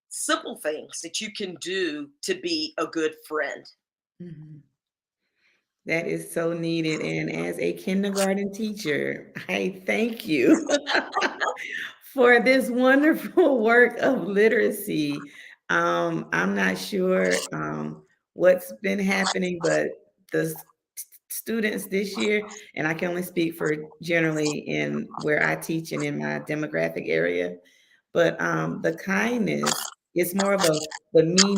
simple things that you can do to be a good friend. Mhm. That is so needed. And as a kindergarten teacher, I thank you for this wonderful work of literacy. I'm not sure what's been happening, but the students this year, and I can only speak for generally in where I teach and in my demographic area, but the kindness is more of a the me.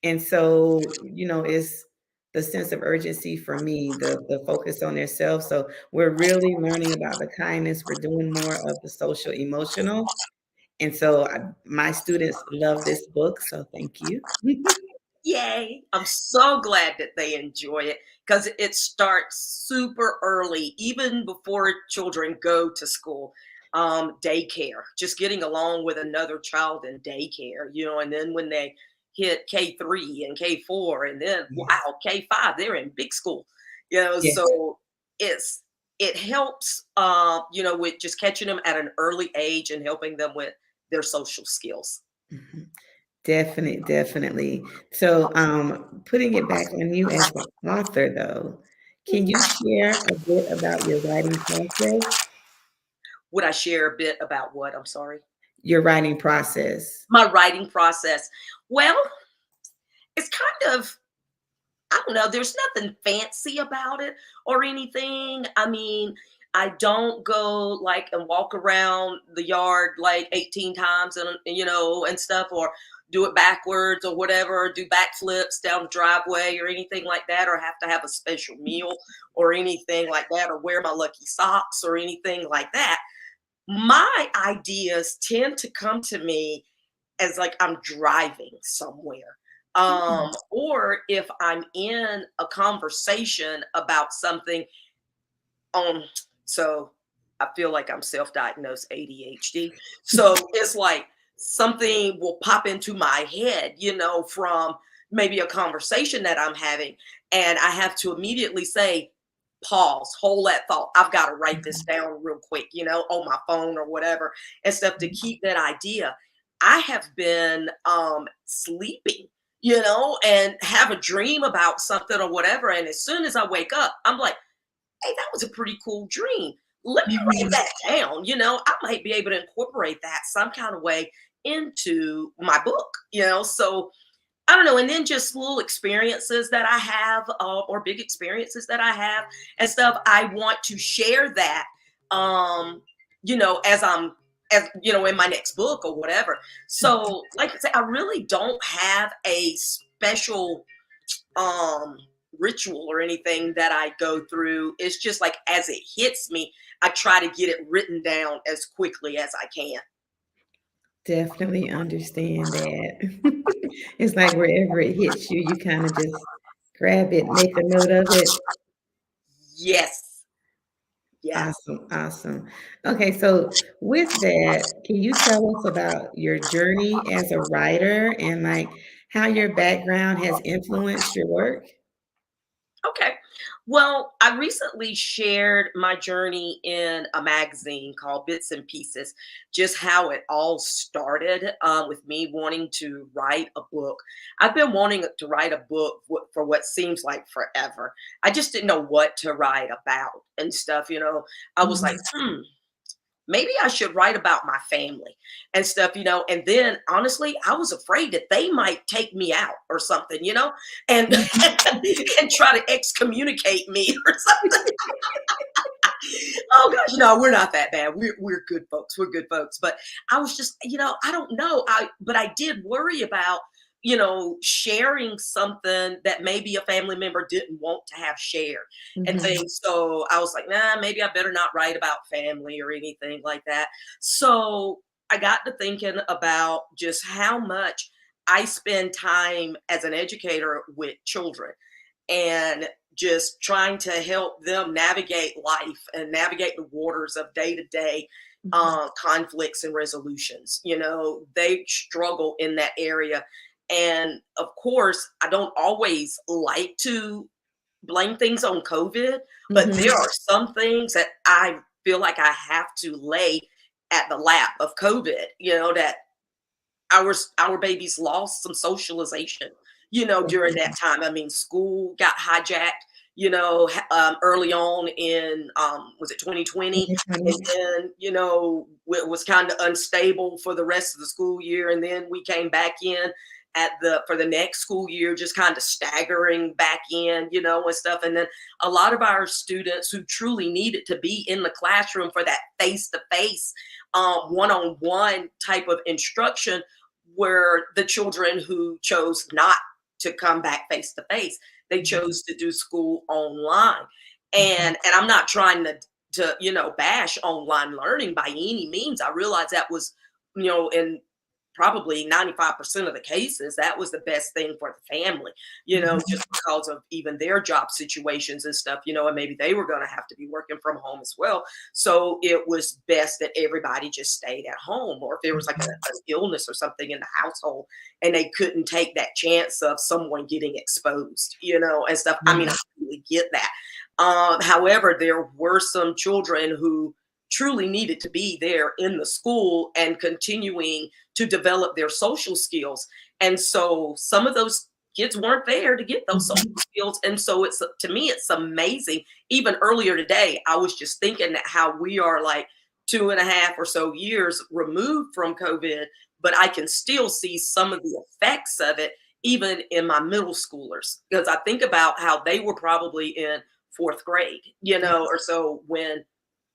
And so, it's the sense of urgency for me, the focus on their self. So we're really learning about the kindness. We're doing more of the social emotional. And so my students love this book. So thank you. Yay. I'm so glad that they enjoy it because it starts super early, even before children go to school. Daycare, just getting along with another child in daycare, and then when they hit K3 and K4, and then wow, K5, they're in big school, Yes. so it helps, with just catching them at an early age and helping them with their social skills. Mhm. Definitely. So, putting it back on you as the author, though, can you share a bit about your writing process? Would I share a bit about what? I'm sorry. Your writing process. My writing process. Well, it's kind of, I don't know, there's nothing fancy about it or anything. I mean, I don't go like and walk around the yard like 18 times and stuff, or do it backwards or whatever, or do backflips down the driveway or anything like that, or have to have a special meal or anything like that, or wear my lucky socks or anything like that. My ideas tend to come to me as like I'm driving somewhere. Or if I'm in a conversation about something, so I feel like I'm self-diagnosed ADHD. So it's like something will pop into my head, from maybe a conversation that I'm having, and I have to immediately say, pause, hold that thought. I've got to write this down real quick, on my phone or whatever, and stuff to keep that idea. I have been sleeping, and have a dream about something or whatever. And as soon as I wake up, I'm like, hey, that was a pretty cool dream. Let me write that down. I might be able to incorporate that some kind of way into my book, So I don't know. And then just little experiences that I have, or big experiences that I have and stuff. I want to share that, in my next book or whatever. So, like I said, I really don't have a special ritual or anything that I go through. It's just like as it hits me, I try to get it written down as quickly as I can. Definitely understand that. It's like wherever it hits you, you kind of just grab it, make a note of it. Yes. Yes. Awesome. Okay, so with that, can you tell us about your journey as a writer and like how your background has influenced your work? Okay. Well, I recently shared my journey in a magazine called Bits and Pieces, just how it all started, with me wanting to write a book. I've been wanting to write a book for what seems like forever. I just didn't know what to write about and stuff. I was like, maybe I should write about my family and stuff, and then honestly, I was afraid that they might take me out or something, and and try to excommunicate me or something. Oh gosh, no, we're not that bad. We're good folks. We're good folks. But I was just, I don't know. But I did worry about, sharing something that maybe a family member didn't want to have shared and things. So I was like, nah, maybe I better not write about family or anything like that. So I got to thinking about just how much I spend time as an educator with children, and just trying to help them navigate life and navigate the waters of day to day, conflicts and resolutions. They struggle in that area. And of course, I don't always like to blame things on COVID, but there are some things that I feel like I have to lay at the lap of COVID, that our babies lost some socialization, during that time. I mean, school got hijacked, early on in, was it 2020? And then, it was kind of unstable for the rest of the school year. And then we came back in for the next school year, just kind of staggering back in, and stuff. And then a lot of our students who truly needed to be in the classroom for that face-to-face, one-on-one type of instruction were the children who chose not to come back face-to-face. They chose to do school online. And I'm not trying to bash online learning by any means. I realize that was, in probably 95% of the cases, that was the best thing for the family, just because of even their job situations and stuff, and maybe they were going to have to be working from home as well. So it was best that everybody just stayed at home, or if there was like an illness or something in the household and they couldn't take that chance of someone getting exposed, and stuff. I mean, I really get that. However, there were some children who truly needed to be there in the school and continuing to develop their social skills. And so some of those kids weren't there to get those social skills. And so to me, it's amazing. Even earlier today, I was just thinking that how we are like 2.5 or so years removed from COVID, but I can still see some of the effects of it, even in my middle schoolers, because I think about how they were probably in 4th grade, or so when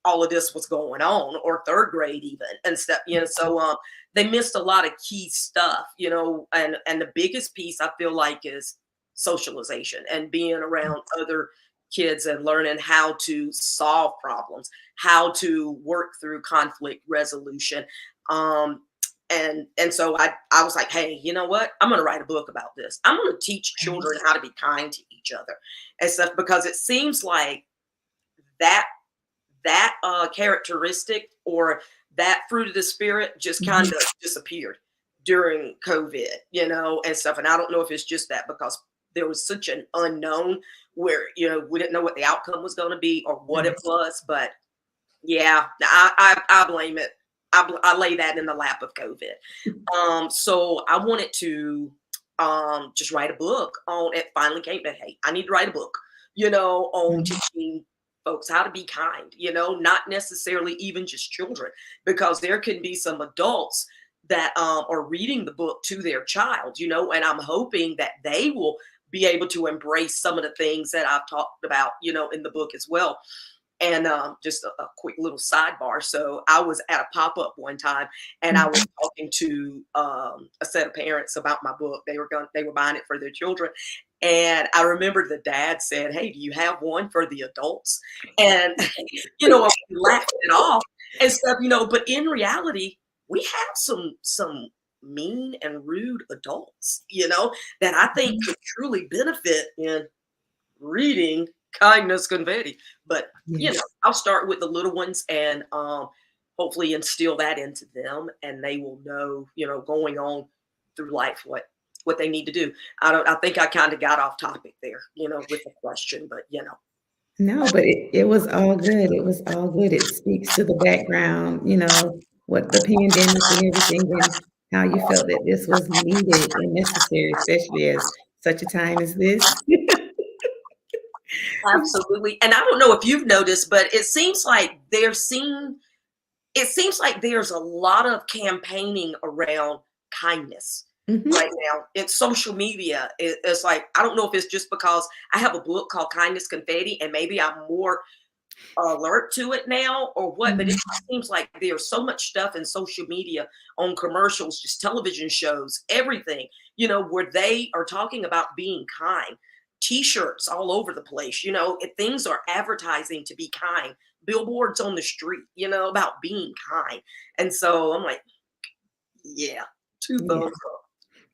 all of this was going on, or 3rd grade even, and stuff, so they missed a lot of key stuff, and the biggest piece I feel like is socialization and being around other kids and learning how to solve problems, how to work through conflict resolution. And so I was like, hey, you know what? I'm going to write a book about this. I'm going to teach children how to be kind to each other and stuff, because it seems like that characteristic or that fruit of the spirit just kind of disappeared during COVID, and stuff. And I don't know if it's just that because there was such an unknown where, we didn't know what the outcome was going to be or what it was. But yeah, I blame it. I lay that in the lap of COVID. So I wanted to just write a book on it. Finally came to, hey, I need to write a book, on teaching folks how to be kind, not necessarily even just children, because there can be some adults that are reading the book to their child, and I'm hoping that they will be able to embrace some of the things that I've talked about, in the book as well. And just a quick little sidebar. So I was at a pop-up one time and I was talking to a set of parents about my book. They were buying it for their children. And I remember the dad said, hey, do you have one for the adults? And, I was laughing it off and stuff, but in reality, we have some mean and rude adults, that I think could truly benefit in reading Kindness Confetti. But I'll start with the little ones and hopefully instill that into them, and they will know, going on through life what they need to do. I think I kind of got off topic there, with the question, but No, but it was all good. It was all good. It speaks to the background, what the pandemic and everything, and how you felt that this was needed and necessary, especially as such a time as this. Absolutely. And I don't know if you've noticed, but it seems like there's a lot of campaigning around kindness right now. It's social media. It's like, I don't know if it's just because I have a book called Kindness Confetti and maybe I'm more alert to it now or what, but it seems like there's so much stuff in social media, on commercials, just television shows, everything, where they are talking about being kind. T-shirts all over the place, things are advertising to be kind, billboards on the street, about being kind. And so I'm like, yeah, two thumbs up.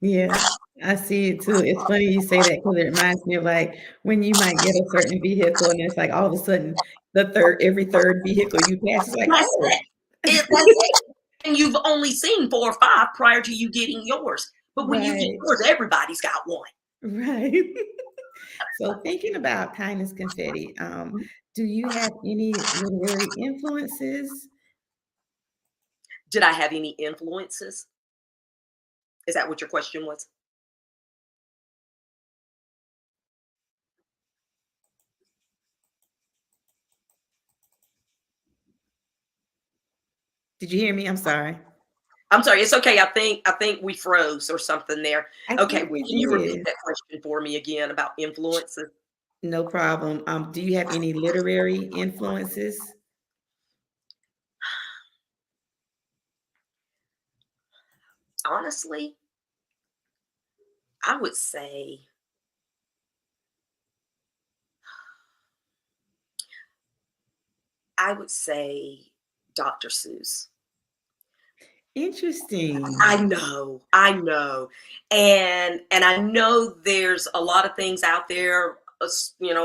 Yeah, I see it too. It's funny you say that because it reminds me of like when you might get a certain vehicle and it's like all of a sudden every third vehicle you pass is like, That's oh, it. That's it. And you've only seen 4 or 5 prior to you getting yours. But when you get Right. yours, everybody's got one. Right. So thinking about kindness confetti, do you have any literary influences? Did I have any influences? Is that what your question was? Did you hear me? I'm sorry. I'm sorry. It's okay. I think we froze or something there. I Okay. think we Can you repeat did. that question for me again about influences? No problem. Do you have any literary influences? Honestly, I would say Dr. Seuss. Interesting. I know, and I know there's a lot of things out there,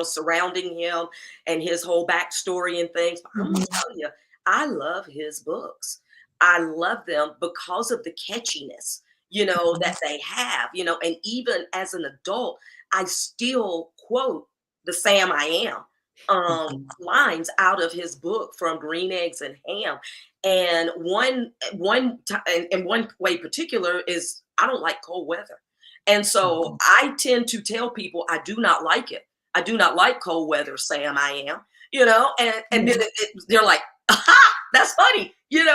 surrounding him and his whole backstory and things. But I'm gonna Mhm. tell you, I love his books. I love them because of the catchiness, that they have, and even as an adult, I still quote the Sam I Am Mhm. lines out of his book from Green Eggs and Ham. And one way particular is I don't like cold weather. And so Mhm. I tend to tell people I do not like it. I do not like cold weather, Sam I Am, and then Yeah. they're like, aha, that's funny. You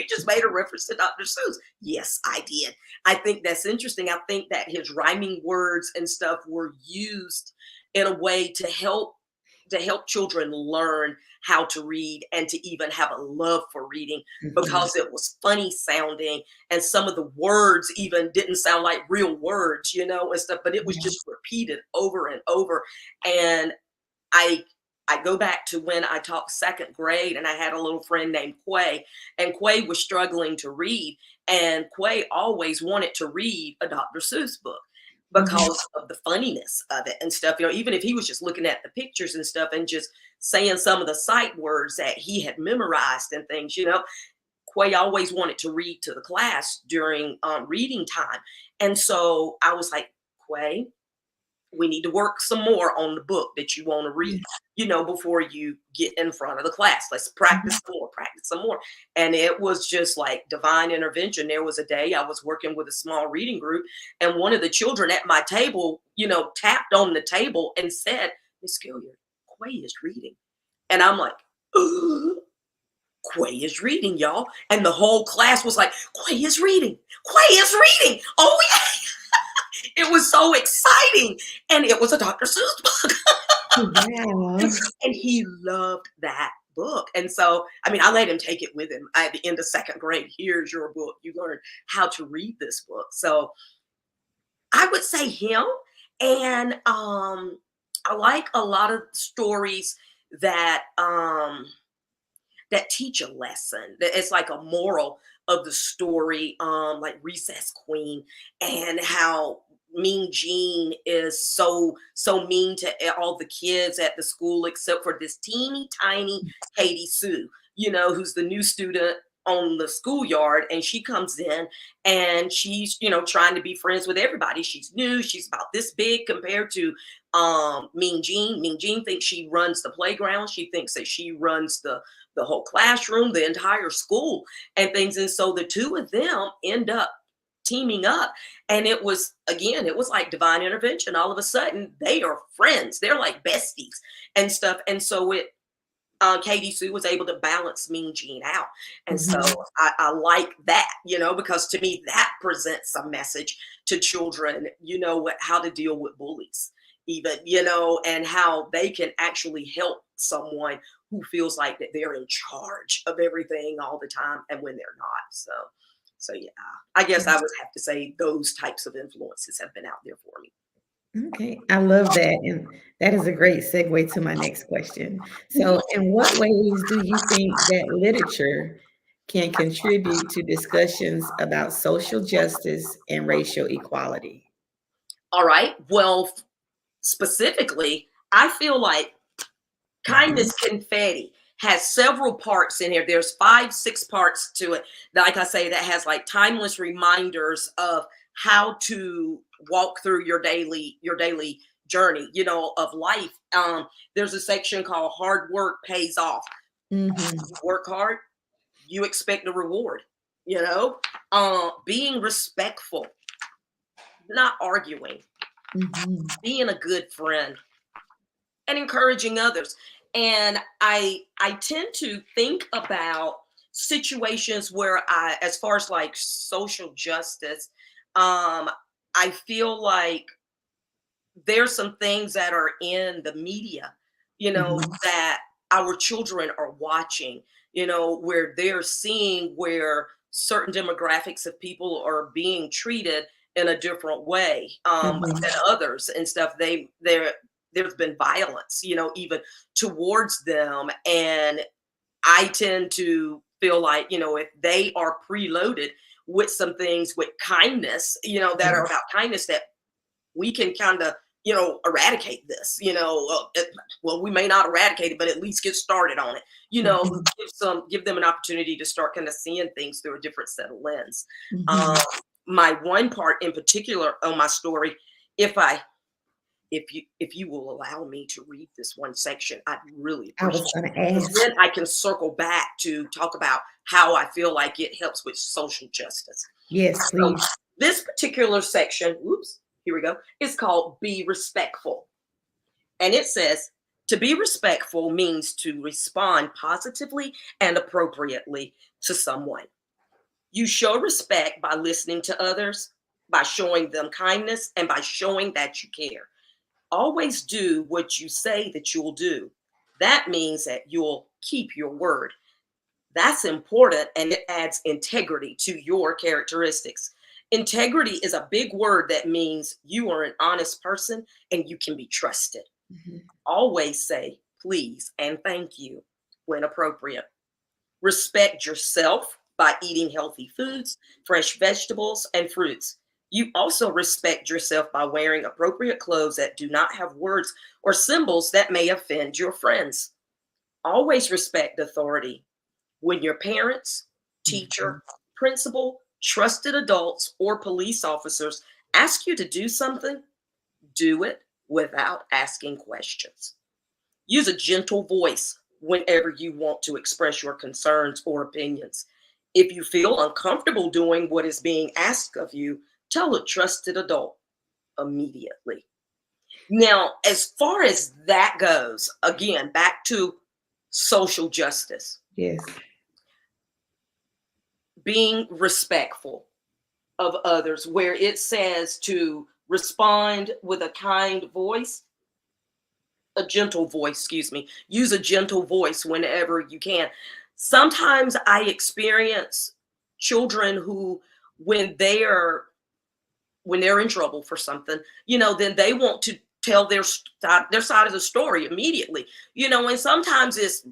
just made a reference to Dr. Seuss. Yes, I did. I think that's interesting. I think that his rhyming words and stuff were used in a way to help children learn how to read and to even have a love for reading Mhm. because it was funny sounding and some of the words even didn't sound like real words, and stuff, but it was Yeah. just repeated over and over. And I I go back to when I taught second grade and I had a little friend named Quay, and Quay was struggling to read, and Quay always wanted to read a Dr. Seuss book Mhm. because of the funniness of it and stuff. Even if he was just looking at the pictures and stuff and just saying some of the sight words that he had memorized and things, Quay always wanted to read to the class during reading time. And so I was like, Quay, we need to work some more on the book that you want to read, before you get in front of the class. Let's Mhm. practice some more. And it was just like divine intervention. There was a day I was working with a small reading group, and one of the children at my table, tapped on the table and said, Miss Gilliard, Quay is reading. And I'm like, "Ugh, Quay is reading, y'all." And the whole class was like, Quay is reading. Quay is reading. Oh, yeah. It was so exciting. And it was a Dr. Seuss book. Wow. And he loved that book. And so, I mean, I let him take it with him at the end of second grade. Here's your book. You learned how to read this book. So I would say him. And I like a lot of stories that teach a lesson. That it's like a moral of the story, like Recess Queen, and how Mean Jean is so mean to all the kids at the school except for this teeny tiny Katie Sue, who's the new student on the schoolyard, and she comes in and she's trying to be friends with everybody. She's new, she's about this big compared to Mean Jean. Mean Jean thinks she runs the playground, she thinks that she runs the whole classroom, the entire school, and things. And so the two of them end up teaming up. And it was like divine intervention. All of a sudden, they are friends. They're like besties and stuff. And so Katie Sue was able to balance Mean Jean out. And so Mhm. I like that, because to me, that presents a message to children, how to deal with bullies, even, and how they can actually help someone who feels like that they're in charge of everything all the time and when they're not. So yeah, I guess I would have to say those types of influences have been out there for me. Okay, I love that, and that is a great segue to my next question. So, in what ways do you think that literature can contribute to discussions about social justice and racial equality? All right. Well, specifically, I feel like Mhm. kindness confetti has several parts in here. There's 5-6 parts to it. Like I say, that has like timeless reminders of how to walk through your daily journey, of life. There's a section called hard work pays off. Mm-hmm. You work hard, you expect a reward, being respectful, not arguing, being a good friend, and encouraging others. And I tend to think about situations where as far as like social justice, I feel like there's some things that are in the media, that our children are watching, where they're seeing where certain demographics of people are being treated in a different way than others and stuff. There's been violence, even towards them. And I tend to feel like, if they are preloaded with some things with kindness, that are about kindness, that we can kind of, eradicate this, well, we may not eradicate it, but at least get started on it, give them an opportunity to start kind of seeing things through a different set of lens. My one part in particular on my story, if you will allow me to read this one section, I'd really appreciate it. Then I can circle back to talk about how I feel like it helps with social justice. Yes, please. So this particular section, here we go, is called Be Respectful. And it says, to be respectful means to respond positively and appropriately to someone. You show respect by listening to others, by showing them kindness, and by showing that you care. Always do what you say that you'll do. That means that you'll keep your word. That's important, and it adds integrity to your characteristics. Integrity is a big word that means you are an honest person and you can be trusted. Always say please and thank you when appropriate. Respect yourself by eating healthy foods, fresh vegetables, and fruits. You also respect yourself by wearing appropriate clothes that do not have words or symbols that may offend your friends. Always respect authority. When your parents, teacher, principal, trusted adults, or police officers ask you to do something, do it without asking questions. Use a gentle voice whenever you want to express your concerns or opinions. If you feel uncomfortable doing what is being asked of you, tell a trusted adult immediately. Now, as far as that goes, again, back to social justice. Yes. Being respectful of others, where it says to respond with a kind voice, a gentle voice, excuse me, use a gentle voice whenever you can. Sometimes I experience children who, when they're in trouble for something, then they want to tell their side of the story immediately, and sometimes it's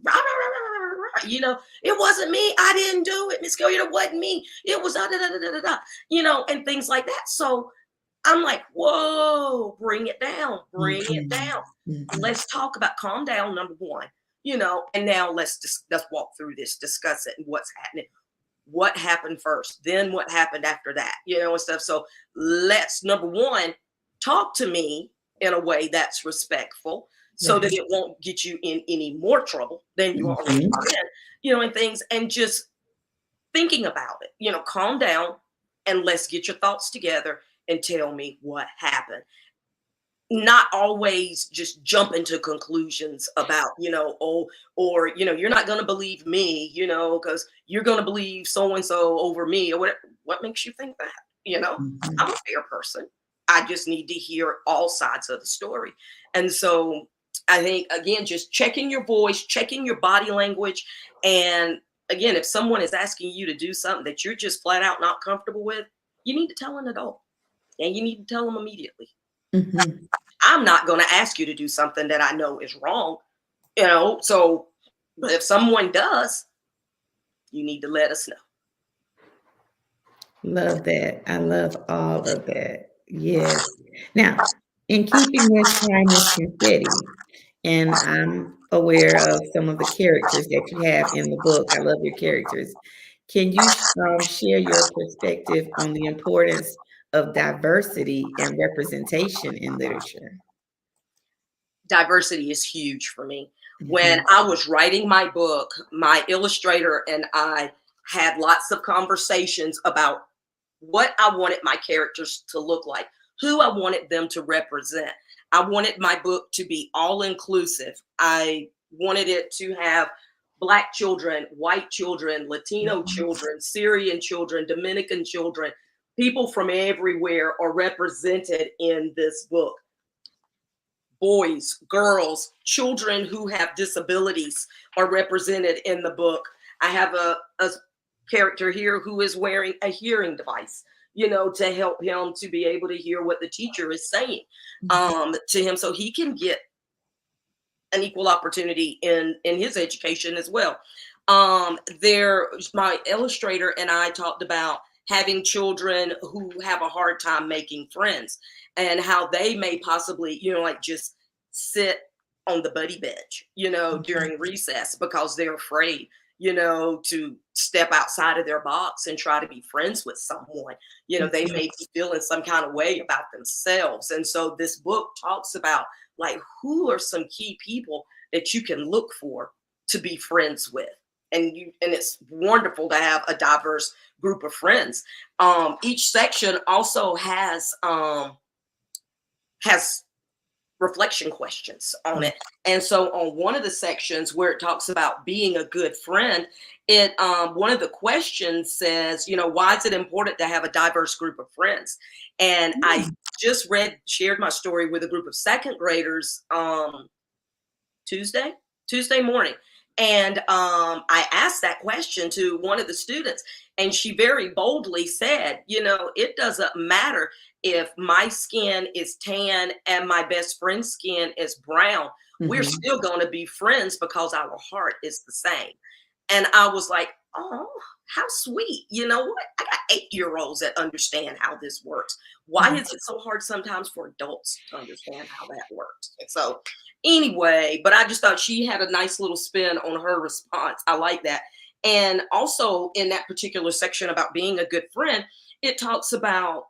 it wasn't me, I didn't do it, Miss Gilliard, it wasn't me, it was and things like that. So I'm like, whoa, bring it down. Let's talk about, calm down, number one, and now let's walk through this, discuss it, and what's happening. What happened first, then what happened after that, and stuff. So let's, number one, talk to me in a way that's respectful, so that it won't get you in any more trouble than you already are in, and things, and just thinking about it, calm down and let's get your thoughts together and tell me what happened. Not always just jump into conclusions about, or you're not going to believe me, because you're going to believe so-and-so over me, or whatever. What makes you think that? I'm a fair person. I just need to hear all sides of the story. And so I think, again, just checking your voice, checking your body language. And again, if someone is asking you to do something that you're just flat out not comfortable with, you need to tell an adult, and you need to tell them immediately. I'm not going to ask you to do something that I know is wrong, so, but if someone does, you need to let us know. Love that. I love all of that. Yes. Now, in keeping with kindness confetti, and I'm aware of some of the characters that you have in the book. I love your characters. Can you share your perspective on the importance of diversity and representation in literature? Diversity is huge for me. When Mhm. I was writing my book, my illustrator and I had lots of conversations about what I wanted my characters to look like, who I wanted them to represent. I wanted my book to be all inclusive. I wanted it to have Black children, white children, Latino children, Syrian children, Dominican children, people from everywhere are represented in this book. Boys, girls, children who have disabilities are represented in the book. I have a character here who is wearing a hearing device, to help him to be able to hear what the teacher is saying to him so he can get an equal opportunity in his education as well. My illustrator and I talked about having children who have a hard time making friends and how they may possibly, like just sit on the buddy bench, during recess because they're afraid, to step outside of their box and try to be friends with someone. They may be feeling some kind of way about themselves. And so this book talks about like who are some key people that you can look for to be friends with. And it's wonderful to have a diverse group of friends. Each section also has reflection questions on it. And so on one of the sections where it talks about being a good friend, one of the questions says, why is it important to have a diverse group of friends? And I just shared my story with a group of second graders Tuesday morning. And I asked that question to one of the students, and she very boldly said, it doesn't matter if my skin is tan and my best friend's skin is brown. We're still going to be friends because our heart is the same. And I was like, oh, how sweet. You know what? I got 8-year-olds that understand how this works. Why is it so hard sometimes for adults to understand how that works? And so anyway, but I just thought she had a nice little spin on her response. I like that. And also in that particular section about being a good friend, it talks about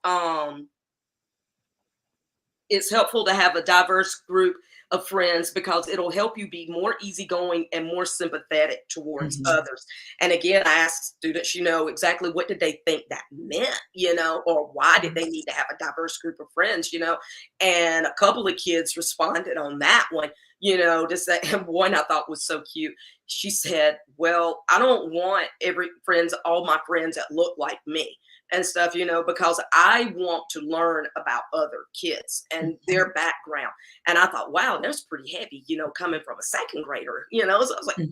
it's helpful to have a diverse group of friends because it'll help you be more easygoing and more sympathetic towards others. And again, I asked students, exactly what did they think that meant, or why did they need to have a diverse group of friends, and a couple of kids responded on that one, to say, and one I thought was so cute. She said, well, I don't want all my friends that look like me and stuff, because I want to learn about other kids and their background. And I thought, wow, that's pretty heavy, coming from a second grader, so I was like,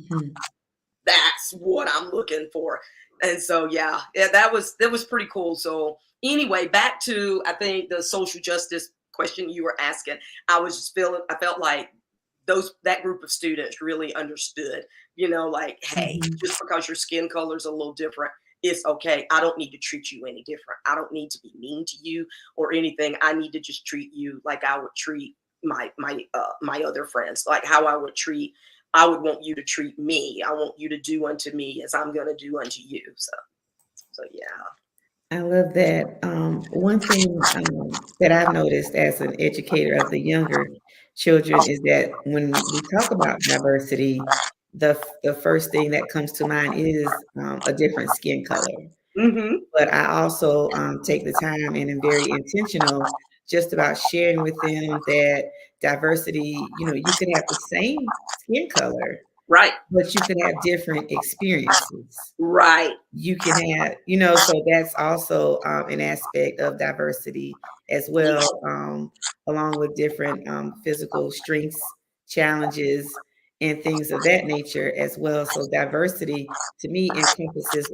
that's what I'm looking for. And so, yeah, that was pretty cool. So anyway, back to, I think the social justice question you were asking, I felt like that group of students really understood, like, hey, just because your skin color is a little different, it's okay. I don't need to treat you any different. I don't need to be mean to you or anything. I need to just treat you like I would treat my other friends, like how I would want you to treat me. I want you to do unto me as I'm going to do unto you. So yeah. I love that. One thing that I've noticed as an educator of the younger children is that when we talk about diversity, the first thing that comes to mind is a different skin color. But I also take the time and am very intentional just about sharing with them that diversity, you can have the same skin color, right? But you can have different experiences. Right. You can have, so that's also an aspect of diversity as well, along with different physical strengths, challenges, and things of that nature as well. So diversity to me encompasses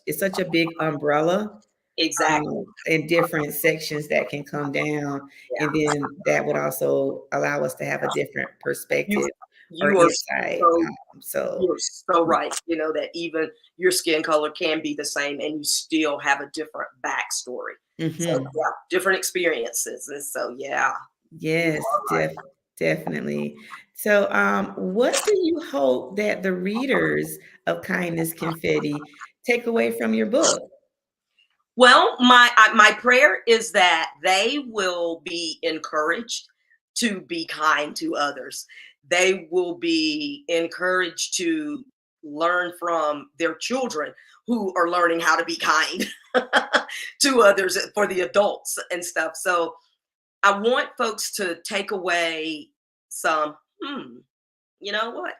it's such a big umbrella. Exactly. And different sections that can come down. Yeah. And then that would also allow us to have a different perspective or insight. You're so right. That even your skin color can be the same and you still have a different backstory. So yeah, different experiences. And so, yeah. Yes, definitely. So, what do you hope that the readers of Kindness Confetti take away from your book? Well, my prayer is that they will be encouraged to be kind to others. They will be encouraged to learn from their children who are learning how to be kind to others for the adults and stuff. So I want folks to take away some, you know what?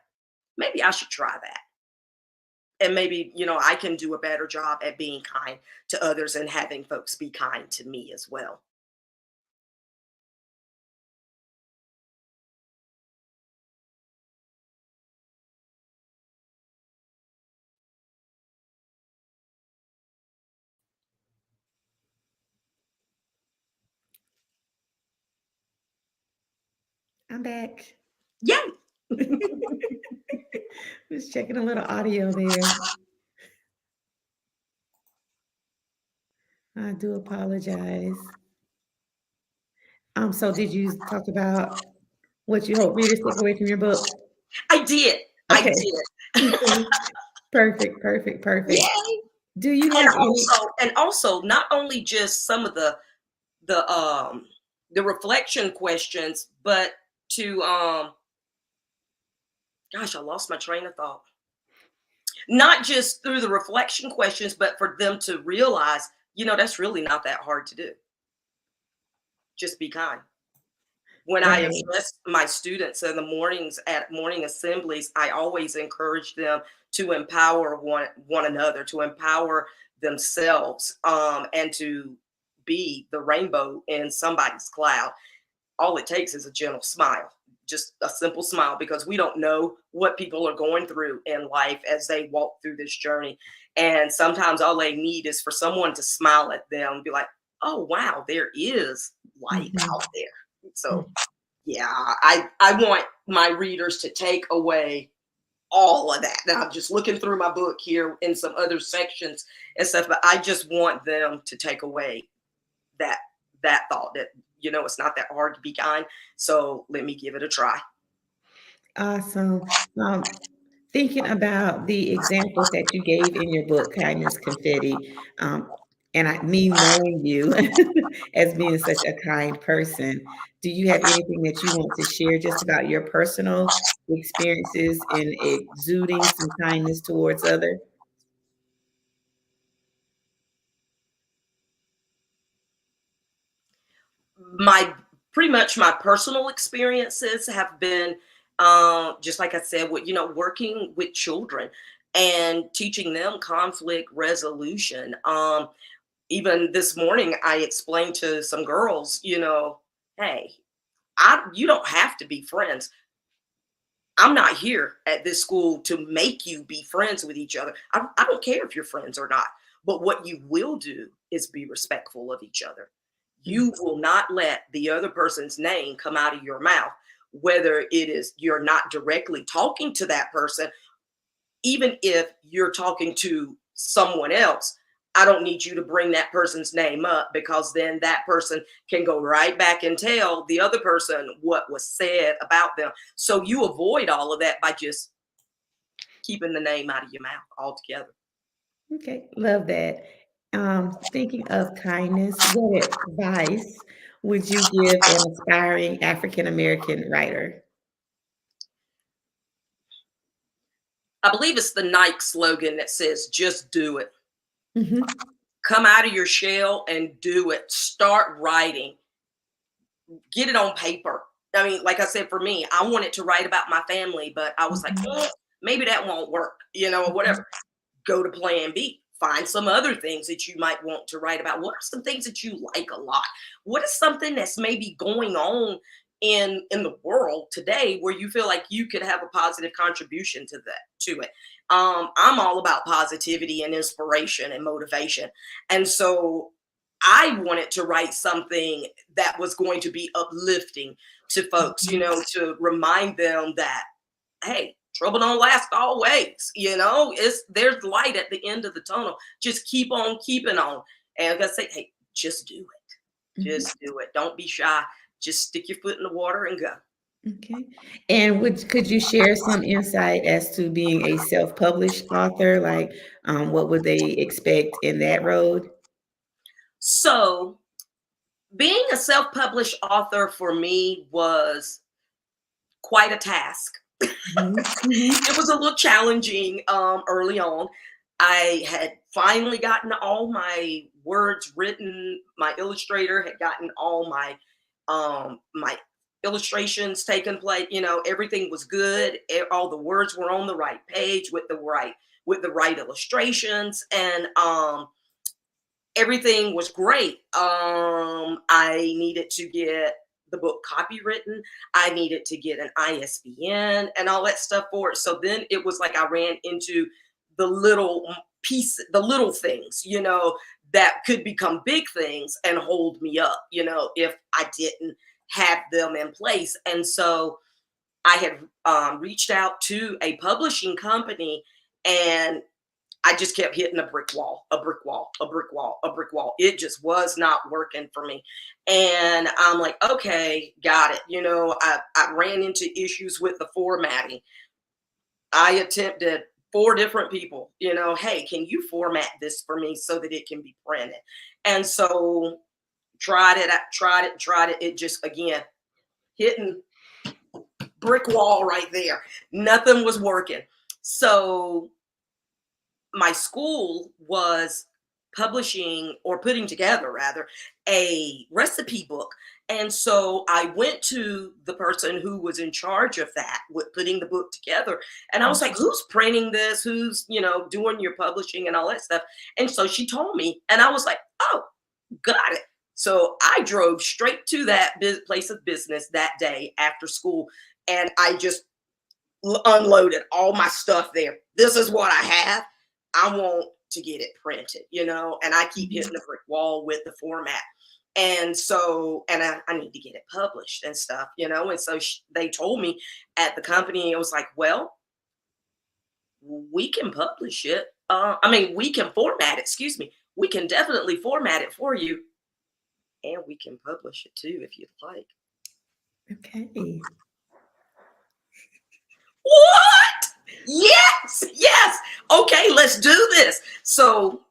Maybe I should try that. And maybe, I can do a better job at being kind to others and having folks be kind to me as well. I'm back. Yay! Just checking a little audio there. I do apologize. So did you talk about what you hope readers take away from your book? I did. I Okay. did. Okay. Perfect, perfect, perfect. Yay! Do you have any? And also, not only just some of the reflection questions, but to gosh, I lost my train of thought. Not just through the reflection questions, but for them to realize, that's really not that hard to do. Just be kind. When I Right. address my students in the mornings at morning assemblies, I always encourage them to empower one another, to empower themselves, and to be the rainbow in somebody's cloud. All it takes is a gentle smile, just a simple smile, because we don't know what people are going through in life as they walk through this journey. And sometimes all they need is for someone to smile at them and be like, oh, wow, there is light out there. So yeah, I want my readers to take away all of that. Now I'm just looking through my book here in some other sections and stuff, but I just want them to take away that thought that, it's not that hard to be kind. So let me give it a try. Awesome. Thinking about the examples that you gave in your book, Kindness Confetti, and me knowing you as being such a kind person, do you have anything that you want to share just about your personal experiences in exuding some kindness towards others? Pretty much my personal experiences have been just like I said, with working with children and teaching them conflict resolution. Even this morning I explained to some girls, hey, you don't have to be friends. I'm not here at this school to make you be friends with each other. I don't care if you're friends or not. But what you will do is be respectful of each other. You will not let the other person's name come out of your mouth, whether it is you're not directly talking to that person, even if you're talking to someone else. I don't need you to bring that person's name up, because then that person can go right back and tell the other person what was said about them. So you avoid all of that by just keeping the name out of your mouth altogether. Okay, love that. Thinking of kindness, what advice would you give an aspiring African American writer? I believe it's the Nike slogan that says, just do it. Mhm. Come out of your shell and do it. Start writing. Get it on paper. I mean, like I said, for me, I wanted to write about my family, but I was like, maybe that won't work, or whatever. Go to plan B. Find some other things that you might want to write about. What are some things that you like a lot? What is something that's maybe going on in the world today where you feel like you could have a positive contribution to it? I'm all about positivity and inspiration and motivation. And so I wanted to write something that was going to be uplifting to folks, to remind them that, hey, trouble don't last always. There's light at the end of the tunnel. Just keep on keeping on. And like I say, hey, just do it. Just do it. Don't be shy. Just stick your foot in the water and go. Okay. And could you share some insight as to being a self-published author? Like, what would they expect in that road? So being a self-published author for me was quite a task. It was a little challenging early on. I had finally gotten all my words written. My illustrator had gotten all my illustrations taken place. You know, everything was good. All the words were on the right page with the right illustrations, and everything was great. I needed to get the book copywritten. I needed to get an ISBN and all that stuff for it. So then it was like I ran into the little the little things, you know, that could become big things and hold me up, you know, if I didn't have them in place. And so I had reached out to a publishing company, and I just kept hitting a brick wall, a brick wall, a brick wall, a brick wall. It just was not working for me. And I'm like, okay, got it. You know, I ran into issues with the formatting. I attempted 4 different people, you know, hey, can you format this for me so that it can be printed? And so tried it. It just, again, hitting brick wall right there. Nothing was working. So my school was publishing, or putting together rather, a recipe book. And so I went to the person who was in charge of that, with putting the book together. And I was like, who's printing this? Who's, you know, doing your publishing and all that stuff? And so she told me, and I was like, oh, got it. So I drove straight to that place of business that day after school, and I just unloaded all my stuff there. This is what I have. I want to get it printed, you know, and I keep hitting the brick wall with the format. And so, and I need to get it published and stuff, you know. And so they told me at the company, it was like, well, we can publish it. We can format it, excuse me. We can definitely format it for you. And we can publish it too, if you'd like. Okay. What? Yes. Okay, let's do this. So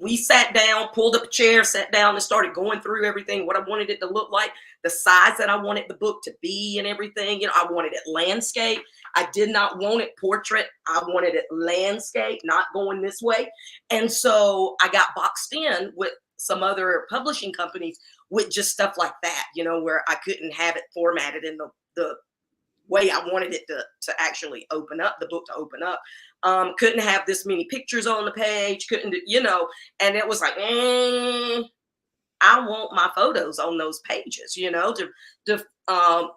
we sat down, pulled up a chair, sat down, and started going through everything, what I wanted it to look like, the size that I wanted the book to be, and everything. You know, I wanted it landscape. I did not want it portrait. I wanted it landscape, not going this way. And so I got boxed in with some other publishing companies with just stuff like that, you know, where I couldn't have it formatted in the way I wanted it to actually open up, the book to open up. Couldn't have this many pictures on the page, couldn't, you know, and it was like, I want my photos on those pages, you know, to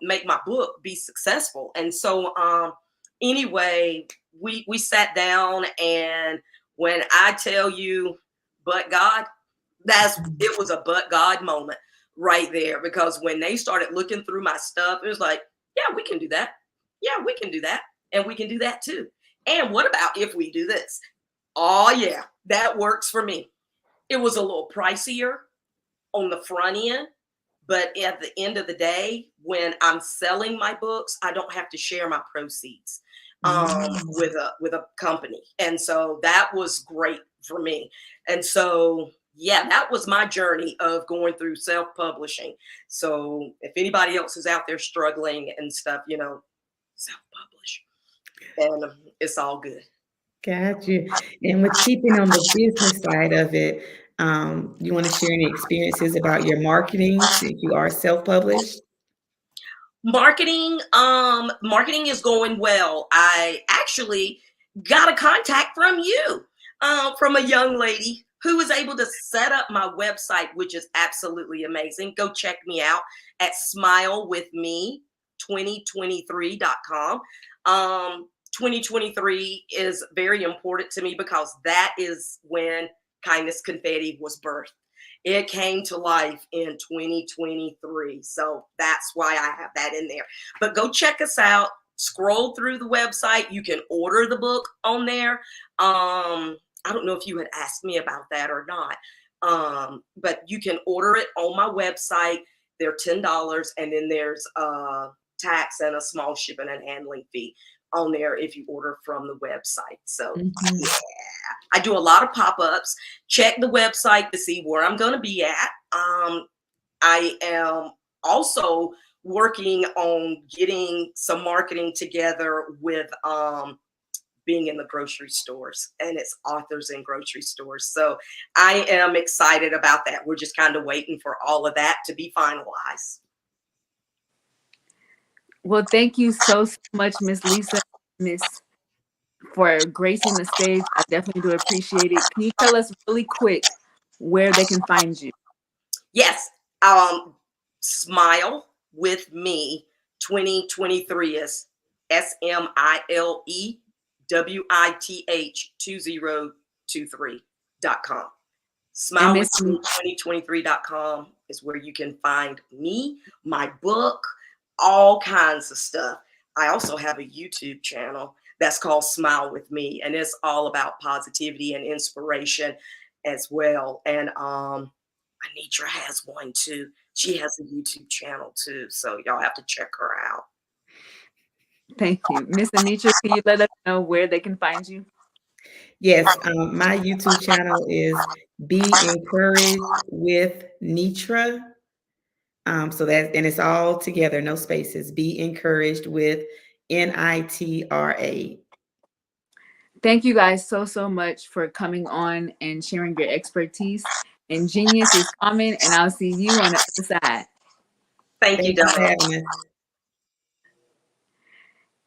make my book be successful. And so anyway, we sat down, and when I tell you, but God, it was a but God moment right there, because when they started looking through my stuff, it was like, yeah, we can do that. Yeah, we can do that. And we can do that too. And what about if we do this? Oh yeah, that works for me. It was a little pricier on the front end, but at the end of the day, when I'm selling my books, I don't have to share my proceeds with a company. And so that was great for me. And so yeah, that was my journey of going through self-publishing. So if anybody else is out there struggling and stuff, you know, self-publish, and it's all good. Got you. And with keeping on the business side of it, you want to share any experiences about your marketing since you are self-published? Marketing is going well. I actually got a contact from you, from a young lady who was able to set up my website, which is absolutely amazing. Go check me out at smilewithme2023.com. 2023 is very important to me because that is when Kindness Confetti was birthed. It came to life in 2023. So that's why I have that in there. But go check us out. Scroll through the website. You can order the book on there. I don't know if you had asked me about that or not. But you can order it on my website. They're $10. And then there's tax and a small shipping and handling fee on there if you order from the website. So yeah, I do a lot of pop-ups. Check the website to see where I'm going to be at. I am also working on getting some marketing together with being in the grocery stores, and it's authors in grocery stores. So I am excited about that. We're just kind of waiting for all of that to be finalized. Well, thank you so much, Miss Lisa, for gracing the stage. I definitely do appreciate it. Can you tell us really quick where they can find you? Yes. Smile with Me 2023 is SMILEWITH2023.com. SmileWithMe2023.com is where you can find me, my book, all kinds of stuff. I also have a YouTube channel that's called Smile With Me, and it's all about positivity and inspiration as well. And Anitra has one too. She has a YouTube channel too, so y'all have to check her out. Thank you. Miss Anitra, can you let us know where they can find you? Yes, my YouTube channel is Be Encouraged with Nitra. So that, and it's all together, no spaces. Be Encouraged with NITRA. Thank you guys so much for coming on and sharing your expertise. And genius is coming, and I'll see you on the other side. Thank you, Donna.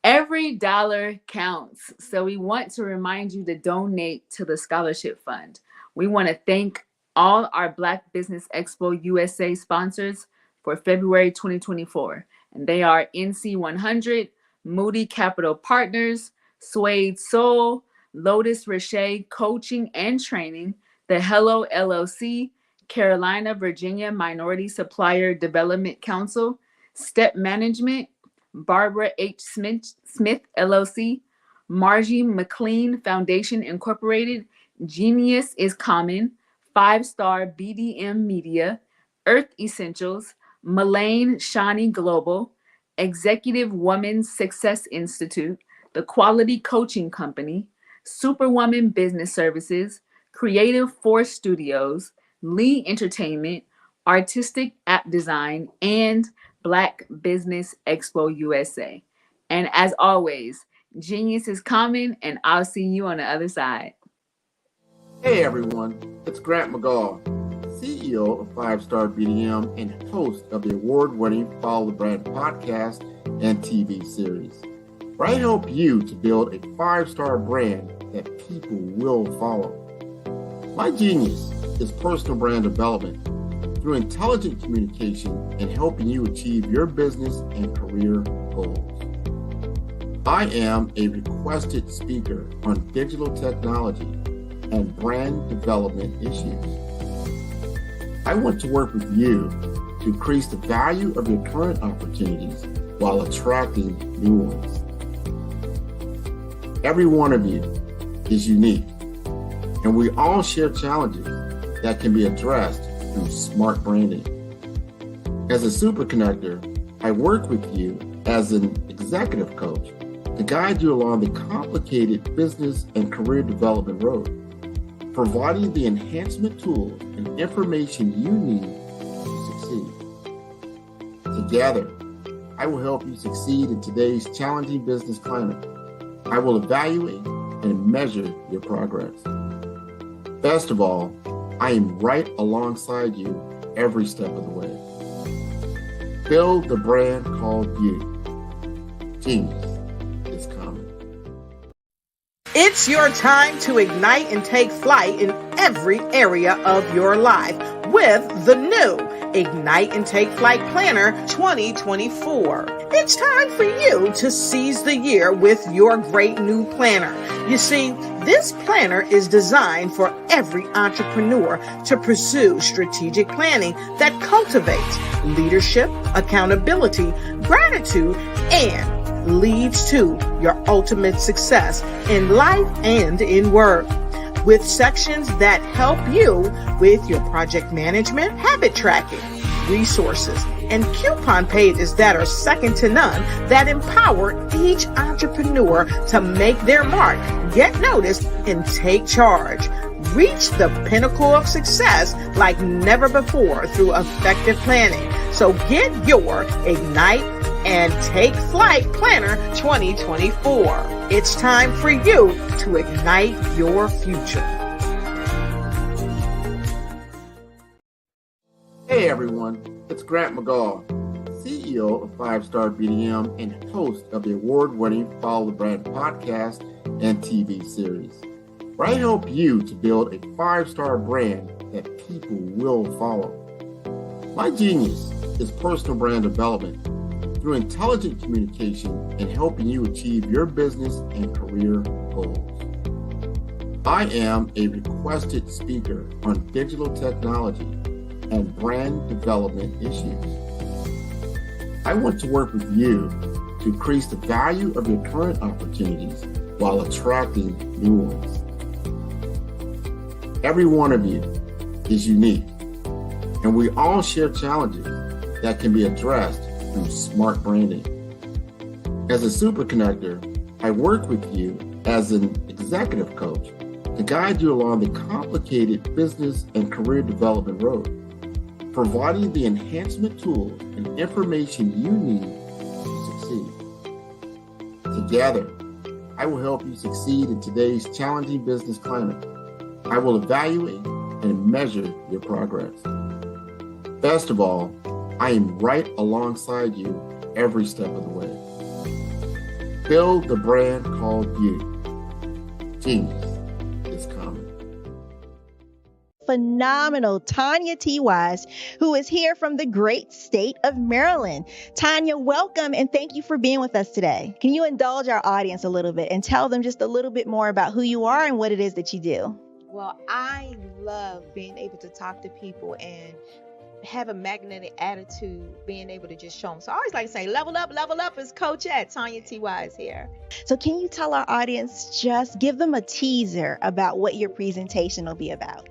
Every dollar counts. So we want to remind you to donate to the scholarship fund. We want to thank all our Black Business Expo USA sponsors for February 2024. And they are NC 100, Moody Capital Partners, Suede Soul, Lotus Roche Coaching and Training, the Hello LLC, Carolina, Virginia Minority Supplier Development Council, Step Management, Barbara H. Smith LLC, Margie McLean Foundation Incorporated, Genius is Common, 5-Star BDM Media, Earth Essentials, Mullane Shani Global, Executive Women's Success Institute, The Quality Coaching Company, Superwoman Business Services, Creative Force Studios, Lee Entertainment, Artistic App Design, and Black Business Expo USA. And as always, genius is coming, and I'll see you on the other side. Hey everyone, it's Grant McGaw, CEO of 5-Star BDM and host of the award-winning Follow the Brand podcast and TV series, where I help you to build a 5-star brand that people will follow. My genius is personal brand development through intelligent communication and helping you achieve your business and career goals. I am a requested speaker on digital technology and brand development issues. I want to work with you to increase the value of your current opportunities while attracting new ones. Every one of you is unique, and we all share challenges that can be addressed through smart branding. As a super connector, I work with you as an executive coach to guide you along the complicated business and career development road, providing the enhancement tools and information you need to succeed. Together, I will help you succeed in today's challenging business climate. I will evaluate and measure your progress. Best of all, I am right alongside you every step of the way. Build the brand called you. Genius is coming. It's your time to ignite and take flight in every area of your life with the new Ignite and Take Flight Planner 2024. It's time for you to seize the year with your great new planner. You see, this planner is designed for every entrepreneur to pursue strategic planning that cultivates leadership, accountability, gratitude, and leads to your ultimate success in life and in work. With sections that help you with your project management, habit tracking, resources, and coupon pages that are second to none that empower each entrepreneur to make their mark, get noticed, and take charge. Reach the pinnacle of success like never before through effective planning. So get your Ignite and Take Flight Planner 2024. It's time for you to ignite your future. Hey everyone, it's Grant McGaw, CEO of 5-Star BDM and host of the award-winning Follow the Brand podcast and TV series, where I help you to build a 5-star brand that people will follow. My genius is personal brand development through intelligent communication and helping you achieve your business and career goals. I am a requested speaker on digital technology and brand development issues. I want to work with you to increase the value of your current opportunities while attracting new ones. Every one of you is unique, and we all share challenges that can be addressed through smart branding. As a super connector, I work with you as an executive coach to guide you along the complicated business and career development road, providing the enhancement tools and information you need to succeed. Together, I will help you succeed in today's challenging business climate. I will evaluate and measure your progress. Best of all, I am right alongside you every step of the way. Build the brand called you. Genius is coming. Phenomenal Tanya T. Wise, who is here from the great state of Maryland. Tanya, welcome and thank you for being with us today. Can you indulge our audience a little bit and tell them just a little bit more about who you are and what it is that you do? Well, I love being able to talk to people and have a magnetic attitude, being able to just show them. So I always like to say, level up is Coach at Tanya T. Wise here. So can you tell our audience, just give them a teaser about what your presentation will be about?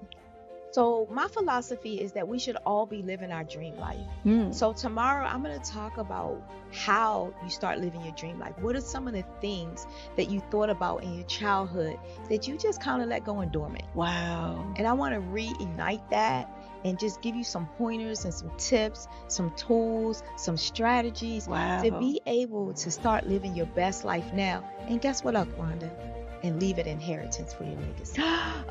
So my philosophy is that we should all be living our dream life. So tomorrow I'm going to talk about how you start living your dream life. What are some of the things that you thought about in your childhood that you just kind of let go and dormant? Wow. And I want to reignite that and just give you some pointers and some tips, some tools, some strategies to be able to start living your best life now. And guess what, Wanda? And leave an inheritance for your legacy.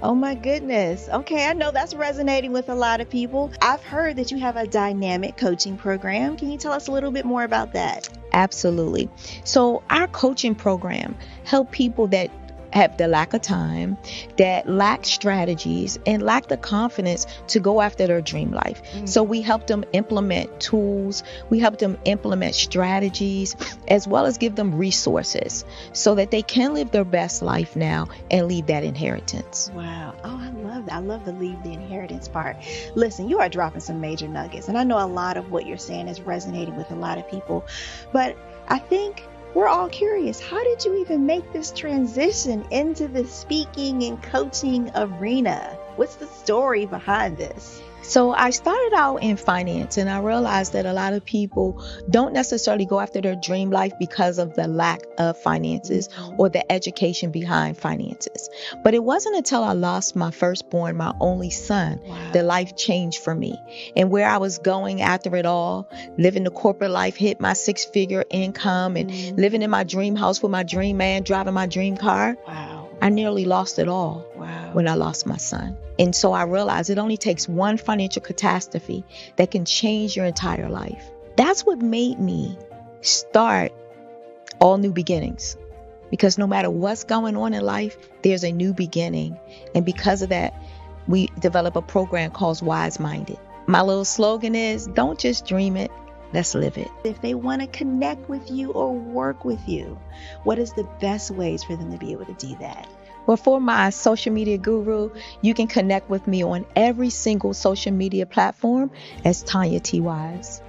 Oh my goodness. Okay, I know that's resonating with a lot of people. I've heard that you have a dynamic coaching program. Can you tell us a little bit more about that? Absolutely. So our coaching program help people that have the lack of time, that lack strategies, and lack the confidence to go after their dream life. So we help them implement tools, we help them implement strategies, as well as give them resources so that they can live their best life now and leave that inheritance. Wow. Oh, I love that. I love the leave the inheritance part. Listen, you are dropping some major nuggets, and I know a lot of what you're saying is resonating with a lot of people, but I think we're all curious. How did you even make this transition into the speaking and coaching arena? What's the story behind this? So I started out in finance, and I realized that a lot of people don't necessarily go after their dream life because of the lack of finances or the education behind finances. But it wasn't until I lost my firstborn, my only son, that life changed for me. And where I was going after it all, living the corporate life, hit my 6-figure income and living in my dream house with my dream man, driving my dream car. I nearly lost it all when I lost my son. And so I realized it only takes one financial catastrophe that can change your entire life. That's what made me start All New Beginnings. Because no matter what's going on in life, there's a new beginning. And because of that, we develop a program called Wise Minded. My little slogan is, don't just dream it, let's live it. If they want to connect with you or work with you, what is the best ways for them to be able to do that? Well, for my social media guru, you can connect with me on every single social media platform as Tanya T. Wise.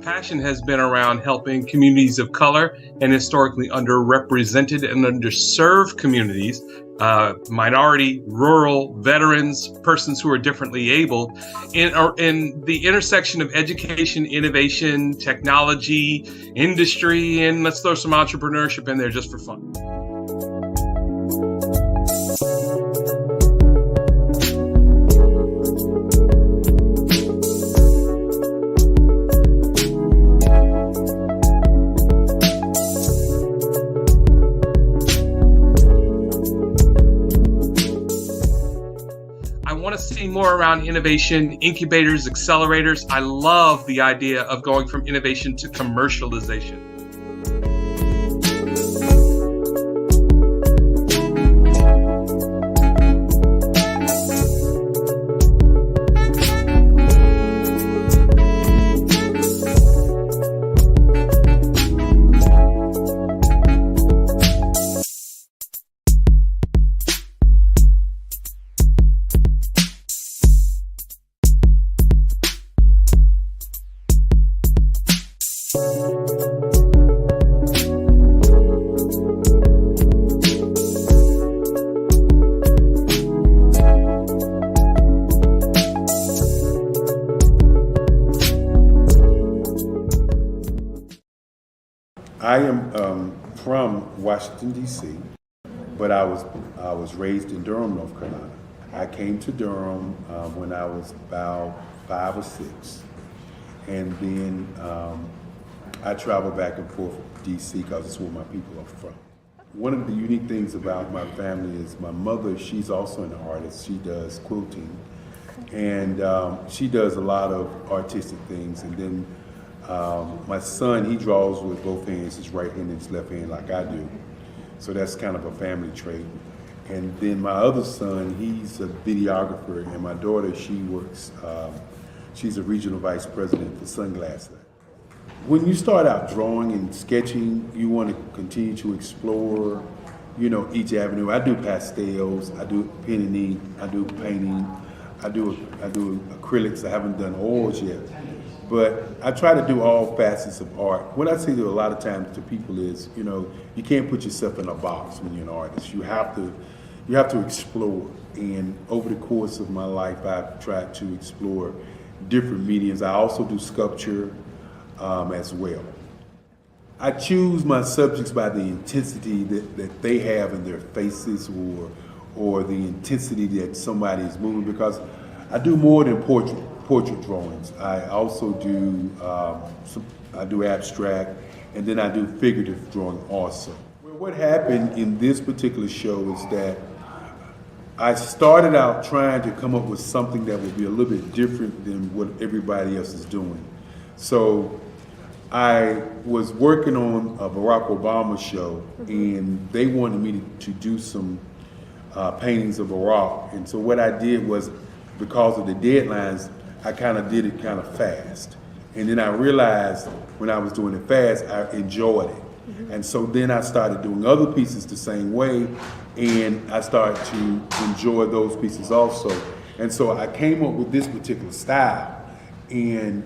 passion has been around helping communities of color and historically underrepresented and underserved communities, minority, rural, veterans, persons who are differently abled, in the intersection of education, innovation, technology, industry, and let's throw some entrepreneurship in there just for fun. See more around innovation, incubators, accelerators. I love the idea of going from innovation to commercialization. I am from Washington, D.C., but I was raised in Durham, North Carolina. I came to Durham when I was about 5 or 6, and then I traveled back and forth to D.C. because it's where my people are from. One of the unique things about my family is my mother, she's also an artist. She does quilting, and she does a lot of artistic things. And then my son, he draws with both hands, his right hand and his left hand like I do. So that's kind of a family trait. And then my other son, he's a videographer, and my daughter, she works, she's a regional vice president for Sunglass Lab. When you start out drawing and sketching, you want to continue to explore, each avenue. I do pastels, I do pen and ink, I do painting, I do acrylics. I haven't done oils yet, but I try to do all facets of art. What I say to a lot of times to people is, you can't put yourself in a box when you're an artist. You have to explore. And over the course of my life, I've tried to explore different mediums. I also do sculpture as well. I choose my subjects by the intensity that they have in their faces, or the intensity that somebody is moving, because I do more than portrait drawings. I also do I do abstract, and then I do figurative drawing also. Well, what happened in this particular show is that I started out trying to come up with something that would be a little bit different than what everybody else is doing. So I was working on a Barack Obama show, and they wanted me to do some paintings of Barack. And so what I did was, because of the deadlines, I kind of did it kind of fast. And then I realized when I was doing it fast, I enjoyed it. And so then I started doing other pieces the same way, and I started to enjoy those pieces also. And so I came up with this particular style, and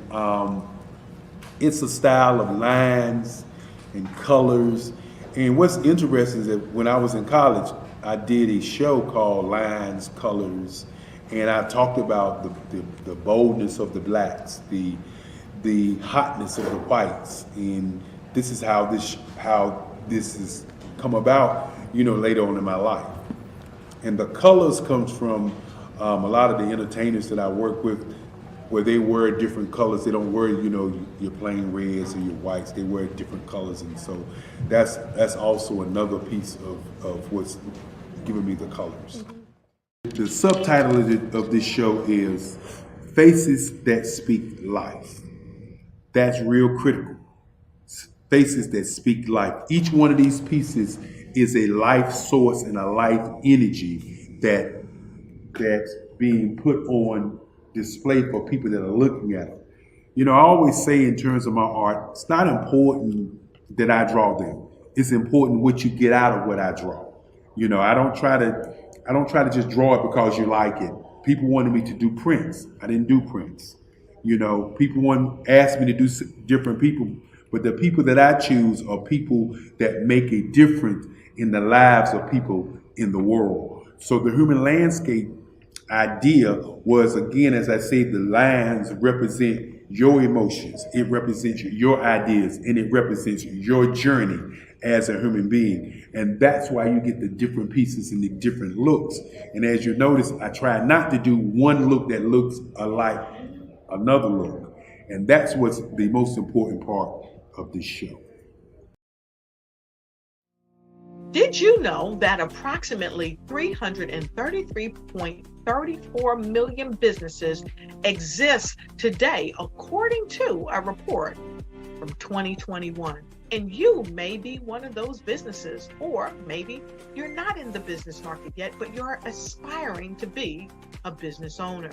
it's a style of lines and colors. And what's interesting is that when I was in college, I did a show called Lines, Colors, and I talked about the boldness of the blacks, the hotness of the whites, and this is how this has come about, later on in my life. And the colors comes from a lot of the entertainers that I work with, where they wear different colors. They don't wear, your plain reds or your whites. They wear different colors, and so that's also another piece of what's giving me the colors. The subtitle of this show is Faces That Speak Life. That's real critical. Faces that speak life. Each one of these pieces is a life source and a life energy that's being put on display for people that are looking at it. I always say in terms of my art, it's not important that I draw them. It's important what you get out of what I draw. I don't try to just draw it because you like it. People wanted me to do prints. I didn't do prints. You know, people want ask me to do different people, but the people that I choose are people that make a difference in the lives of people in the world. So the human landscape idea was, again, as I say, the lines represent your emotions, it represents your ideas, and it represents your journey as a human being. And that's why you get the different pieces and the different looks. And as you notice, I try not to do one look that looks alike another look. And that's what's the most important part of this show. Did you know that approximately 333.34 million businesses exist today, according to a report from 2021? And you may be one of those businesses, or maybe you're not in the business market yet, but you're aspiring to be a business owner.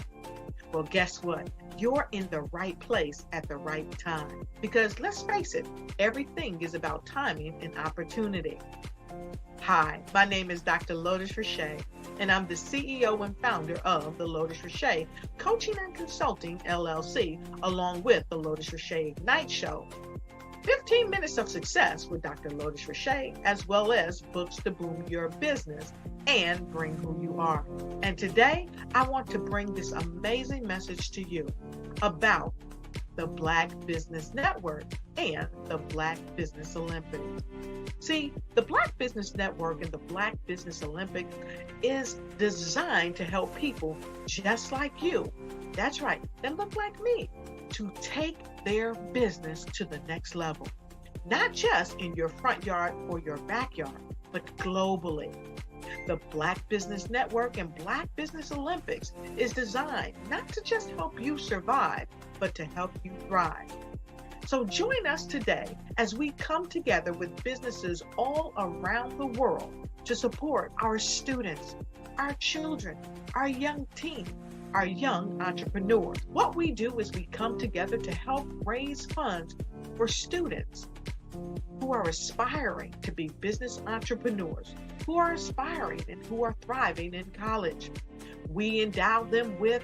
Well, guess what? You're in the right place at the right time. Because let's face it, everything is about timing and opportunity. Hi, my name is Dr. Lotus Richey, and I'm the CEO and founder of the Lotus Richey Coaching and Consulting LLC, along with the Lotus Richey Ignite Show. 15 minutes of success with Dr. Lotus Richey, as well as books to boom your business and bring who you are. And today, I want to bring this amazing message to you about the Black Business Network and the Black Business Olympics. See, the Black Business Network and the Black Business Olympics is designed to help people just like you, that's right, that look like me, to take their business to the next level. Not just in your front yard or your backyard, but globally. The Black Business Network and Black Business Olympics is designed not to just help you survive, but to help you thrive. So join us today as we come together with businesses all around the world to support our students, our children, our young teens, our young entrepreneurs. What we do is we come together to help raise funds for students who are aspiring to be business entrepreneurs, who are aspiring and who are thriving in college. We endow them with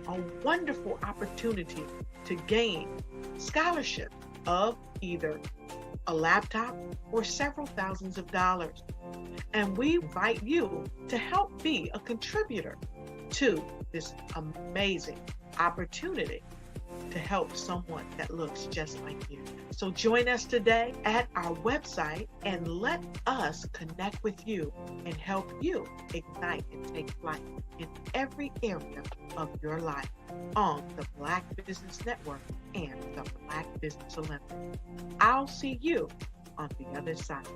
a wonderful opportunity to gain scholarship of either a laptop or several thousands of dollars. And we invite you to help be a contributor to this amazing opportunity to help someone that looks just like you. So join us today at our website and let us connect with you and help you ignite and take flight in every area of your life on the Black Business Network and the Black Business Olympics. I'll see you on the other side.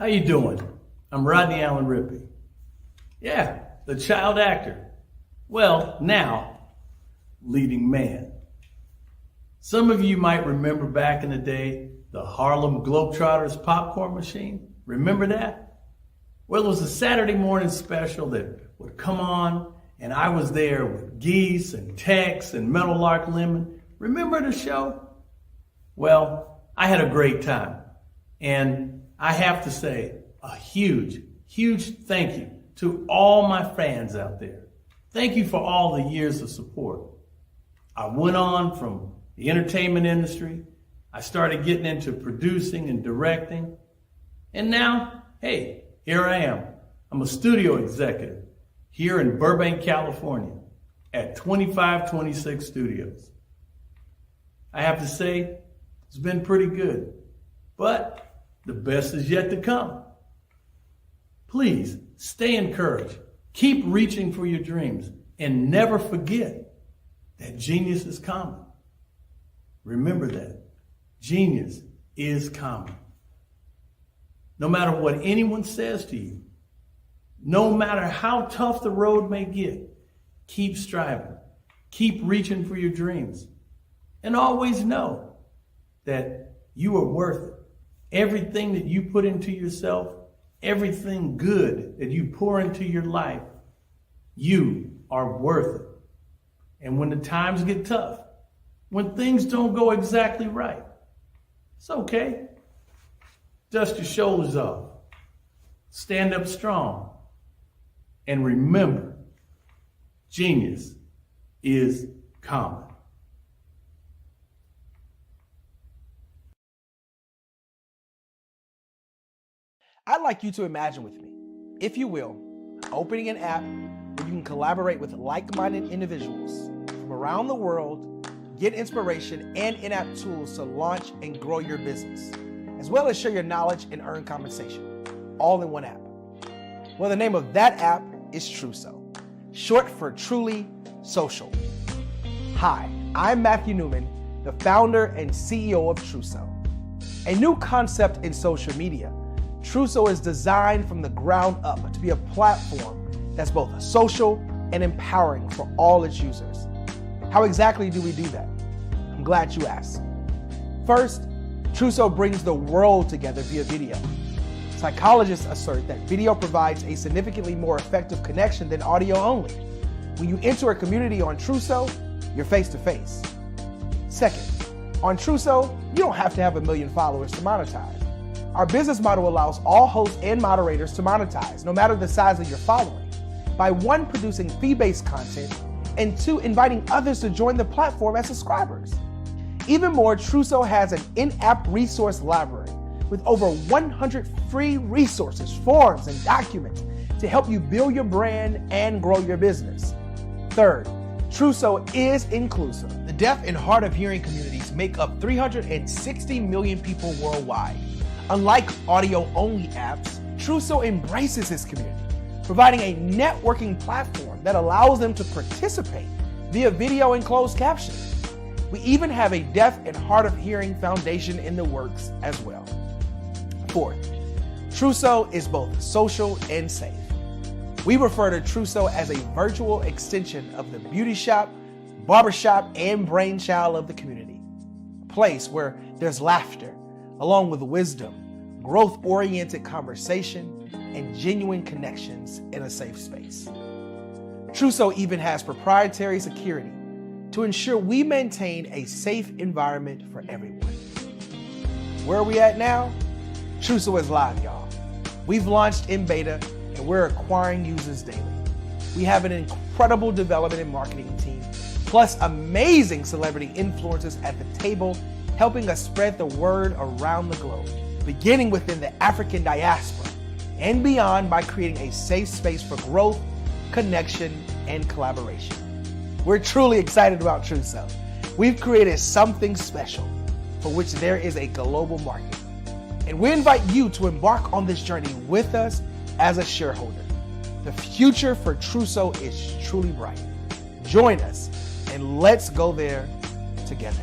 How you doing? I'm Rodney Allen Rippey. Yeah, the child actor. Well, now, leading man. Some of you might remember back in the day, the Harlem Globetrotters popcorn machine. Remember that? Well, it was a Saturday morning special that would come on, and I was there with Geese and Tex and Meadowlark Lemon. Remember the show? Well, I had a great time. And I have to say a huge, huge thank you to all my fans out there. Thank you for all the years of support. I went on from the entertainment industry. I started getting into producing and directing. And now, hey, here I am. I'm a studio executive here in Burbank, California at 2526 Studios. I have to say, it's been pretty good, but the best is yet to come. Please stay encouraged. Keep reaching for your dreams and never forget that genius is common. Remember that. Genius is common. No matter what anyone says to you, no matter how tough the road may get, keep striving. Keep reaching for your dreams. And always know that you are worth it. Everything that you put into yourself, everything good that you pour into your life, you are worth it. And when the times get tough, when things don't go exactly right, it's okay. Dust your shoulders off. Stand up strong. And remember, genius is common. I'd like you to imagine with me, if you will, opening an app where you can collaborate with like-minded individuals from around the world, get inspiration and in-app tools to launch and grow your business, as well as share your knowledge and earn compensation, all in one app. Well, the name of that app is Truso, short for Truly Social. Hi, I'm Matthew Newman, the founder and CEO of Truso. A new concept in social media, Truso is designed from the ground up to be a platform that's both social and empowering for all its users. How exactly do we do that? I'm glad you asked. First, Truso brings the world together via video. Psychologists assert that video provides a significantly more effective connection than audio only. When you enter a community on Truso, you're face to face. Second, on Truso, you don't have to have 1 million followers to monetize. Our business model allows all hosts and moderators to monetize, no matter the size of your following, by 1, producing fee-based content, and 2, inviting others to join the platform as subscribers. Even more, Truso has an in-app resource library with over 100 free resources, forms, and documents to help you build your brand and grow your business. Third, Truso is inclusive. The deaf and hard of hearing communities make up 360 million people worldwide. Unlike audio-only apps, Truso embraces its community, providing a networking platform that allows them to participate via video and closed captioning. We even have a deaf and hard of hearing foundation in the works as well. Fourth, Truso is both social and safe. We refer to Truso as a virtual extension of the beauty shop, barbershop, and brainchild of the community. A place where there's laughter, along with wisdom, growth-oriented conversation, and genuine connections in a safe space. Truso even has proprietary security to ensure we maintain a safe environment for everyone. Where are we at now? Truso is live, y'all. We've launched in beta and we're acquiring users daily. We have an incredible development and marketing team, plus amazing celebrity influencers at the table, helping us spread the word around the globe, beginning within the African diaspora and beyond by creating a safe space for growth, connection, and collaboration. We're truly excited about Truso. We've created something special for which there is a global market. And we invite you to embark on this journey with us as a shareholder. The future for Truso is truly bright. Join us and let's go there together.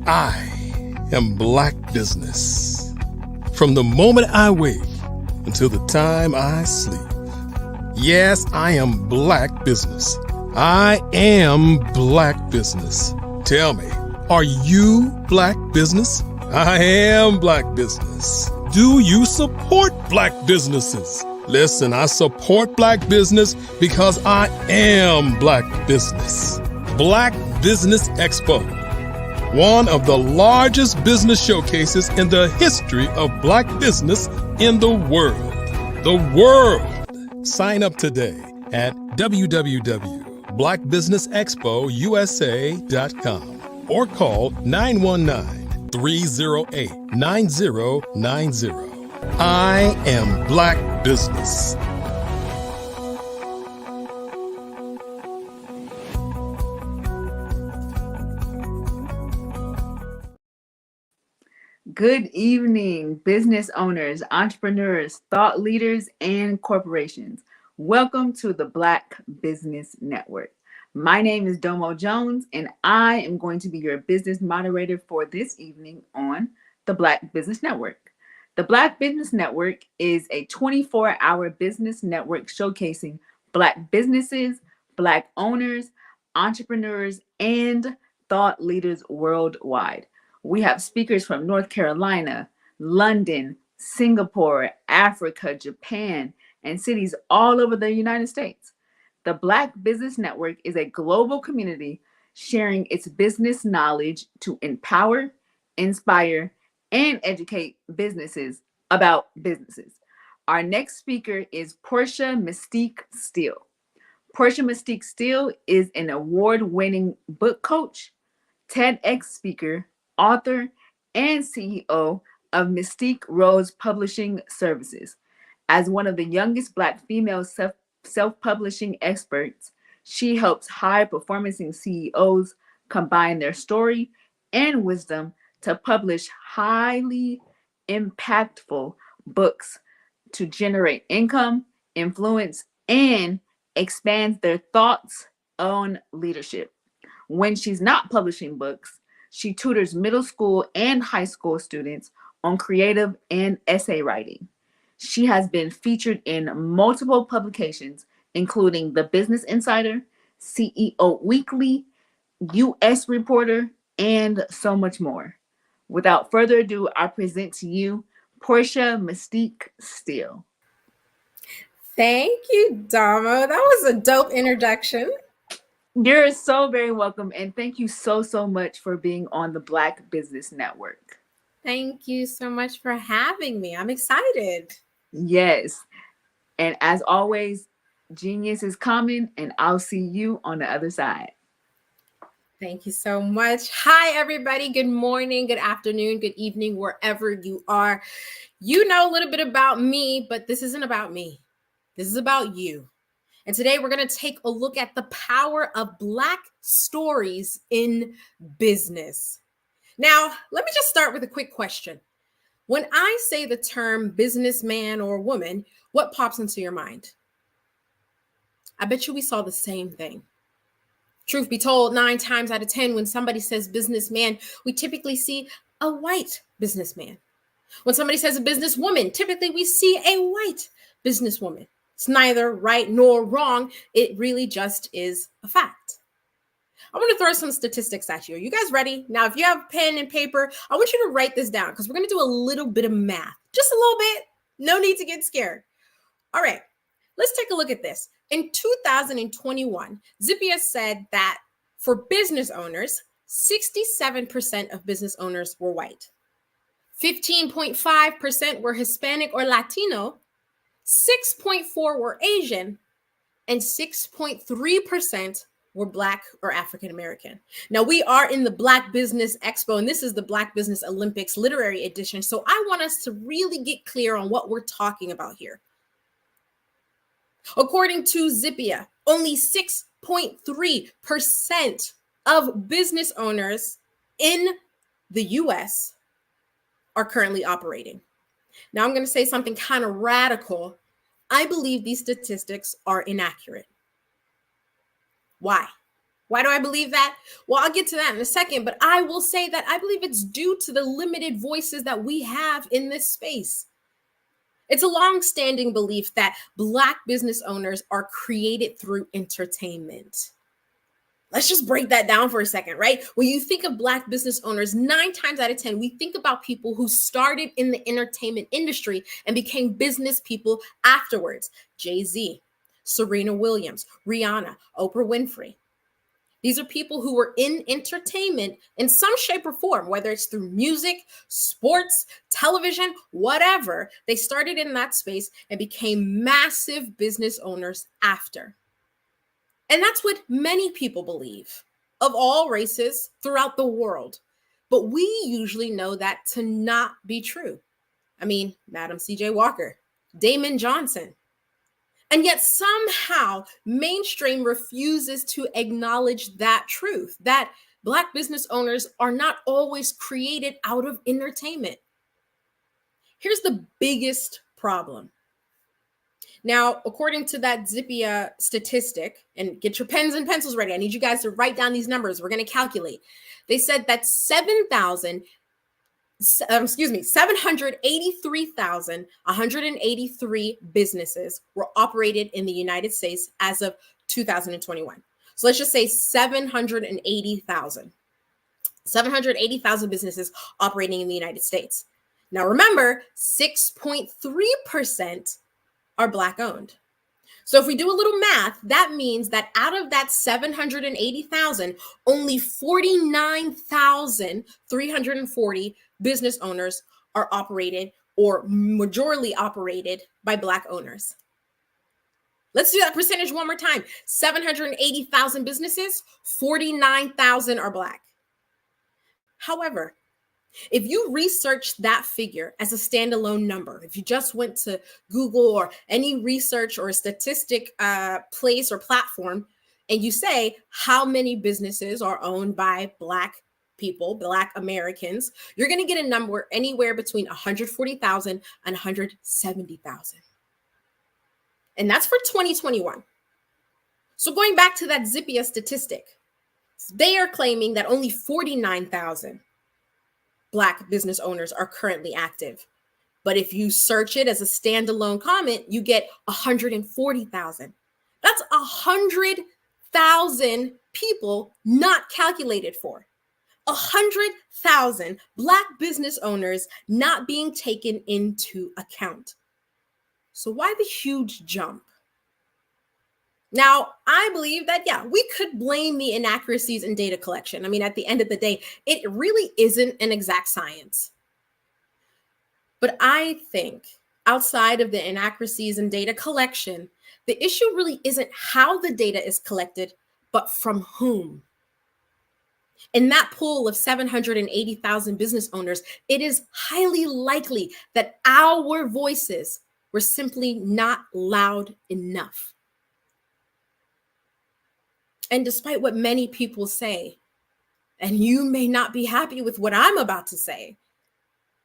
I am Black business. From the moment I wake until the time I sleep. Yes, I am Black business. I am Black business. Tell me, are you Black business? I am Black business. Do you support Black businesses? Listen, I support Black business because I am Black business. Black Business Expo, one of the largest business showcases in the history of Black business in the world. The world! Sign up today at www.blackbusinessexpousa.com or call 919-308-9090. I am Black business. Good evening, business owners, entrepreneurs, thought leaders, and corporations. Welcome to the Black Business Network. My name is Domo Jones, and I am going to be your business moderator for this evening on the Black Business Network. The Black Business Network is a 24-hour business network showcasing Black businesses, Black owners, entrepreneurs, and thought leaders worldwide. We have speakers from North Carolina, London, Singapore, Africa, Japan, and cities all over the United States. The Black Business Network is a global community sharing its business knowledge to empower, inspire, and educate businesses about businesses. Our next speaker is Portia Mystique Steele. Portia Mystique Steele is an award-winning book coach, TEDx speaker, author, and CEO of Mystique Rose Publishing Services. As one of the youngest Black female self-publishing experts, she helps high-performing CEOs combine their story and wisdom to publish highly impactful books to generate income, influence, and expand their thoughts on leadership. When she's not publishing books, she tutors middle school and high school students on creative and essay writing. She has been featured in multiple publications, including The Business Insider, CEO Weekly, US Reporter, and so much more. Without further ado, I present to you Portia Mystique Steele. Thank you, Damo. That was a dope introduction. You're so very welcome. And thank you so much for being on the Black Business Network. Thank you so much for having me. I'm excited. Yes. And as always, genius is coming, and I'll see you on the other side. Thank you so much. Hi, everybody. Good morning, good afternoon, good evening, wherever you are. You know a little bit about me, but this isn't about me. This is about you. And today we're going to take a look at the power of Black stories in business. Now, let me just start with a quick question. When I say the term businessman or woman, what pops into your mind? I bet you we saw the same thing. Truth be told, 9 times out of 10, when somebody says businessman, we typically see a white businessman. When somebody says a businesswoman, typically we see a white businesswoman. It's neither right nor wrong. It really just is a fact. I want to throw some statistics at you. Are you guys ready? Now, if you have pen and paper, I want you to write this down because we're going to do a little bit of math. Just a little bit. No need to get scared. All right. Let's take a look at this. In 2021, Zippia said that for business owners, 67% of business owners were white. 15.5% were Hispanic or Latino. 6.4% were Asian, and 6.3% were Black or African American. Now, we are in the Black Business Expo, and this is the Black Business Olympics Literary Edition. So I want us to really get clear on what we're talking about here. According to Zippia, only 6.3% of business owners in the US are currently operating. Now, I'm going to say something kind of radical. I believe these statistics are inaccurate. Why? Why do I believe that? Well, I'll get to that in a second, but I will say that I believe it's due to the limited voices that we have in this space. It's a long-standing belief that Black business owners are created through entertainment. Let's just break that down for a second, right? When you think of Black business owners, 9 times out of 10, we think about people who started in the entertainment industry and became business people afterwards. Jay-Z, Serena Williams, Rihanna, Oprah Winfrey. These are people who were in entertainment in some shape or form, whether it's through music, sports, television, whatever. They started in that space and became massive business owners after. And that's what many people believe, of all races throughout the world. But we usually know that to not be true. I mean, Madam C.J. Walker, Damon Johnson. And yet somehow mainstream refuses to acknowledge that truth, that Black business owners are not always created out of entertainment. Here's the biggest problem. Now, according to that Zippia statistic, and get your pens and pencils ready. I need you guys to write down these numbers. We're going to calculate. They said that 783,183 businesses were operated in the United States as of 2021. So let's just say 780,000. 780,000 businesses operating in the United States. Now remember, 6.3% are Black owned. So if we do a little math, that means that out of that 780,000, only 49,340 business owners are operated or majorly operated by Black owners. Let's do that percentage one more time. 780,000 businesses, 49,000 are Black. However, if you research that figure as a standalone number, if you just went to Google or any research or statistic place or platform, and you say how many businesses are owned by Black people, Black Americans, you're going to get a number anywhere between 140,000 and 170,000. And that's for 2021. So going back to that Zippia statistic, they are claiming that only 49,000 Black business owners are currently active. But if you search it as a standalone comment, you get 140,000. That's 100,000 people not calculated for. 100,000 Black business owners not being taken into account. So why the huge jump? Now, I believe that, yeah, we could blame the inaccuracies in data collection. I mean, at the end of the day, it really isn't an exact science. But I think outside of the inaccuracies in data collection, the issue really isn't how the data is collected, but from whom. In that pool of 780,000 business owners, it is highly likely that our voices were simply not loud enough. And despite what many people say, and you may not be happy with what I'm about to say,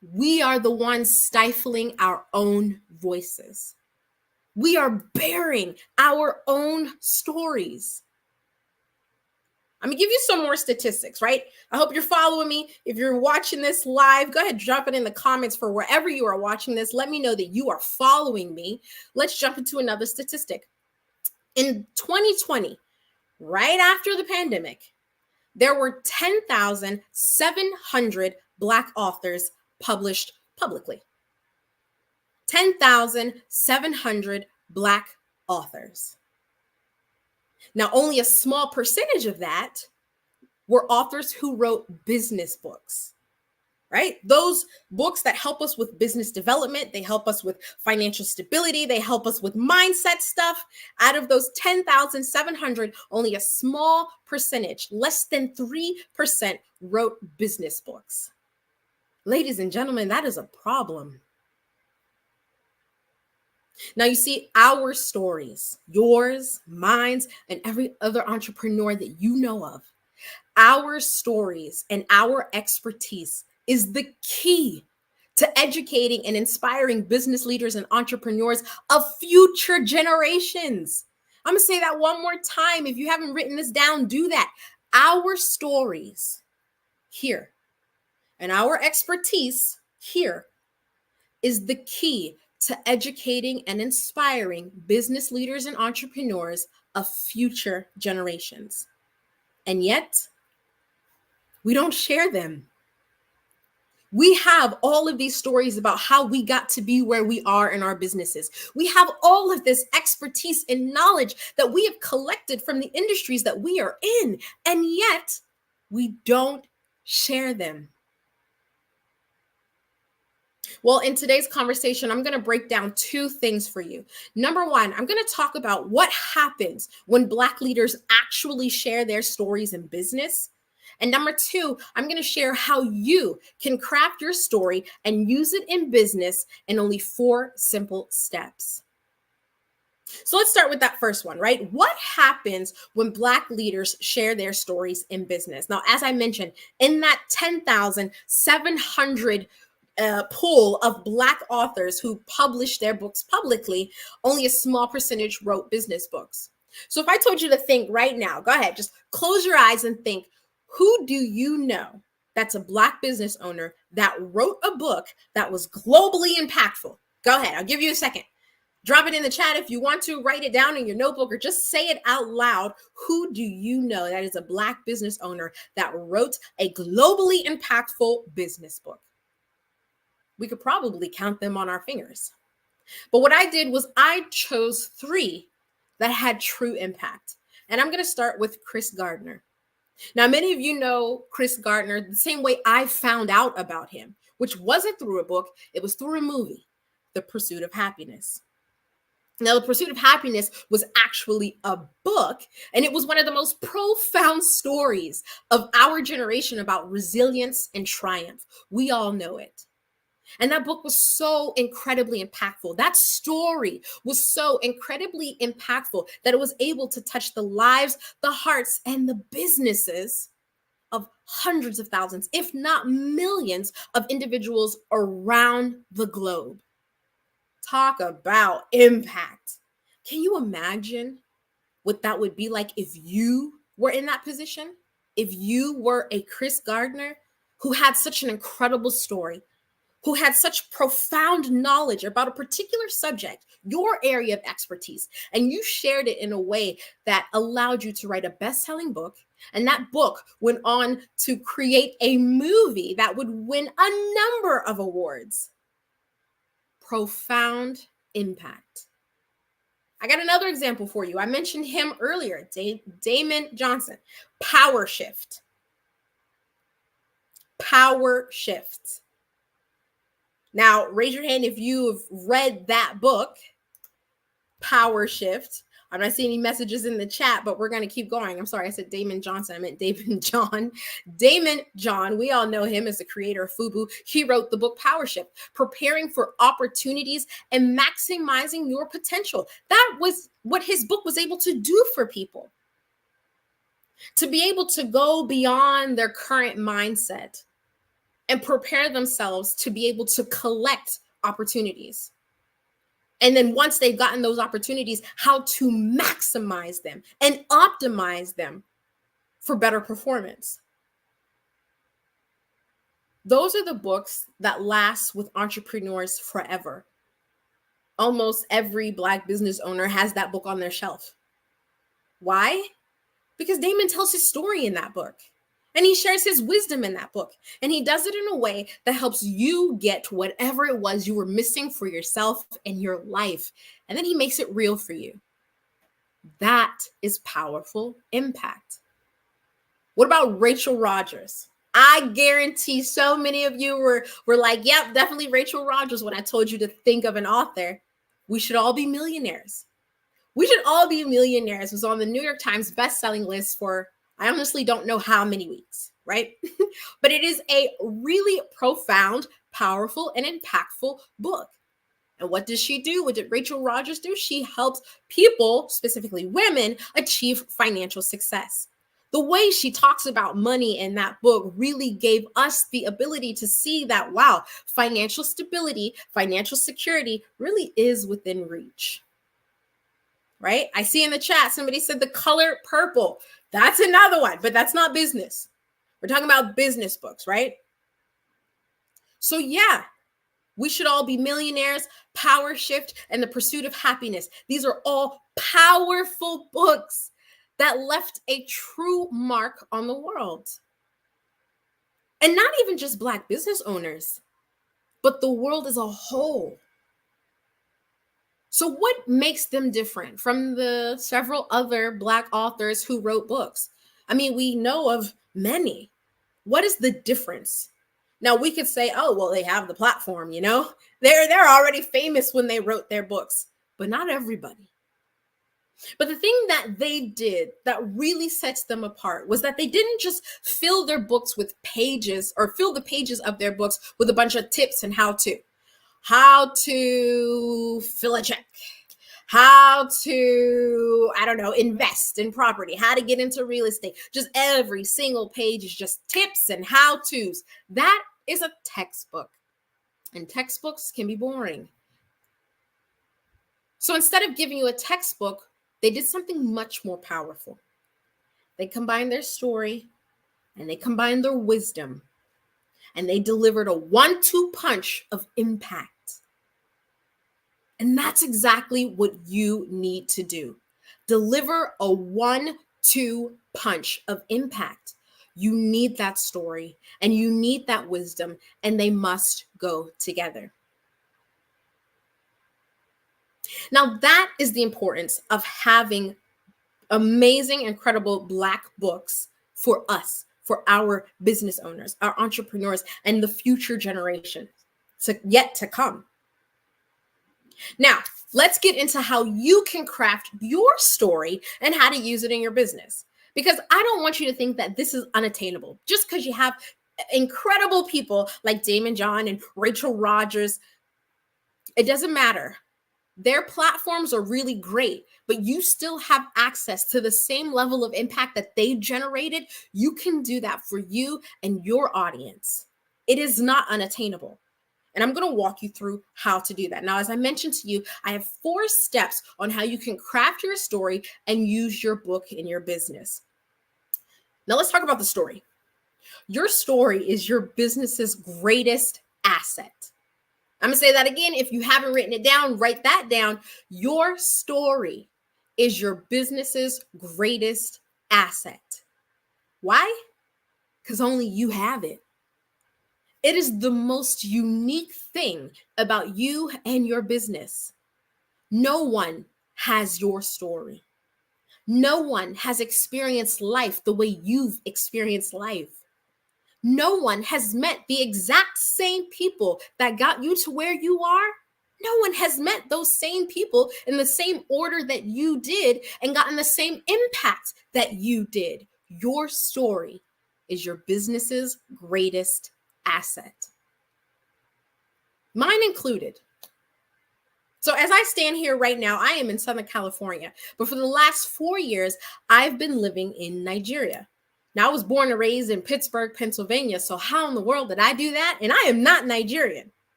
we are the ones stifling our own voices. We are bearing our own stories. I'm gonna give you some more statistics, right? I hope you're following me. If you're watching this live, go ahead, drop it in the comments for wherever you are watching this. Let me know that you are following me. Let's jump into another statistic. In 2020, right after the pandemic, there were 10,700 Black authors published publicly. 10,700 Black authors. Now, only a small percentage of that were authors who wrote business books, right? Those books that help us with business development, they help us with financial stability, they help us with mindset stuff. Out of those 10,700, only a small percentage, less than 3%, wrote business books. Ladies and gentlemen, that is a problem. Now, you see, our stories, yours, mine, and every other entrepreneur that you know of, our stories and our expertise is the key to educating and inspiring business leaders and entrepreneurs of future generations. I'm going to say that one more time. If you haven't written this down, do that. Our stories here and our expertise here is the key to educating and inspiring business leaders and entrepreneurs of future generations. And yet, we don't share them. We have all of these stories about how we got to be where we are in our businesses. We have all of this expertise and knowledge that we have collected from the industries that we are in, and yet we don't share them. Well, in today's conversation, I'm going to break down two things for you. Number one, I'm going to talk about what happens when Black leaders actually share their stories in business. And number two, I'm going to share how you can craft your story and use it in business in only 4 simple steps. So let's start with that first one, right? What happens when Black leaders share their stories in business? Now, as I mentioned, in that 10,700 pool of Black authors who published their books publicly, only a small percentage wrote business books. So if I told you to think right now, go ahead, just close your eyes and think, who do you know that's a Black business owner that wrote a book that was globally impactful? Go ahead, I'll give you a second. Drop it in the chat if you want to. Write it down in your notebook or just say it out loud. Who do you know that is a Black business owner that wrote a globally impactful business book? We could probably count them on our fingers. But what I did was I chose 3 that had true impact. And I'm going to start with Chris Gardner. Now, many of you know Chris Gardner the same way I found out about him, which wasn't through a book. It was through a movie, The Pursuit of Happiness. Now, The Pursuit of Happiness was actually a book, and it was one of the most profound stories of our generation about resilience and triumph. We all know it. And that book was so incredibly impactful. That story was so incredibly impactful that it was able to touch the lives, the hearts, and the businesses of hundreds of thousands, if not millions, of individuals around the globe. Talk about impact. Can you imagine what that would be like if you were in that position? If you were a Chris Gardner who had such an incredible story, who had such profound knowledge about a particular subject, your area of expertise, and you shared it in a way that allowed you to write a best-selling book, and that book went on to create a movie that would win a number of awards. Profound impact. I got another example for you. I mentioned him earlier, Damon Johnson. Power Shift. Power Shift. Now, raise your hand if you have read that book, Power Shift. I'm not seeing any messages in the chat, but we're going to keep going. I'm sorry, I said Damon Johnson. I meant Damon John. Damon John, we all know him as the creator of FUBU. He wrote the book Power Shift, Preparing for Opportunities and Maximizing Your Potential. That was what his book was able to do for people. To be able to go beyond their current mindset and prepare themselves to be able to collect opportunities. And then once they've gotten those opportunities, how to maximize them and optimize them for better performance. Those are the books that last with entrepreneurs forever. Almost every Black business owner has that book on their shelf. Why? Because Damon tells his story in that book. And he shares his wisdom in that book. And he does it in a way that helps you get whatever it was you were missing for yourself and your life. And then he makes it real for you. That is powerful impact. What about Rachel Rodgers? I guarantee so many of you were like, yep, definitely Rachel Rodgers when I told you to think of an author. We should all be millionaires. We should all be millionaires was on the New York Times bestselling list for I honestly don't know how many weeks, right? But it is a really profound, powerful, and impactful book. And what does she do? What did Rachel Rodgers do? She helps people, specifically women, achieve financial success. The way she talks about money in that book really gave us the ability to see that, wow, financial stability, financial security really is within reach. Right? I see in the chat, somebody said the color purple. That's another one, but that's not business. We're talking about business books, right? So yeah, we should all be millionaires, Power Shift, and The Pursuit of Happiness. These are all powerful books that left a true mark on the world. And not even just Black business owners, but the world as a whole. So what makes them different from the several other Black authors who wrote books? I mean, we know of many. What is the difference? Now we could say, oh, well, they have the platform, you know? They're already famous when they wrote their books, but not everybody. But the thing that they did that really sets them apart was that they didn't just fill their books with pages or fill the pages of their books with a bunch of tips and how to fill a check, how to, I don't know, invest in property, how to get into real estate. Just every single page is just tips and how-tos. That is a textbook, and textbooks can be boring. So instead of giving you a textbook, they did something much more powerful. They combined their story and they combined their wisdom, and they delivered a 1-2 punch of impact. And that's exactly what you need to do. Deliver a 1-2 punch of impact. You need that story and you need that wisdom, and they must go together. Now, that is the importance of having amazing, incredible Black books for us, for our business owners, our entrepreneurs, and the future generations yet to come. Now, let's get into how you can craft your story and how to use it in your business. Because I don't want you to think that this is unattainable. Just because you have incredible people like Damon John and Rachel Rogers, it doesn't matter. Their platforms are really great, but you still have access to the same level of impact that they generated. You can do that for you and your audience. It is not unattainable. And I'm going to walk you through how to do that. Now, as I mentioned to you, I have 4 steps on how you can craft your story and use your book in your business. Now, let's talk about the story. Your story is your business's greatest asset. I'm going to say that again. If you haven't written it down, write that down. Your story is your business's greatest asset. Why? Because only you have it. It is the most unique thing about you and your business. No one has your story. No one has experienced life the way you've experienced life. No one has met the exact same people that got you to where you are. No one has met those same people in the same order that you did and gotten the same impact that you did. Your story is your business's greatest asset. Mine included. So as I stand here right now, I am in Southern California, but for the last 4 years, I've been living in Nigeria. Now, I was born and raised in Pittsburgh, Pennsylvania, so how in the world did I do that? And I am not Nigerian.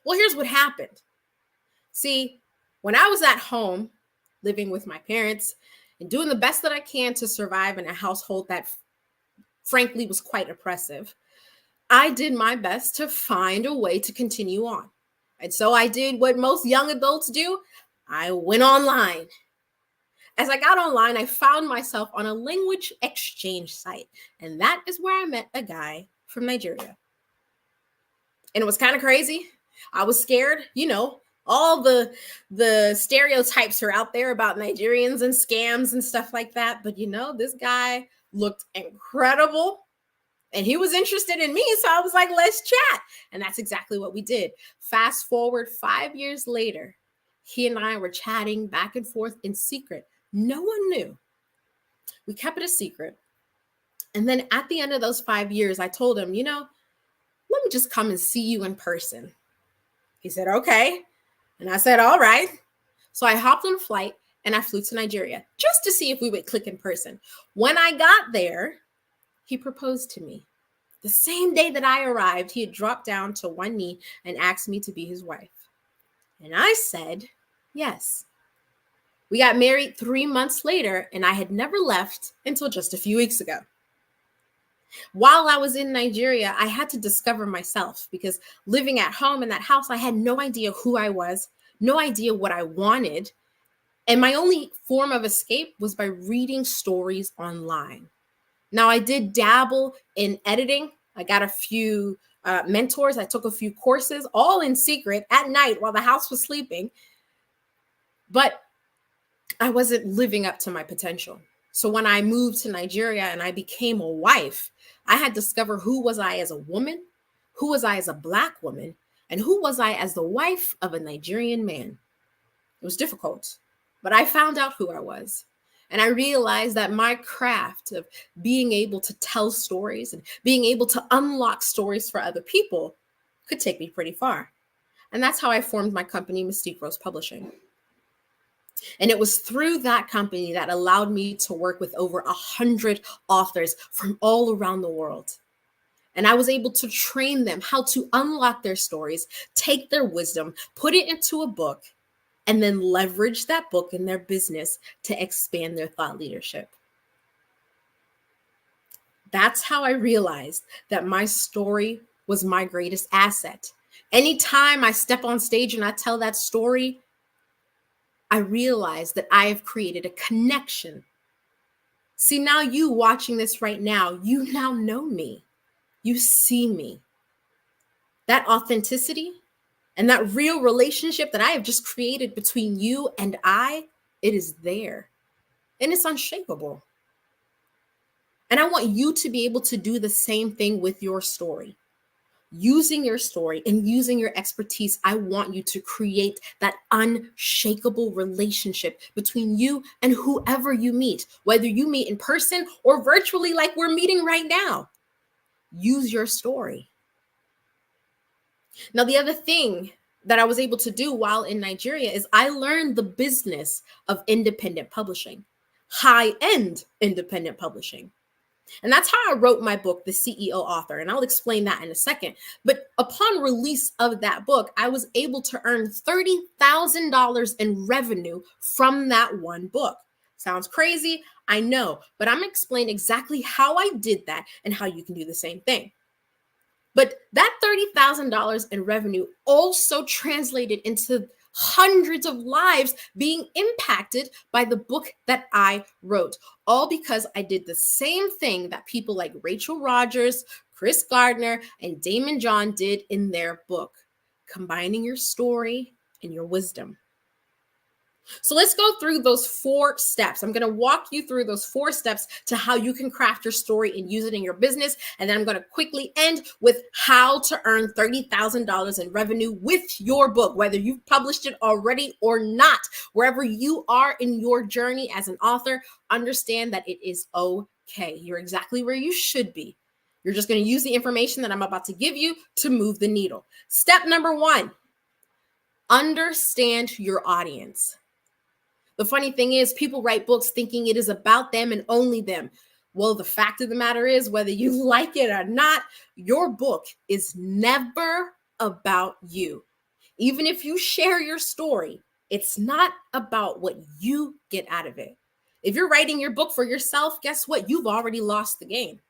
Well, here's what happened. See, when I was at home, living with my parents and doing the best that I can to survive in a household that frankly was quite oppressive, I did my best to find a way to continue on. And so I did what most young adults do. I went online. As I got online, I found myself on a language exchange site. And that is where I met a guy from Nigeria. And it was kind of crazy. I was scared. You know, all the stereotypes are out there about Nigerians and scams and stuff like that. But you know, this guy looked incredible. And he was interested in me, so I was like, let's chat. And that's exactly what we did. Fast forward 5 years later, he and I were chatting back and forth in secret. No one knew. We kept it a secret. And then at the end of those 5 years, I told him, you know, let me just come and see you in person. He said, okay. And I said, all right. So I hopped on a flight and I flew to Nigeria just to see if we would click in person. When I got there, he proposed to me. The same day that I arrived, he had dropped down to one knee and asked me to be his wife. And I said, yes. We got married 3 months later, and I had never left until just a few weeks ago. While I was in Nigeria, I had to discover myself because living at home in that house, I had no idea who I was, no idea what I wanted. And my only form of escape was by reading stories online. Now, I did dabble in editing. I got a few mentors. I took a few courses, all in secret at night while the house was sleeping. But I wasn't living up to my potential. So when I moved to Nigeria and I became a wife, I had to discover who was I as a woman, who was I as a Black woman, and who was I as the wife of a Nigerian man. It was difficult, but I found out who I was. And I realized that my craft of being able to tell stories and being able to unlock stories for other people could take me pretty far. And that's how I formed my company, Mystique Rose Publishing. And it was through that company that allowed me to work with over 100 authors from all around the world. And I was able to train them how to unlock their stories, take their wisdom, put it into a book, and then leverage that book in their business to expand their thought leadership. That's how I realized that my story was my greatest asset, Anytime I step on stage and I tell that story, I realize that I have created a connection. See, now you watching this right now, you now know me. You see me. That authenticity and that real relationship that I have just created between you and it is there. And it's unshakable. And I want you to be able to do the same thing with your story. Using your story and using your expertise, I want you to create that unshakable relationship between you and whoever you meet, whether you meet in person or virtually like we're meeting right now. Use your story. Now, the other thing that I was able to do while in Nigeria is I learned the business of independent publishing, high-end independent publishing. And that's how I wrote my book, The CEO Author. And I'll explain that in a second. But upon release of that book, I was able to earn $30,000 in revenue from that one book. Sounds crazy, I know, but I'm going to explain exactly how I did that and how you can do the same thing. But that $30,000 in revenue also translated into hundreds of lives being impacted by the book that I wrote, all because I did the same thing that people like Rachel Rogers, Chris Gardner, and Damon John did in their book, combining your story and your wisdom. So let's go through those 4 steps. I'm going to walk you through those 4 steps to how you can craft your story and use it in your business. And then I'm going to quickly end with how to earn $30,000 in revenue with your book, whether you've published it already or not. Wherever you are in your journey as an author, understand that it is okay. You're exactly where you should be. You're just going to use the information that I'm about to give you to move the needle. Step number 1, understand your audience. The funny thing is, people write books thinking it is about them and only them. Well, the fact of the matter is, whether you like it or not, your book is never about you. Even if you share your story, it's not about what you get out of it. If you're writing your book for yourself, guess what? You've already lost the game.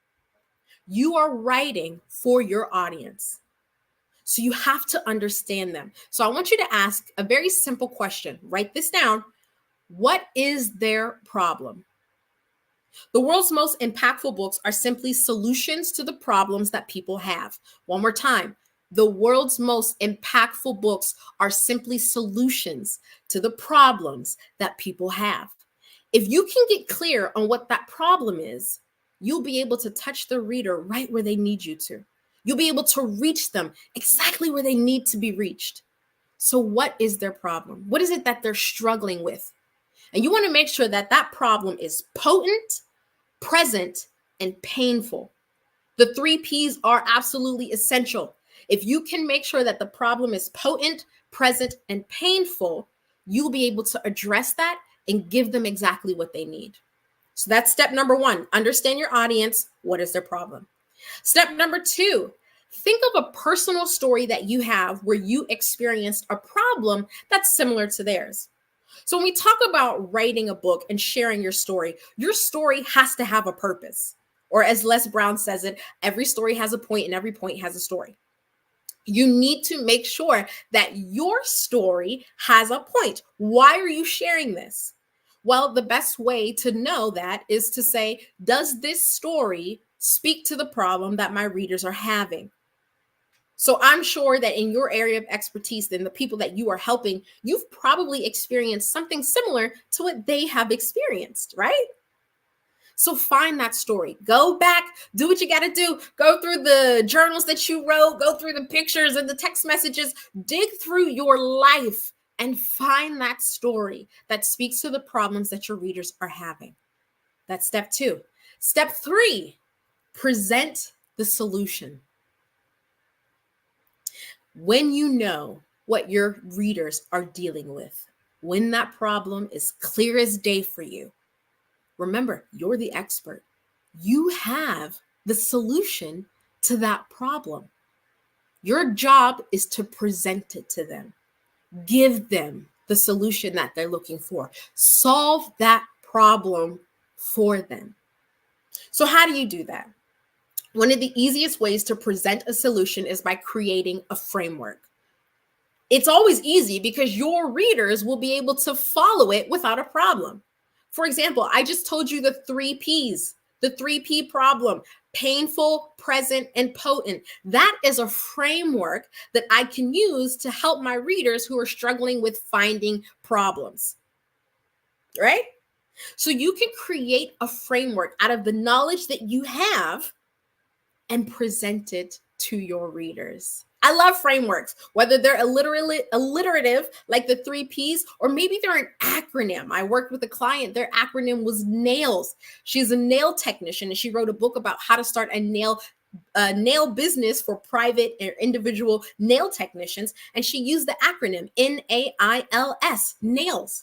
You are writing for your audience. So you have to understand them. So I want you to ask a very simple question. Write this down. What is their problem? The world's most impactful books are simply solutions to the problems that people have. One more time. The world's most impactful books are simply solutions to the problems that people have. If you can get clear on what that problem is, you'll be able to touch the reader right where they need you to. You'll be able to reach them exactly where they need to be reached. So what is their problem? What is it that they're struggling with? And you want to make sure that that problem is potent, present, and painful. The 3 Ps are absolutely essential. If you can make sure that the problem is potent, present, and painful, you'll be able to address that and give them exactly what they need. So that's step number 1. Understand your audience. What is their problem? Step number 2, think of a personal story that you have where you experienced a problem that's similar to theirs. So when we talk about writing a book and sharing your story has to have a purpose. Or as Les Brown says it, every story has a point and every point has a story. You need to make sure that your story has a point. Why are you sharing this? Well, the best way to know that is to say, does this story speak to the problem that my readers are having? So I'm sure that in your area of expertise and the people that you are helping, you've probably experienced something similar to what they have experienced, right? So find that story. Go back, do what you got to do. Go through the journals that you wrote, go through the pictures and the text messages, dig through your life and find that story that speaks to the problems that your readers are having. That's step 2. Step 3, present the solution. When you know what your readers are dealing with, when that problem is clear as day for you, remember, you're the expert. You have the solution to that problem. Your job is to present it to them. Give them the solution that they're looking for. Solve that problem for them. So how do you do that? One of the easiest ways to present a solution is by creating a framework. It's always easy because your readers will be able to follow it without a problem. For example, I just told you the 3 Ps, the 3P problem: painful, present, and potent. That is a framework that I can use to help my readers who are struggling with finding problems, right? So you can create a framework out of the knowledge that you have and present it to your readers. I love frameworks, whether they're alliterative, like the 3 Ps, or maybe they're an acronym. I worked with a client, their acronym was NAILS. She's a nail technician, and she wrote a book about how to start a nail business for private or individual nail technicians. And she used the acronym NAILS, NAILS.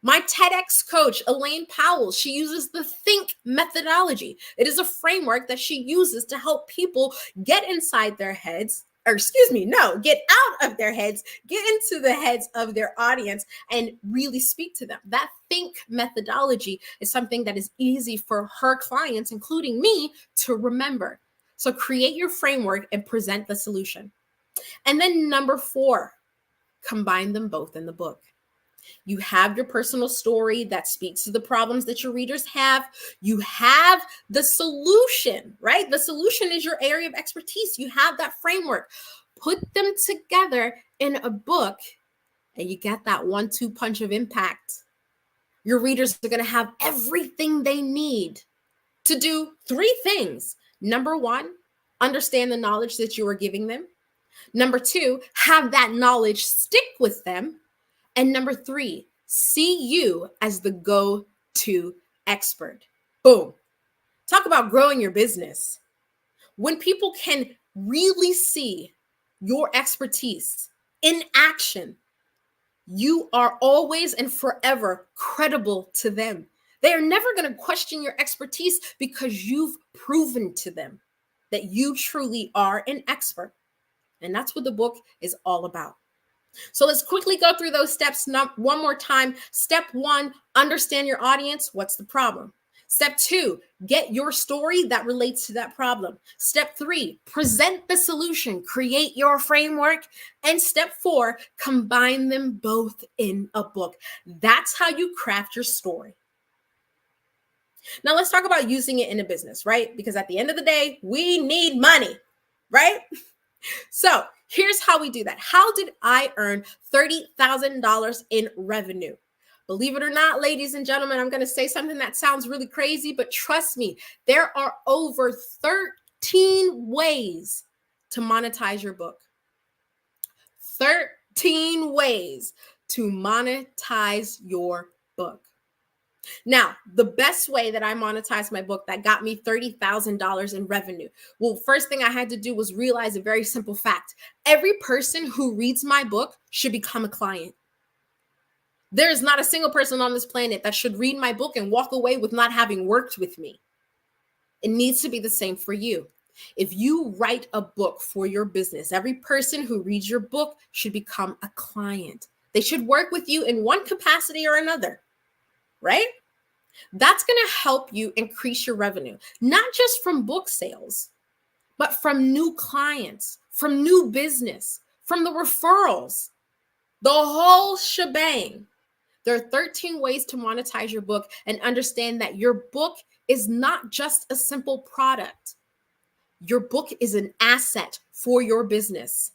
My TEDx coach, Elaine Powell, she uses the THINK methodology. It is a framework that she uses to help people get inside their heads, get out of their heads, get into the heads of their audience and really speak to them. That THINK methodology is something that is easy for her clients, including me, to remember. So create your framework and present the solution. And then number 4, combine them both in the book. You have your personal story that speaks to the problems that your readers have. You have the solution, right? The solution is your area of expertise. You have that framework. Put them together in a book, and you get that 1-2 punch of impact. Your readers are going to have everything they need to do 3 things. Number 1, understand the knowledge that you are giving them. Number 2, have that knowledge stick with them. And number 3, see you as the go-to expert. Boom. Talk about growing your business. When people can really see your expertise in action, you are always and forever credible to them. They are never going to question your expertise because you've proven to them that you truly are an expert. And that's what the book is all about. So let's quickly go through those steps one more time. Step 1, understand your audience. What's the problem? Step 2, get your story that relates to that problem. Step 3, present the solution, create your framework. And step 4, combine them both in a book. That's how you craft your story. Now let's talk about using it in a business, right? Because at the end of the day, we need money, right? So here's how we do that. How did I earn $30,000 in revenue? Believe it or not, ladies and gentlemen, I'm going to say something that sounds really crazy, but trust me, there are over 13 ways to monetize your book. 13 ways to monetize your book. Now, the best way that I monetized my book that got me $30,000 in revenue. Well, first thing I had to do was realize a very simple fact. Every person who reads my book should become a client. There is not a single person on this planet that should read my book and walk away with not having worked with me. It needs to be the same for you. If you write a book for your business, every person who reads your book should become a client. They should work with you in one capacity or another. Right? That's going to help you increase your revenue, not just from book sales, but from new clients, from new business, from the referrals, the whole shebang. There are 13 ways to monetize your book, and understand that your book is not just a simple product. Your book is an asset for your business.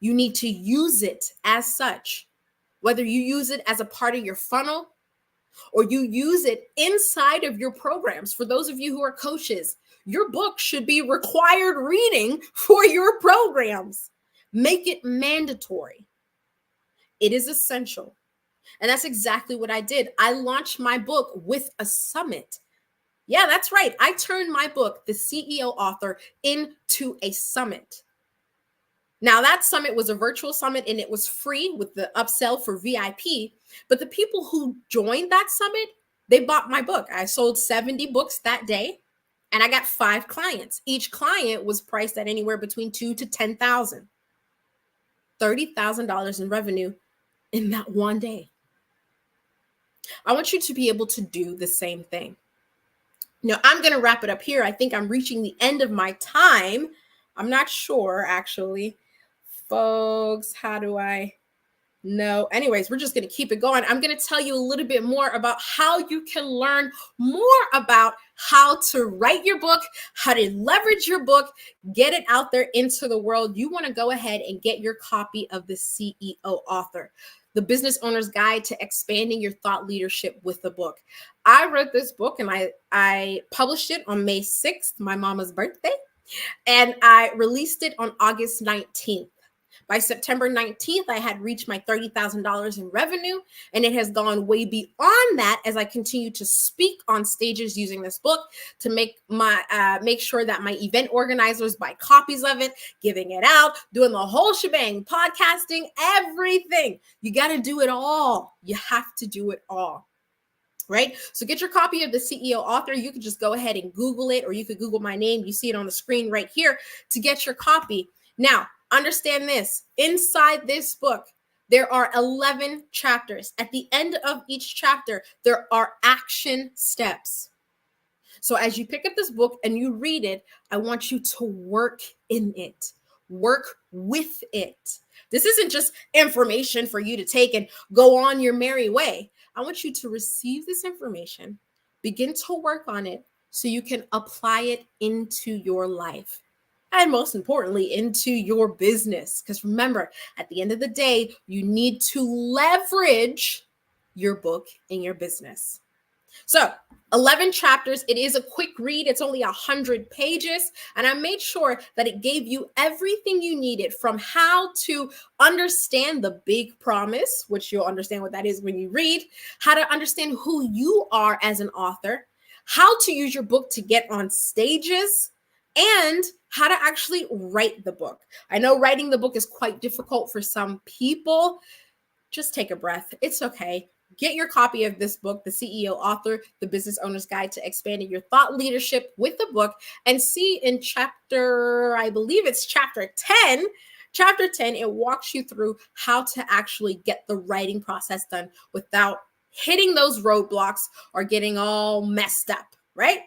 You need to use it as such, whether you use it as a part of your funnel, or you use it inside of your programs. For those of you who are coaches, your book should be required reading for your programs. Make it mandatory. It is essential. And that's exactly what I did. I launched my book with a summit. Yeah, that's right. I turned my book, The CEO Author, into a summit. Now, that summit was a virtual summit, and it was free with the upsell for VIP. But the people who joined that summit, they bought my book. I sold 70 books that day, and I got 5 clients. Each client was priced at anywhere between $2,000 to $10,000. $30,000 in revenue in that one day. I want you to be able to do the same thing. Now, I'm going to wrap it up here. I think I'm reaching the end of my time. I'm not sure, actually. folks. How do I know? Anyways, we're just going to keep it going. I'm going to tell you a little bit more about how you can learn more about how to write your book, how to leverage your book, get it out there into the world. You want to go ahead and get your copy of the CEO Author, the Business Owner's Guide to Expanding Your Thought Leadership with the Book. I wrote this book and I published it on May 6th, my mama's birthday, and I released it on August 19th. By September 19th, I had reached my $30,000 in revenue, and it has gone way beyond that as I continue to speak on stages using this book to make sure that my event organizers buy copies of it, giving it out, doing the whole shebang, podcasting, everything. You got to do it all. You have to do it all. Right? So get your copy of the CEO Author. You can just go ahead and Google it, or you could Google my name. You see it on the screen right here to get your copy. Now, understand this. Inside this book, there are 11 chapters. At the end of each chapter, there are action steps. So as you pick up this book and you read it, I want you to work in it. Work with it. This isn't just information for you to take and go on your merry way. I want you to receive this information, begin to work on it so you can apply it into your life. And most importantly, into your business. Because remember, at the end of the day, you need to leverage your book in your business. So 11 chapters. It is a quick read. It's only 100 pages. And I made sure that it gave you everything you needed, from how to understand the big promise, which you'll understand what that is when you read, how to understand who you are as an author, how to use your book to get on stages, and how to actually write the book. I know writing the book is quite difficult for some people. Just take a breath. It's okay. Get your copy of this book, The CEO Author, The Business Owner's Guide to Expanding Your Thought Leadership with the Book, and see in I believe it's chapter 10. Chapter 10, it walks you through how to actually get the writing process done without hitting those roadblocks or getting all messed up, right?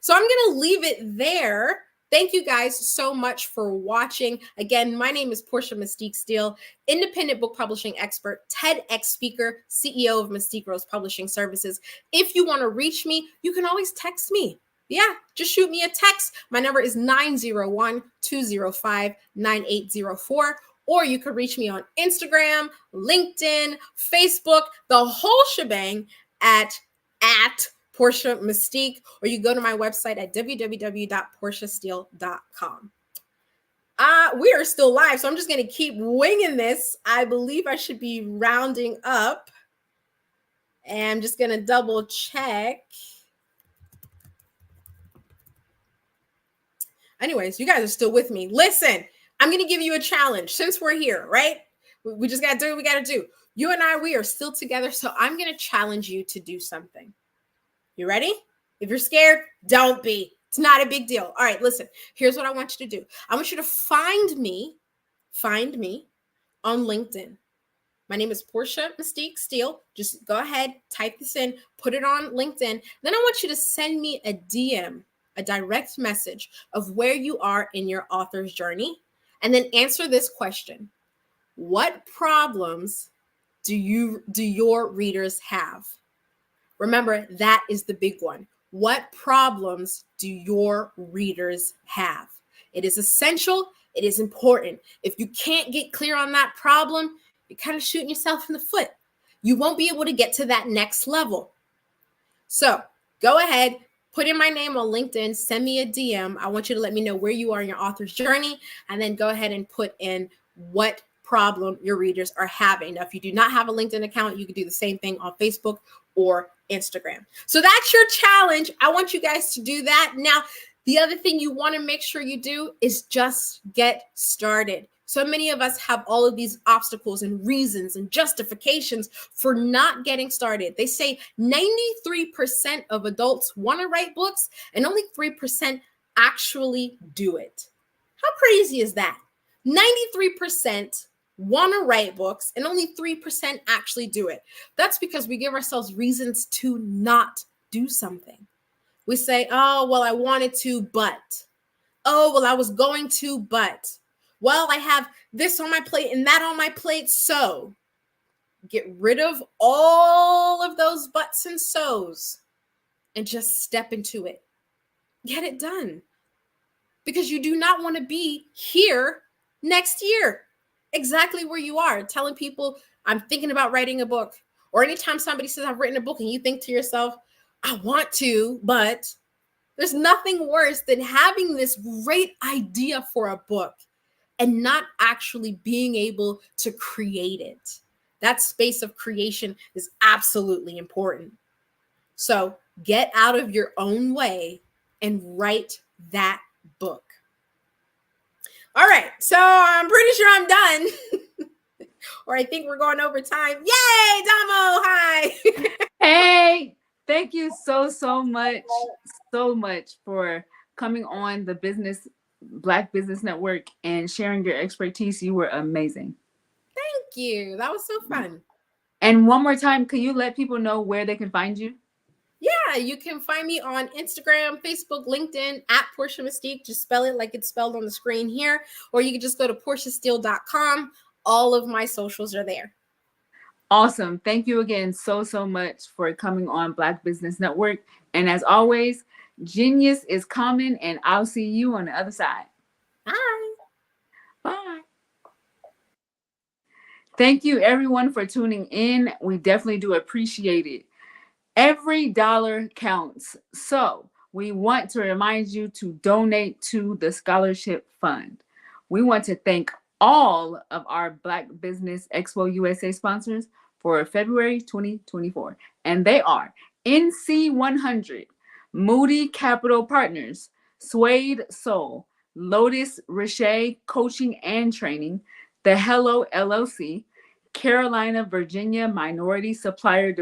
So I'm going to leave it there. Thank you guys so much for watching. Again, my name is Portia Mystique Steele, independent book publishing expert, TEDx speaker, CEO of Mystique Rose Publishing Services. If you want to reach me, you can always text me. Yeah, just shoot me a text. My number is 901-205-9804. Or you could reach me on Instagram, LinkedIn, Facebook, the whole shebang at Portia Mystique, or you go to my website at www.portiasteele.com. We are still live, so I'm just going to keep winging this. I believe I should be rounding up. And I'm just going to double check. Anyways, you guys are still with me. Listen, I'm going to give you a challenge since we're here, right? We just got to do what we got to do. You and I, we are still together, so I'm going to challenge you to do something. You ready? If you're scared, don't be. It's not a big deal. All right, listen. Here's what I want you to do. I want you to find me on LinkedIn. My name is Portia Mystique Steele. Just go ahead, type this in, put it on LinkedIn. Then I want you to send me a DM, a direct message of where you are in your author's journey, and then answer this question. What problems do your readers have? Remember, that is the big one. What problems do your readers have? It is essential. It is important. If you can't get clear on that problem, you're kind of shooting yourself in the foot. You won't be able to get to that next level. So go ahead, put in my name on LinkedIn, send me a DM. I want you to let me know where you are in your author's journey, and then go ahead and put in what problem your readers are having. Now, if you do not have a LinkedIn account, you can do the same thing on Facebook or Instagram. So that's your challenge. I want you guys to do that. Now, the other thing you want to make sure you do is just get started. So many of us have all of these obstacles and reasons and justifications for not getting started. They say 93% of adults want to write books and only 3% actually do it. How crazy is that? 93% want to write books and only 3% actually do it. That's because we give ourselves reasons to not do something. We say, oh, well, I wanted to, but. Oh, well, I was going to, but. well, I have this on my plate and that on my plate. So get rid of all of those buts and so's and just step into it. Get it done. Because you do not want to be here next year, exactly where you are, telling people, I'm thinking about writing a book. Or anytime somebody says, I've written a book, and you think to yourself, I want to, but there's nothing worse than having this great idea for a book and not actually being able to create it. That space of creation is absolutely important. So get out of your own way and write that book. All right, so I'm pretty sure I'm done. Or I think we're going over time. Yay, Damo, hi. Hey, thank you so much for coming on the Black Business Network and sharing your expertise. You were amazing. Thank you. That was so fun. And one more time, can you let people know where they can find you? Yeah, you can find me on Instagram, Facebook, LinkedIn, at Portia Mystique. Just spell it like it's spelled on the screen here. Or you can just go to portiasteele.com. All of my socials are there. Awesome. Thank you again so much for coming on Black Business Network. And as always, genius is coming, and I'll see you on the other side. Bye. Bye. Thank you, everyone, for tuning in. We definitely do appreciate it. Every dollar counts. So we want to remind you to donate to the Scholarship Fund. We want to thank all of our Black Business Expo USA sponsors for February 2024. And they are NC100, Moody Capital Partners, Suede Soul, Lotus Richey Coaching and Training, The Hello LLC, Carolina, Virginia Minority Supplier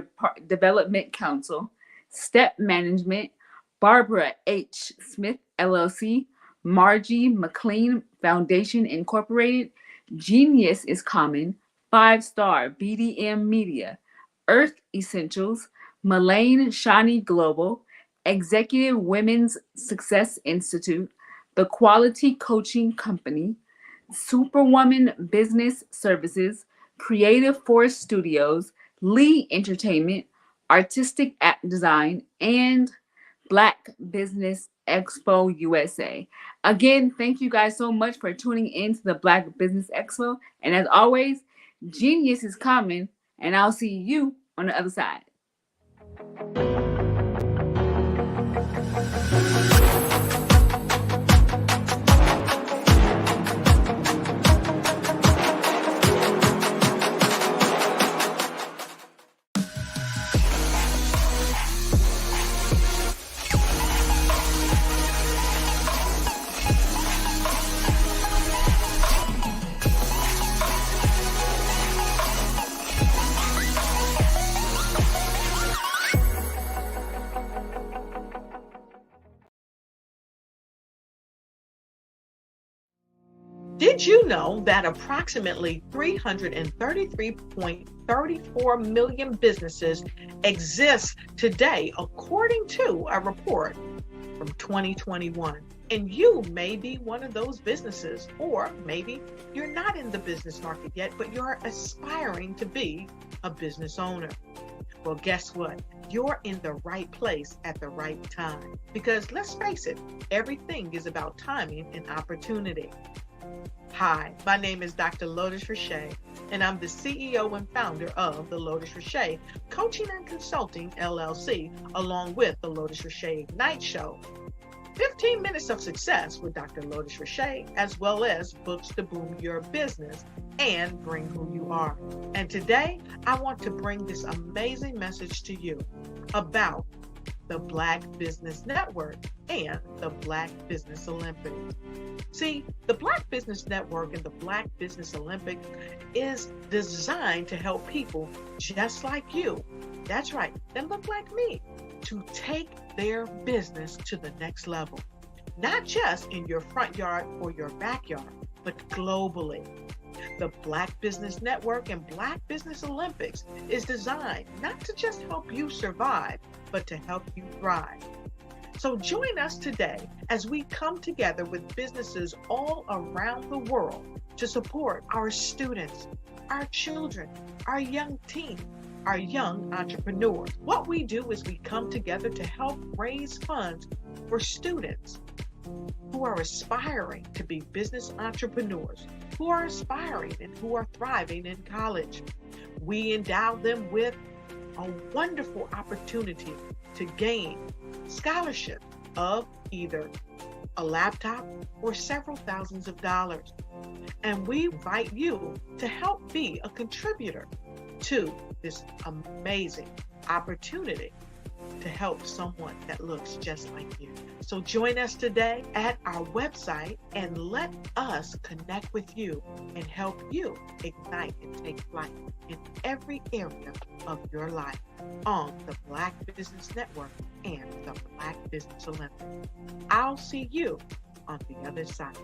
Development Council, Step Management, Barbara H. Smith LLC, Margie McLean Foundation Incorporated, Genius is Common, 5-Star BDM Media, Earth Essentials, Mullane Shawnee Global, Executive Women's Success Institute, The Quality Coaching Company, Superwoman Business Services, Creative Force Studios, Lee Entertainment, Artistic App Design, and Black Business Expo USA. Again, thank you guys so much for tuning in to the Black Business Expo. And as always, genius is coming, and I'll see you on the other side. Did you know that approximately 333.34 million businesses exist today, according to a report from 2021? And you may be one of those businesses, or maybe you're not in the business market yet, but you're aspiring to be a business owner. Well, guess what? You're in the right place at the right time. Because let's face it, everything is about timing and opportunity. Hi, my name is Dr. Lotus Richey, and I'm the CEO and founder of the Lotus Richey Coaching and Consulting LLC, along with the Lotus Richey Ignite Show. 15 minutes of success with Dr. Lotus Richey, as well as books to boom your business and bring who you are. And today, I want to bring this amazing message to you about the Black Business Network and the Black Business Olympics. See, the Black Business Network and the Black Business Olympics is designed to help people just like you, that's right, that look like me, to take their business to the next level. Not just in your front yard or your backyard, but globally. The Black Business Network and Black Business Olympics is designed not to just help you survive, but to help you thrive. So join us today as we come together with businesses all around the world to support our students, our children, our young teens, our young entrepreneurs. What we do is we come together to help raise funds for students who are aspiring to be business entrepreneurs, who are aspiring and who are thriving in college. We endow them with a wonderful opportunity to gain scholarship of either a laptop or several thousands of dollars. And we invite you to help be a contributor to this amazing opportunity to help someone that looks just like you. So join us today at our website and let us connect with you and help you ignite and take flight in every area of your life on the Black Business Network and the Black Business Olympics. I'll see you on the other side.